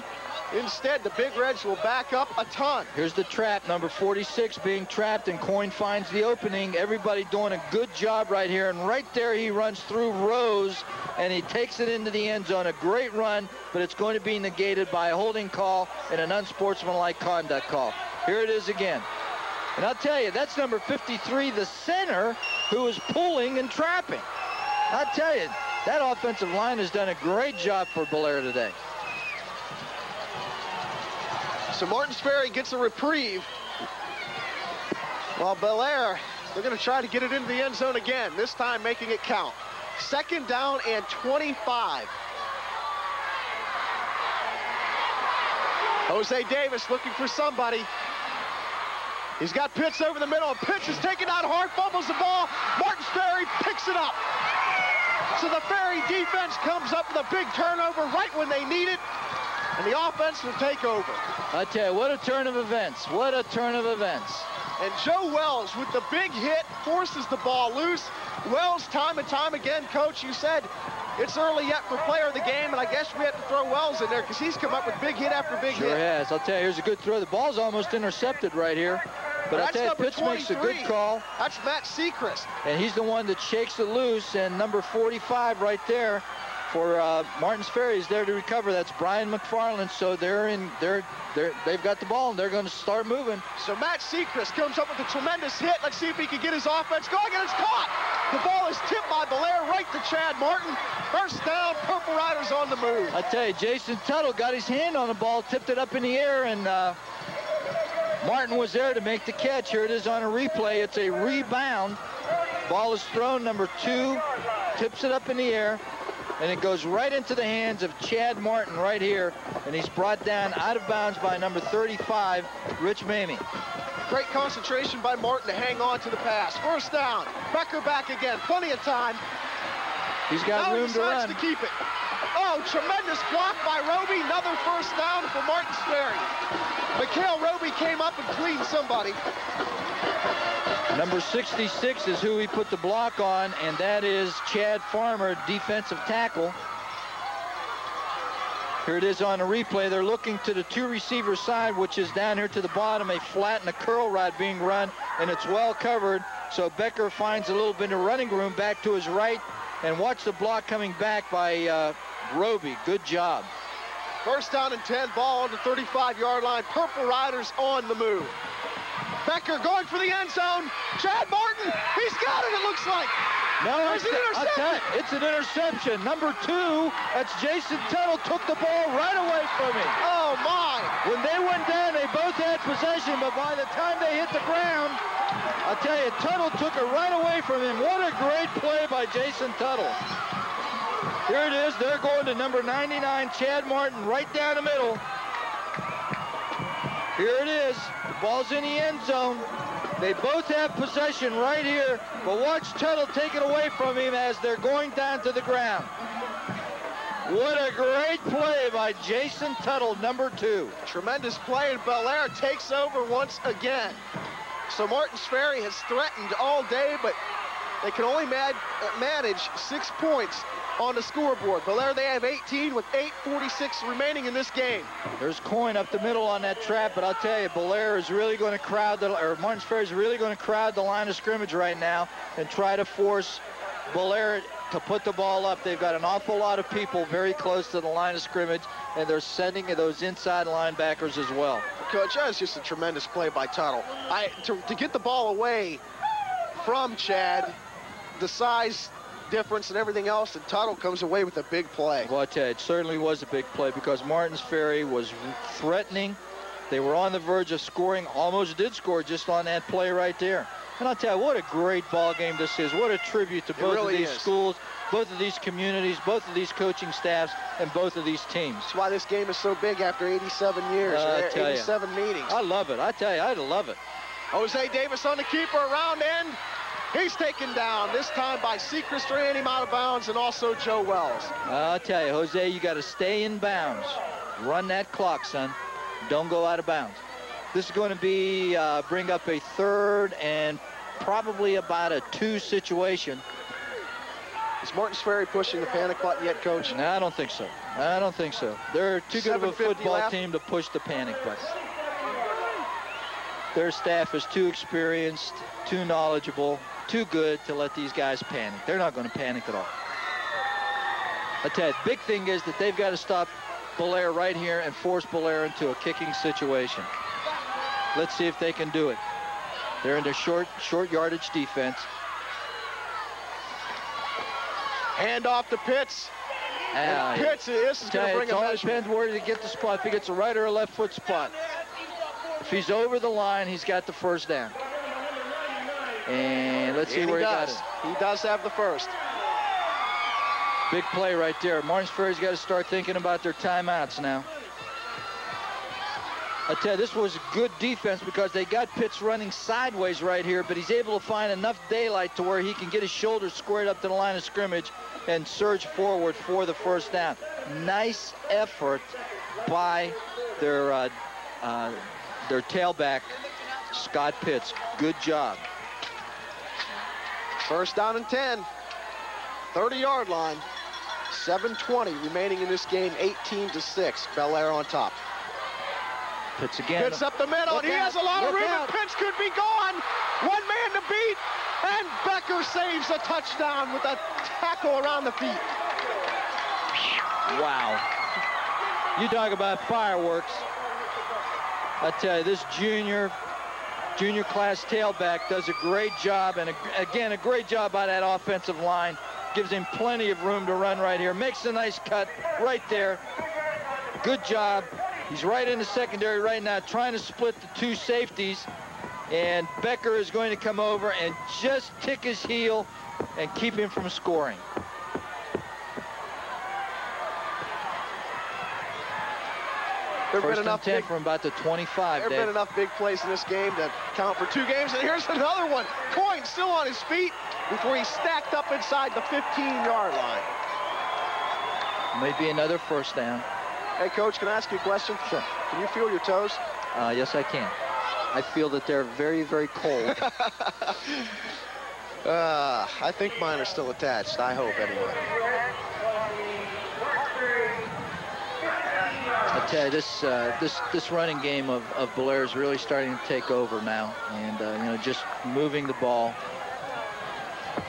Instead, the Big Reds will back up a ton. Here's the trap, number 46 being trapped, and Coyne finds the opening. Everybody doing a good job right here, and right there he runs through Rose, and he takes it into the end zone. A great run, but it's going to be negated by a holding call and an unsportsmanlike conduct call. Here it is again. And I'll tell you, that's number 53, the center, who is pulling and trapping. I'll tell you, that offensive line has done a great job for Belair today. So Martins Ferry gets a reprieve. While Belair, they're going to try to get it into the end zone again, this time making it count. 2nd down and 25. Jose Davis looking for somebody. He's got Pitts over the middle, and Pitts is taken out hard, fumbles the ball. Martins Ferry picks it up. So the Ferry defense comes up with a big turnover right when they need it, and the offense will take over. I tell you, what a turn of events. What a turn of events. And Joe Wells with the big hit forces the ball loose. Wells, time and time again, Coach, you said it's early yet for player of the game, and I guess we have to throw Wells in there because he's come up with big hit after big hit. Sure has. I'll tell you, here's a good throw. The ball's almost intercepted right here. But I tell you, Pitts makes a good call. That's Matt Sechrist. And he's the one that shakes it loose, and number 45 right there for Martins Ferry is there to recover. That's Brian McFarland. So they've got the ball, and they're going to start moving. So Matt Sechrist comes up with a tremendous hit. Let's see if he can get his offense going, and it's caught. The ball is tipped by Belair right to Chad Martin. First down, Purple Riders on the move. I tell you, Jason Tuttle got his hand on the ball, tipped it up in the air, and Martin was there to make the catch. Here it is on a replay. It's a rebound. Ball is thrown, number 2, tips it up in the air, and it goes right into the hands of Chad Martin right here, and he's brought down out of bounds by number 35, Rich Mamie. Great concentration by Martin to hang on to the pass. First down. Becker back again. Plenty of time. He's got room to run. To keep it. Oh, tremendous block by Roby. Another first down for Martins Ferry. Mikhail Roby came up and cleaned somebody. Number 66 is who he put the block on, and that is Chad Farmer, defensive tackle. Here it is on a replay. They're looking to the 2 receiver side, which is down here to the bottom, a flat and a curl rod being run, and it's well covered. So Becker finds a little bit of running room back to his right, and watch the block coming back by Roby. Good job. First down and 10, ball on the 35-yard line. Purple Riders on the move. Becker going for the end zone. Chad Martin, he's got it, it looks like. No, it's an interception. Number 2, that's Jason Tuttle, took the ball right away from him. Oh, my. When they went down, they both had possession, but by the time they hit the ground, I'll tell you, Tuttle took it right away from him. What a great play by Jason Tuttle. Here it is. They're going to number 99, Chad Martin, right down the middle. Here it is. The ball's in the end zone. They both have possession right here, but watch Tuttle take it away from him as they're going down to the ground. What a great play by Jason Tuttle, number 2. Tremendous play, and Belair takes over once again. So Martins Ferry has threatened all day, but they can only manage 6 points on the scoreboard. Belair, they have 18 with 8:46 remaining in this game. There's Coyne up the middle on that trap, but I'll tell you, Belair is really going to crowd, Martins Ferry is really going to crowd the line of scrimmage right now and try to force Belair to put the ball up. They've got an awful lot of people very close to the line of scrimmage, and they're sending those inside linebackers as well. Coach, that was just a tremendous play by Tuttle. To get the ball away from Chad, the size difference and everything else, and Tuttle comes away with a big play. Well, I tell you, it certainly was a big play because Martins Ferry was threatening. They were on the verge of scoring, almost did score just on that play right there. And I'll tell you, what a great ball game this is. What a tribute to both of these schools, both of these communities, both of these coaching staffs, and both of these teams. That's why this game is so big after 87 years, 87 meetings. I love it. I tell you, I love it. Jose Davis on the keeper, around end. He's taken down, this time by Sechrist, ran him out of bounds, and also Joe Wells. I'll tell you, Jose, you got to stay in bounds. Run that clock, son. Don't go out of bounds. This is going to be bring up a 3rd and probably about a 2 situation. Is Martins Ferry pushing the panic button yet, Coach? No, I don't think so. I don't think so. They're too good of a football team to push the panic button. Their staff is too experienced, too knowledgeable, too good to let these guys panic. They're not going to panic at all. I tell you, the big thing is that they've got to stop Bellaire right here and force Bellaire into a kicking situation. Let's see if they can do it. They're in their short yardage defense. Hand off to Pitts. Pitts, this is going to bring a measurement. It depends where to get the spot. If he gets a right or a left foot spot. If he's over the line, he's got the first down. And let's see where he got it. He does have the first. Big play right there. Martins Ferry's got to start thinking about their timeouts now. I tell you, this was good defense because they got Pitts running sideways right here, but he's able to find enough daylight to where he can get his shoulders squared up to the line of scrimmage and surge forward for the first down. Nice effort by their tailback, Scott Pitts. Good job. First down and 10. 30-yard line. 7:20 remaining in this game. 18-6. Bellaire on top. Pitts again. Pitts up the middle, and he has a lot of room, and Pitts could be gone. One man to beat, and Becker saves a touchdown with a tackle around the feet. Wow. You talk about fireworks. I tell you, this junior class tailback does a great job, and again, a great job by that offensive line. Gives him plenty of room to run right here. Makes a nice cut right there. Good job. He's right in the secondary right now, trying to split the 2 safeties. And Becker is going to come over and just tick his heel and keep him from scoring. There have been enough big, from about the 25. There have been enough big plays in this game to count for 2 games. And here's another one. Coyne still on his feet before he's stacked up inside the 15-yard line. Maybe another first down. Hey, Coach, can I ask you a question? Sure. Can you feel your toes? Yes, I can. I feel that they're very, very cold. I think mine are still attached. I hope, anyway. I tell you, this running game of Bellaire is really starting to take over now, and just moving the ball.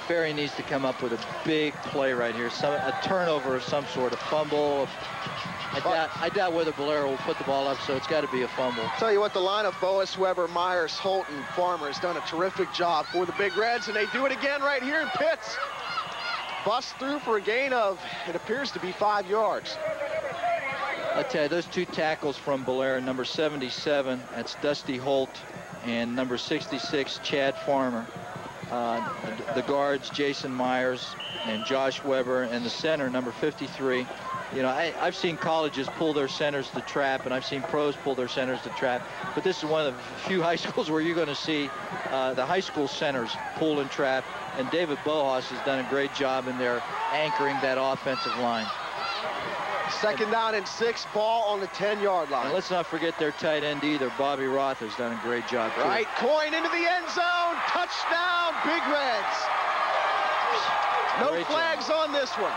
Ferry needs to come up with a big play right here, a turnover of some sort, a fumble. I doubt whether Bellaire will put the ball up, so it's got to be a fumble. Tell you what, the line of Boas, Weber, Myers, Holton, Farmer has done a terrific job for the Big Reds, and they do it again right here in Pitts. Bust through for a gain of, it appears to be 5 yards. I tell you, those 2 tackles from Bellaire, number 77, that's Dusty Holt, and number 66, Chad Farmer. The guards, Jason Myers and Josh Weber, and the center, number 53. You know, I've seen colleges pull their centers to trap, and I've seen pros pull their centers to trap. But this is one of the few high schools where you're going to see the high school centers pull and trap. And David Bohas has done a great job in there anchoring that offensive line. Second down and 6, ball on the 10-yard line. And let's not forget their tight end either. Bobby Roth has done a great job, too. Right, Coyne into the end zone. Touchdown, Big Reds. No flags on this one.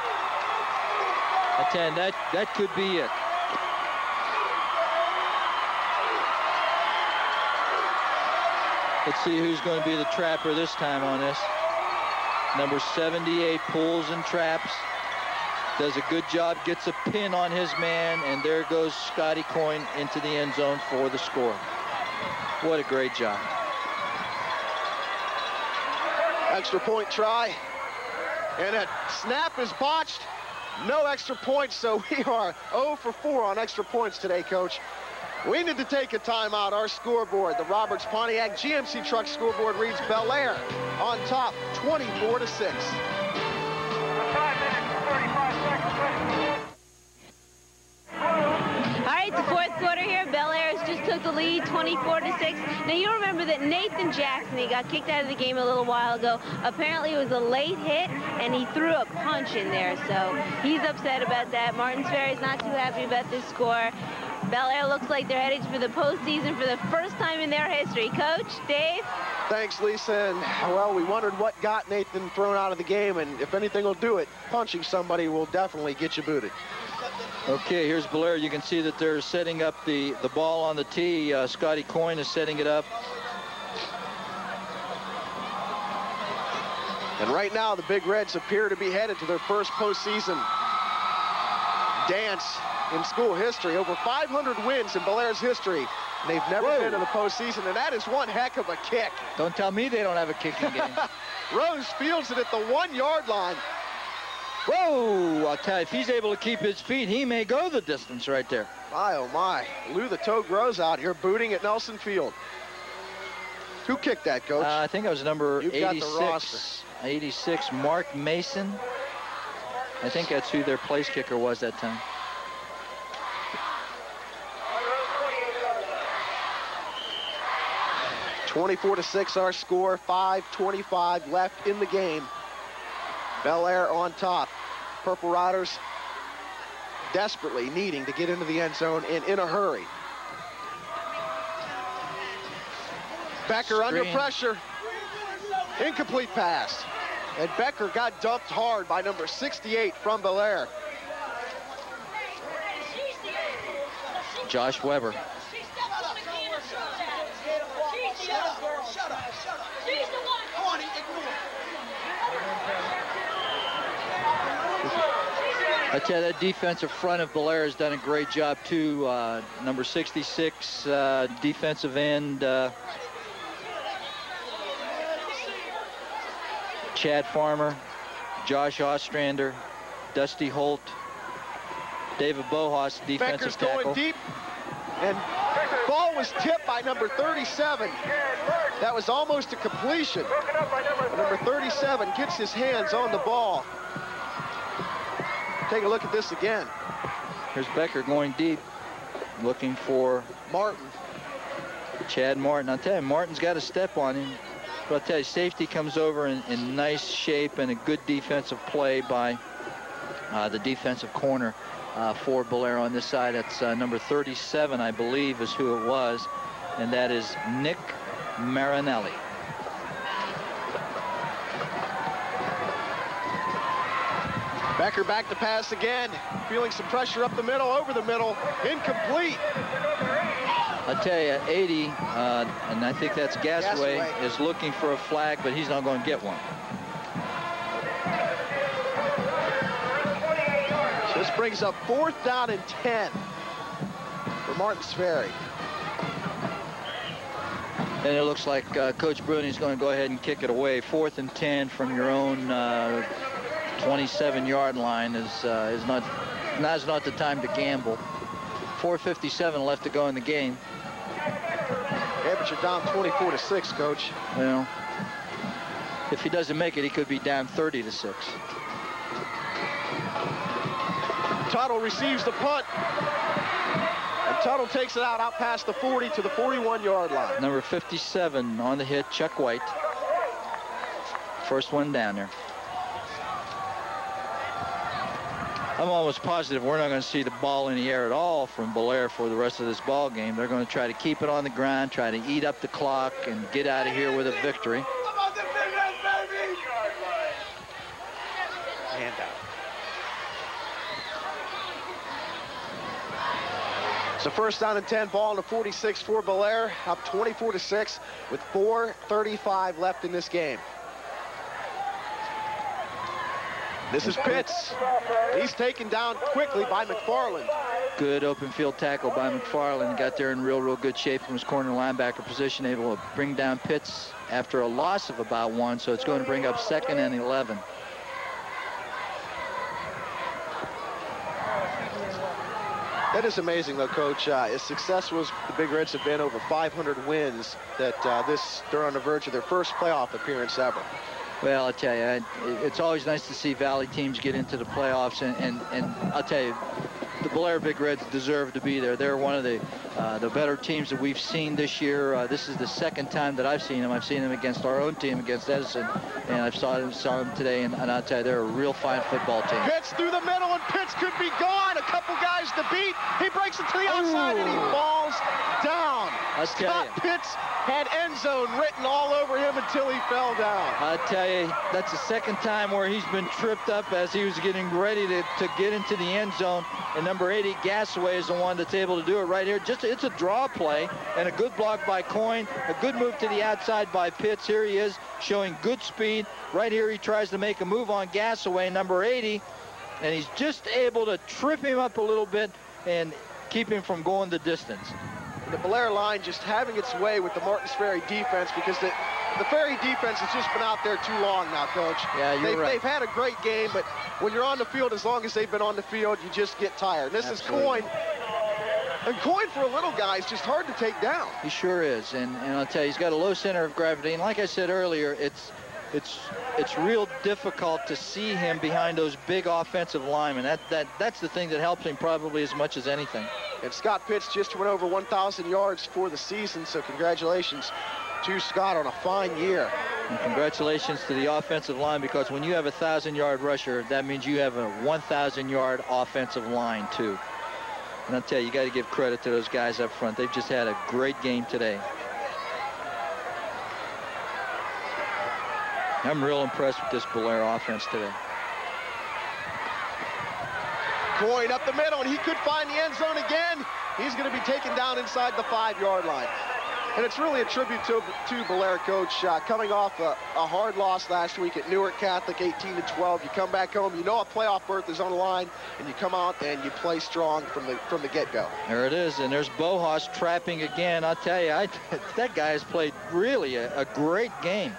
I tell you, that could be it. Let's see who's going to be the trapper this time on this. Number 78 pulls and traps. Does a good job, gets a pin on his man, and there goes Scotty Coyne into the end zone for the score. What a great job. Extra point try. And that snap is botched. No extra points, so we are 0 for 4 on extra points today, Coach. We need to take a timeout. Our scoreboard, the Roberts Pontiac GMC Truck scoreboard reads Bel Air on top, 24-6. All right, the fourth quarter here. Bel Air just took the lead, 24-6. Now, you remember that Nathan Jackson, he got kicked out of the game a little while ago. Apparently, it was a late hit, and he threw a punch in there, so he's upset about that. Martins Ferry's not too happy about this score. Bel Air looks like they're headed for the postseason for the first time in their history. Coach, Dave? Thanks, Lisa. And, well, we wondered what got Nathan thrown out of the game, and if anything will do it, punching somebody will definitely get you booted. Okay, here's Bel Air. You can see that they're setting up the ball on the tee. Scotty Coyne is setting it up. And right now, the Big Reds appear to be headed to their first postseason dance in school history. Over 500 wins in Bel Air's history. And they've never been to the postseason, and that is one heck of a kick. Don't tell me they don't have a kicking game. Rose fields it at the 1-yard line. Whoa! I'll tell you, if he's able to keep his feet, he may go the distance right there. My, oh my. Lou the Toe grows out here booting at Nelson Field. Who kicked that, Coach? I think it was number You've 86. got the roster. 86, Mark Mason. I think that's who their place kicker was that time. (24-6) our score, 5:25 left in the game. Bel Air on top. Purple Riders desperately needing to get into the end zone and in a hurry. Becker under pressure. Incomplete pass. And Becker got dumped hard by number 68 from Bel Air. Josh Weber. I tell you, that defensive front of Bel Air has done a great job too. Number 66 defensive end Chad Farmer, Josh Ostrander, Dusty Holt, David Bohas, defensive tackle. Becker's going deep, and ball was tipped by number 37. That was almost a completion. Number 37 gets his hands on the ball. Take a look at this again. Here's Becker going deep, looking for Martin. Chad Martin. I'll tell you, Martin's got a step on him. But I'll tell you, safety comes over in nice shape and a good defensive play by the defensive corner for Bel Air on this side. That's number 37, I believe, is who it was. And that is Nick Marinelli. Becker back to pass again. Feeling some pressure up the middle, over the middle. Incomplete. I tell you, 80, and I think that's Gasaway, is looking for a flag, but he's not going to get one. So this brings up 4th down and 10 for Martins Ferry. And it looks like Coach Bruni's going to go ahead and kick it away. 4th and 10 from your own 27-yard line is not the time to gamble. 4:57 left to go in the game. Yeah, but you're down 24-6, Coach. Well, if he doesn't make it, he could be down 30-6. Tuttle receives the punt. And Tuttle takes it out past the 40 to the 41-yard line. Number 57 on the hit, Chuck White. First one down there. I'm almost positive we're not going to see the ball in the air at all from Bel Air for the rest of this ball game. They're going to try to keep it on the ground, try to eat up the clock, and get out of here with a victory. So 1st down and 10, ball on the 46 for Bel Air, up 24-6 with 4:35 left in this game. This is Pitts. He's taken down quickly by McFarland. Good open field tackle by McFarland. Got there in real good shape from his corner linebacker position, able to bring down Pitts after a loss of about 1, so it's going to bring up 2nd and 11. That is amazing, though, Coach. As successful as the Big Reds have been, over 500 wins, that they're on the verge of their first playoff appearance ever. Well, I'll tell you, it's always nice to see Valley teams get into the playoffs, and I'll tell you, the Blair Big Reds deserve to be there. They're one of the better teams that we've seen this year. This is the second time that I've seen them. I've seen them against our own team, against Edison, and I've saw them today, and I'll tell you, they're a real fine football team. Pitts through the middle, and Pitts could be gone. A couple guys to beat. He breaks it to the outside, and he falls down. Scott Pitts had end zone written all over him until he fell down. I tell you, that's the second time where he's been tripped up as he was getting ready to get into the end zone. And number 80, Gasaway, is the one that's able to do it right here. It's a draw play and a good block by Coyne, a good move to the outside by Pitts. Here he is showing good speed. Right here he tries to make a move on Gasaway, number 80, and he's just able to trip him up a little bit and keep him from going the distance. The Blair line just having its way with the Martins Ferry defense, because the Ferry defense has just been out there too long now, Coach. Yeah, you're right. They've had a great game, but when you're on the field, as long as they've been on the field, you just get tired. This Absolutely. is Coyne. And Coyne, for a little guy, is just hard to take down. He sure is, and I'll tell you, he's got a low center of gravity, and like I said earlier, it's real difficult to see him behind those big offensive linemen. That's the thing that helps him probably as much as anything. And Scott Pitts just went over 1,000 yards for the season, so congratulations to Scott on a fine year. And congratulations to the offensive line, because when you have a 1,000-yard rusher, that means you have a 1,000-yard offensive line too. And I'll tell you, you got to give credit to those guys up front. They've just had a great game today. I'm real impressed with this Blair offense today. Coyne up the middle, and he could find the end zone again. He's going to be taken down inside the 5-yard line. And it's really a tribute to Blair, Coach, coming off a hard loss last week at Newark Catholic, 18-12. You come back home, you know a playoff berth is on the line, and you come out and you play strong from the get-go. There it is, and there's Bohas trapping again. I'll tell you, that guy has played really a great game.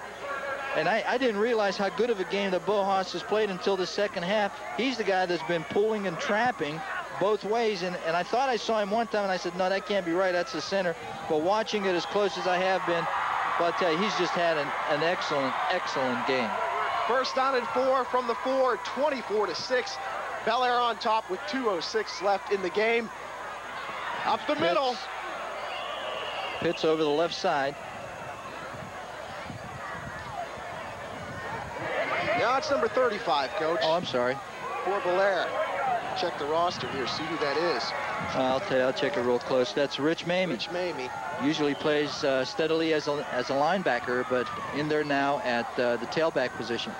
And I didn't realize how good of a game that Bohas has played until the second half. He's the guy that's been pulling and trapping both ways, and I thought I saw him one time, and I said, no, that can't be right, that's the center. But watching it as close as I have been, but I'll tell you, he's just had an excellent game. First down and 4 from the 4, 24-6. Bel Air on top with 2:06 left in the game. Up the middle. Pitts over the left side. Now it's number 35, Coach. Oh, I'm sorry. For Bel Air. Check the roster here, see who that is. I'll tell you, I'll check it real close. That's Rich Mamie. Rich Mamie. Usually plays steadily as a linebacker, but in there now at the tailback position.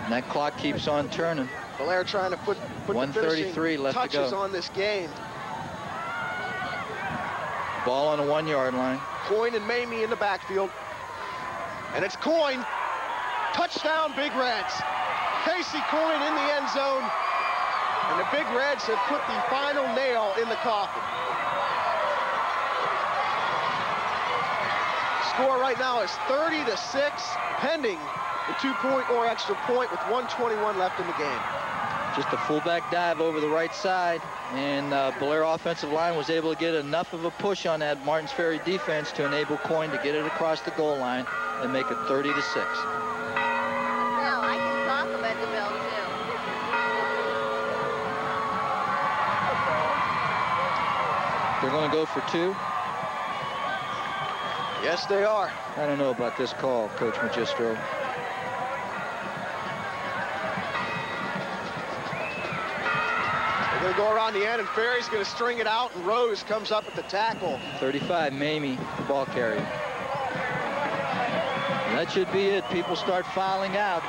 And that clock keeps on turning. Bel Air trying to put 1:33 left to go. Touches on this game. Ball on the 1-yard line. Coyne and Mamie in the backfield. And it's Coyne. Touchdown, Big Reds. Casey Coyne in the end zone. And the Big Reds have put the final nail in the coffin. Score right now is 30-6, pending the 2-point or extra point with 1:21 left in the game. Just a fullback dive over the right side, and Blair offensive line was able to get enough of a push on that Martins Ferry defense to enable Coyne to get it across the goal line and make it 30-6. Well, I can talk about the Bill too. They're going to go for 2. Yes, they are. I don't know about this call, Coach Magistro. They're going to go around the end, and Ferry's going to string it out, and Rose comes up at the tackle. 35, Mamie, the ball carrier. And that should be it. People start filing out.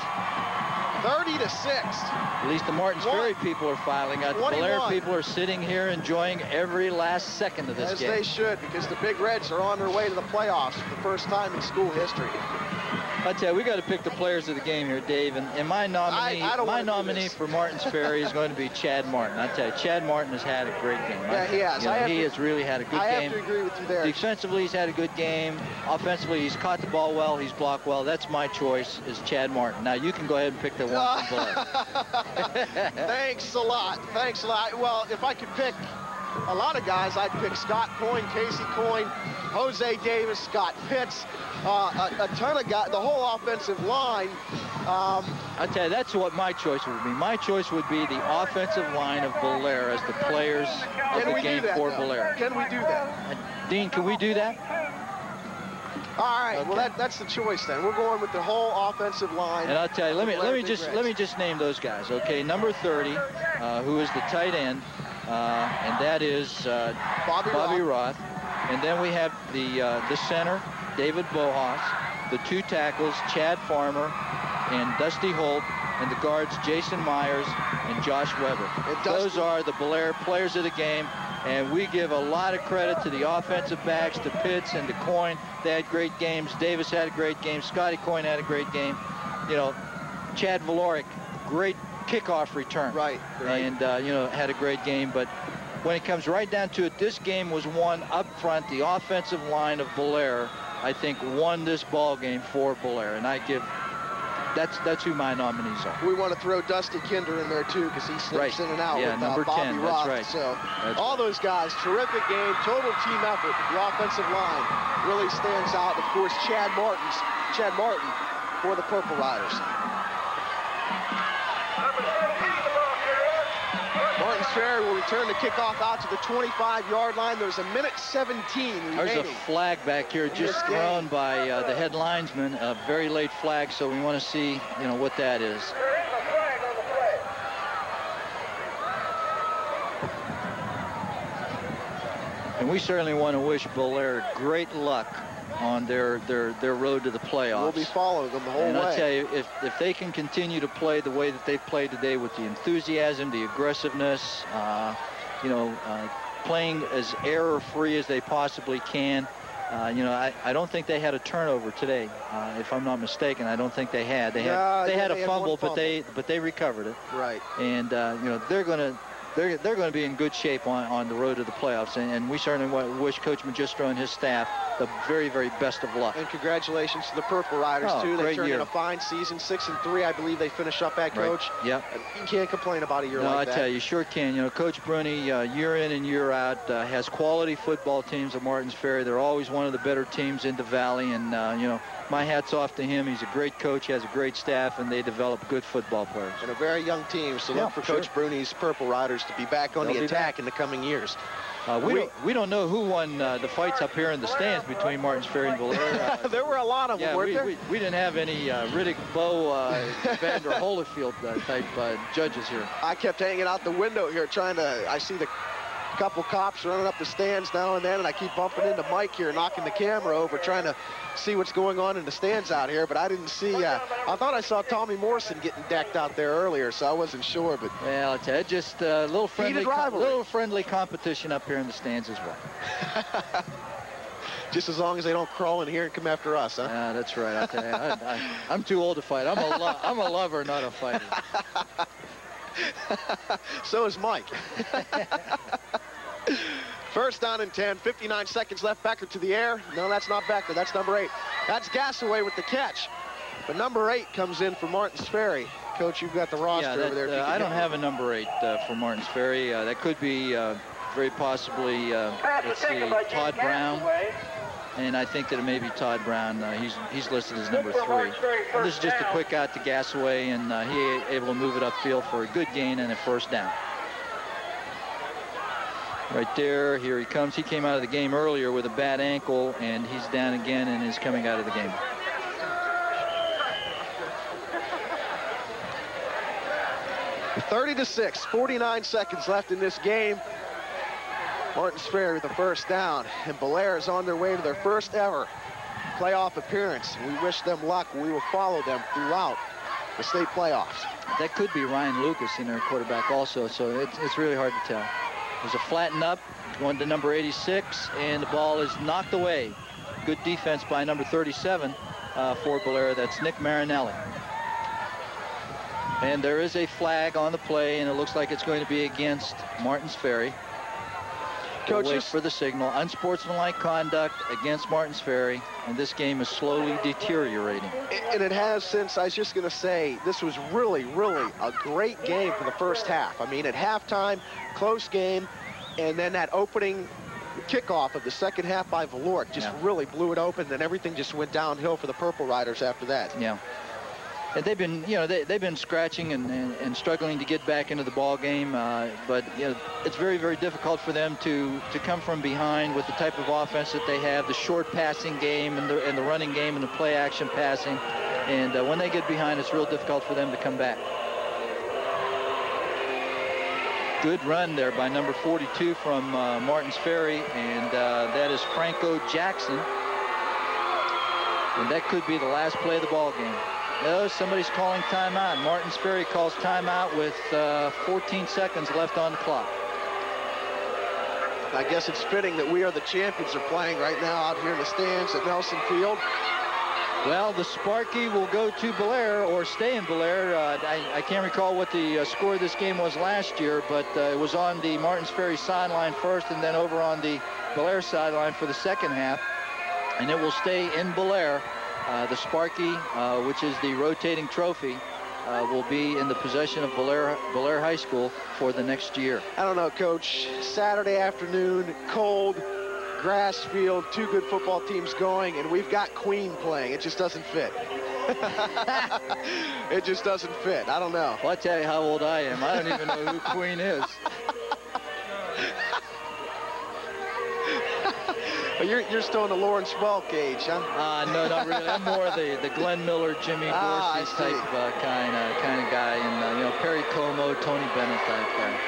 30-6. At least the Martins Ferry people are filing out. The Blair people are sitting here enjoying every last second of this game. As they should, because the Big Reds are on their way to the playoffs for the first time in school history. I tell you, we got to pick the players of the game here, Dave. And my nominee for Martins Ferry is going to be Chad Martin. I tell you, Chad Martin has had a great game. Yeah, he has. He has really had a good game. I have to agree with you there. Defensively, he's had a good game. Offensively, he's caught the ball well. He's blocked well. That's my choice, is Chad Martin. Now, you can go ahead and pick the one from below. Thanks a lot. Thanks a lot. Well, if I could pick a lot of guys, I'd pick Scott Coyne, Casey Coyne, Jose Davis, Scott Pitts, a ton of guys, the whole offensive line. I tell you, that's what my choice would be. My choice would be the offensive line of Belair as the players of the game for Belair. Can we do that? Dean, can we do that? All right. Okay. Well, that's the choice then. We're going with the whole offensive line. And I'll tell you, let me just name those guys. Okay, number 30, who is the tight end, and that is Bobby Roth. And then we have the center, David Bohas, the two tackles, Chad Farmer and Dusty Holt, and the guards, Jason Myers and Josh Weber. Those are the Belair players of the game, and we give a lot of credit to the offensive backs, to Pitts and to Coyne. They had great games. Davis had a great game. Scotty Coyne had a great game. You know, Chad Valoric, great kickoff return. Right. And, had a great game. But when it comes right down to it, this game was won up front. The offensive line of Belair, I think, won this ball game for Belair. And I give... That's who my nominees are. We want to throw Dusty Kinder in there, too, because he slips in and out with number Bobby 10. Roth. That's right. So all those guys, terrific game, total team effort. The offensive line really stands out. Of course, Chad Martin for the Purple Riders. Martins Ferry will return the kickoff out to the 25-yard line. There's 1:17 remaining. There's a flag back here just thrown by the head linesman, a very late flag, so we want to see, what that is. And we certainly want to wish Belair great luck on their road to the playoffs. We'll be following them the whole way. And I'll tell you, if they can continue to play the way that they've played today with the enthusiasm, the aggressiveness, playing as error-free as they possibly can, I don't think they had a turnover today, if I'm not mistaken. I don't think they had. They had a fumble, but they recovered it. Right. And they're going to be in good shape on the road to the playoffs, and we certainly wish Coach Magistro and his staff the very, very best of luck. And congratulations to the Purple Riders, too. They turned in a fine season, 6-3, I believe they finish up at, Coach. Right. Yep. You can't complain about a year like that. No, I tell you, sure can. Coach Bruni, year in and year out, has quality football teams at Martins Ferry. They're always one of the better teams in the Valley, and, my hat's off to him. He's a great coach, he has a great staff, and they develop good football players. And a very young team, so look for Coach Bruni's Purple Riders to be back on the attack in the coming years. We don't know who won the fights up here in the stands between Martins Ferry and Belair. There were a lot of them, weren't there? We didn't have any Riddick, Bowe, Vander Holyfield type judges here. I kept hanging out the window here I see the couple cops running up the stands now and then, and I keep bumping into Mike here, knocking the camera over, trying to see what's going on in the stands out here, but I didn't see, I thought I saw Tommy Morrison getting decked out there earlier, so I wasn't sure, but... Well, I'll tell you, just a little friendly competition up here in the stands as well. Just as long as they don't crawl in here and come after us, huh? Yeah, that's right. I'll tell you, I'm too old to fight. I'm a lover, not a fighter. So is Mike. First down and 10, 59 seconds left. Becker to the air. No, that's not Becker. That's number 8. That's Gassaway with the catch. But number 8 comes in for Martins Ferry. Coach, you've got the roster over there. I don't have a number 8 for Martins Ferry. That could be very possibly, let's see, Todd Brown. And I think that it may be Todd Brown. He's listed as number 3. And this is just a quick out to Gassaway, and he able to move it upfield for a good gain and a first down. Right there, here he comes. He came out of the game earlier with a bad ankle, and he's down again and is coming out of the game. (30-6), 49 seconds left in this game. Martins Ferry with the first down, and Belair is on their way to their first ever playoff appearance. We wish them luck. We will follow them throughout the state playoffs. That could be Ryan Lucas in their quarterback also, so it's really hard to tell. There's a flatten up going to number 86, and the ball is knocked away. Good defense by number 37, for Blair. That's Nick Marinelli. And there is a flag on the play, and it looks like it's going to be against Martins Ferry. Coach, wait for the signal. Unsportsmanlike conduct against Martins Ferry, and this game is slowly deteriorating. And it has since. I was just going to say, this was really, really a great game for the first half. I mean, at halftime, close game, and then that opening kickoff of the second half by Valork just really blew it open. Then everything just went downhill for the Purple Riders after that. Yeah. And they've been, they've been scratching and struggling to get back into the ball game, but it's very, very difficult for them to come from behind with the type of offense that they have, the short passing game and the running game and the play action passing. And when they get behind, it's real difficult for them to come back. Good run there by number 42 from Martins Ferry, and that is Franco Jackson. And that could be the last play of the ball game. No, somebody's calling timeout. Martins Ferry calls timeout with 14 seconds left on the clock. I guess it's fitting that We Are the Champions are playing right now out here in the stands at Nelson Field. Well, the Sparky will go to Blair or stay in Blair. I can't recall what the score of this game was last year, but it was on the Martins Ferry sideline first and then over on the Blair sideline for the second half. And it will stay in Blair. The Sparky, which is the rotating trophy, will be in the possession of Blair High School for the next year. I don't know, Coach. Saturday afternoon, cold, grass field, two good football teams going, and we've got Queen playing. It just doesn't fit. It just doesn't fit. I don't know. Well, I'll tell you how old I am. I don't even know who Queen is. You're still in the Lawrence Welk age, huh? No, not really. I'm more the Glenn Miller, Jimmy Dorsey type kind of guy, and Perry Como, Tony Bennett type guy.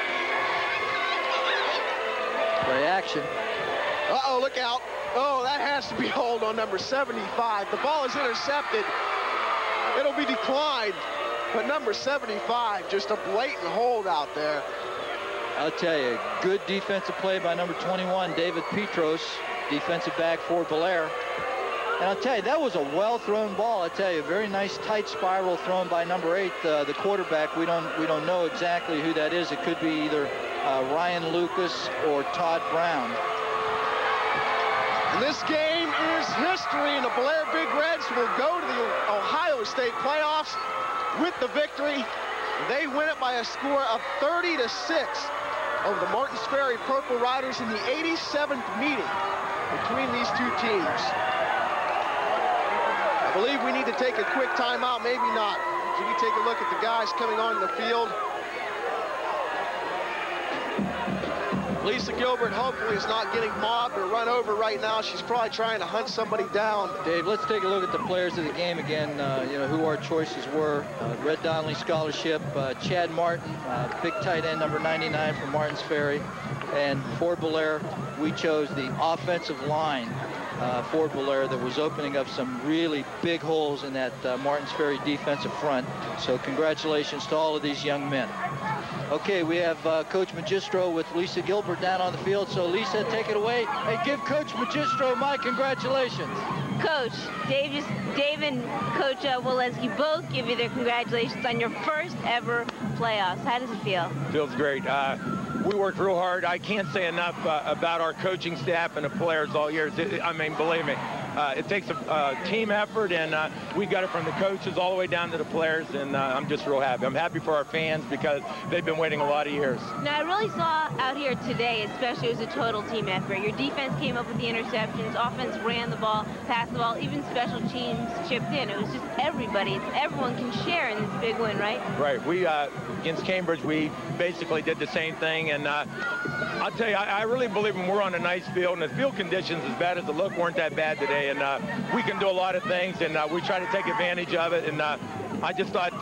Play action. Uh-oh, look out. Oh, that has to be hold on number 75. The ball is intercepted. It'll be declined, but number 75, just a blatant hold out there. I'll tell you, good defensive play by number 21, David Petros, defensive back for Blair. And I'll tell you, that was a well-thrown ball. I'll tell you, very nice tight spiral thrown by number 8, the quarterback. We don't know exactly who that is. It could be either Ryan Lucas or Todd Brown. And this game is history, and the Blair Big Reds will go to the Ohio State playoffs with the victory. They win it by a score of 30-6 over the Martins Ferry Purple Riders in the 87th meeting between these two teams. I believe we need to take a quick timeout, maybe not. We can take a look at the guys coming on the field. Lisa Gilbert hopefully is not getting mobbed or run over right now. She's probably trying to hunt somebody down. Dave, let's take a look at the players of the game again, who our choices were. Red Donnelly Scholarship, Chad Martin, big tight end, number 99 from Martins Ferry. And for Blair, we chose the offensive line for Blair that was opening up some really big holes in that Martins Ferry defensive front. So congratulations to all of these young men. Okay, we have Coach Magistro with Lisa Gilbert down on the field. So, Lisa, take it away. Hey, give Coach Magistro my congratulations. Coach, Dave and Coach Walensky both give you their congratulations on your first ever playoffs. How does it feel? Feels great. We worked real hard. I can't say enough about our coaching staff and the players all year. I mean, believe me, it takes a team effort, and we got it from the coaches all the way down to the players, and I'm just real happy. I'm happy for our fans because they've been waiting a lot of years. Now, I really saw out here today, especially, it was a total team effort. Your defense came up with the interceptions, offense ran the ball, passed the ball, even special teams chipped in. It was just everybody. Everyone can share in this big win, right? Right. We, against Cambridge, we basically did the same thing, and I'll tell you, I really believe when we're on a nice field, and the field conditions, as bad as they look, weren't that bad today, and we can do a lot of things, and we try to take advantage of it, and I just thought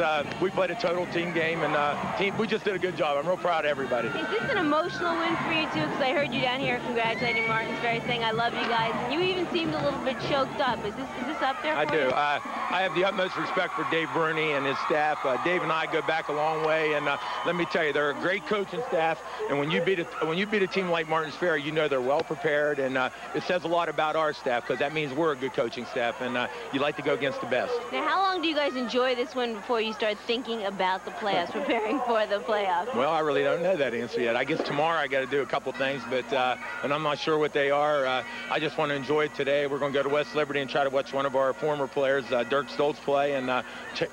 we played a total team game, and we just did a good job. I'm real proud of everybody. Is this an emotional win for you, too? Because I heard you down here congratulating Martins Ferry, saying, I love you guys, and you even seemed a little bit choked up. Is this up there for you? I do. I have the utmost respect for Dave Bruni and his staff. Dave and I go back a long way, and let me tell you, they're a great coaching staff. And when you beat a team like Martins Ferry, you know they're well prepared, and it says a lot about our staff because that means we're a good coaching staff, and you like to go against the best. Now, how long do you guys enjoy this one before you start thinking about the playoffs, preparing for the playoffs? Well, I really don't know that answer yet. I guess tomorrow I got to do a couple things, but and I'm not sure what they are. I just want to enjoy it today. We're going to go to West Liberty and try to watch one of our former players, Dirk Stoltz, play, and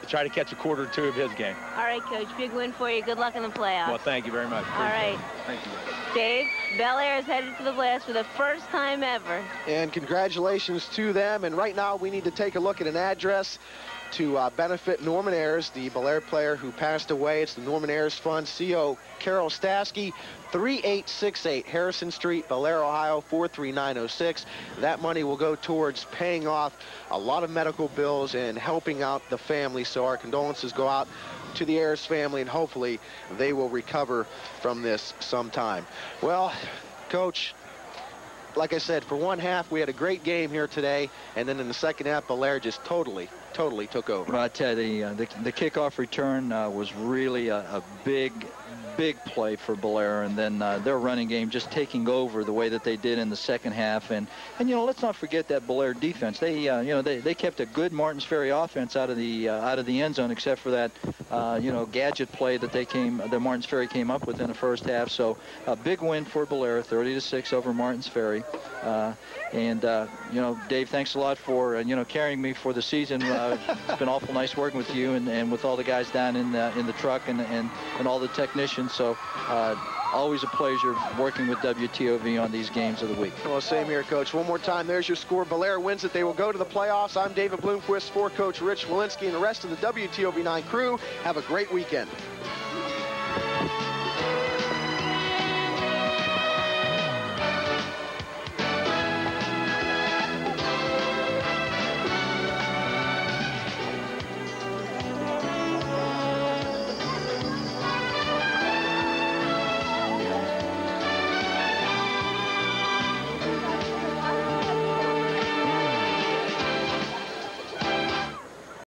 try to catch a quarter or two of his game. All right, Coach. Big win for you. Good luck in the playoffs. Well, thank you very much. All right. Thank you. Dave, Bel Air is headed to the Blast for the first time ever. And congratulations to them. And right now we need to take a look at an address to benefit Norman Ayers, the Bel Air player who passed away. It's the Norman Ayers Fund, CO Carol Stasky, 3868 Harrison Street, Bel Air, Ohio, 43906. That money will go towards paying off a lot of medical bills and helping out the family. So our condolences go out to the Ayers family, and hopefully they will recover from this sometime. Well, Coach, like I said, for one half, we had a great game here today, and then in the second half, Bel Air just totally took over. Well, I tell you, the kickoff return was really a big play for Bel Air, and then their running game just taking over the way that they did in the second half. And you know, let's not forget that Bel Air defense. They you know, they kept a good Martins Ferry offense out of the end zone, except for that you know, gadget play that Martins Ferry came up with in the first half. So a big win for Bel Air, 30-6 over Martins Ferry. And you know, Dave, thanks a lot for you know, carrying me for the season. It's been awful nice working with you and with all the guys down in the truck and all the technicians. So always a pleasure working with WTOV on these games of the week. Well, same here, Coach. One more time, there's your score. Bel Air wins it. They will go to the playoffs. I'm David Bloomquist for Coach Rich Walensky and the rest of the WTOV 9 crew. Have a great weekend.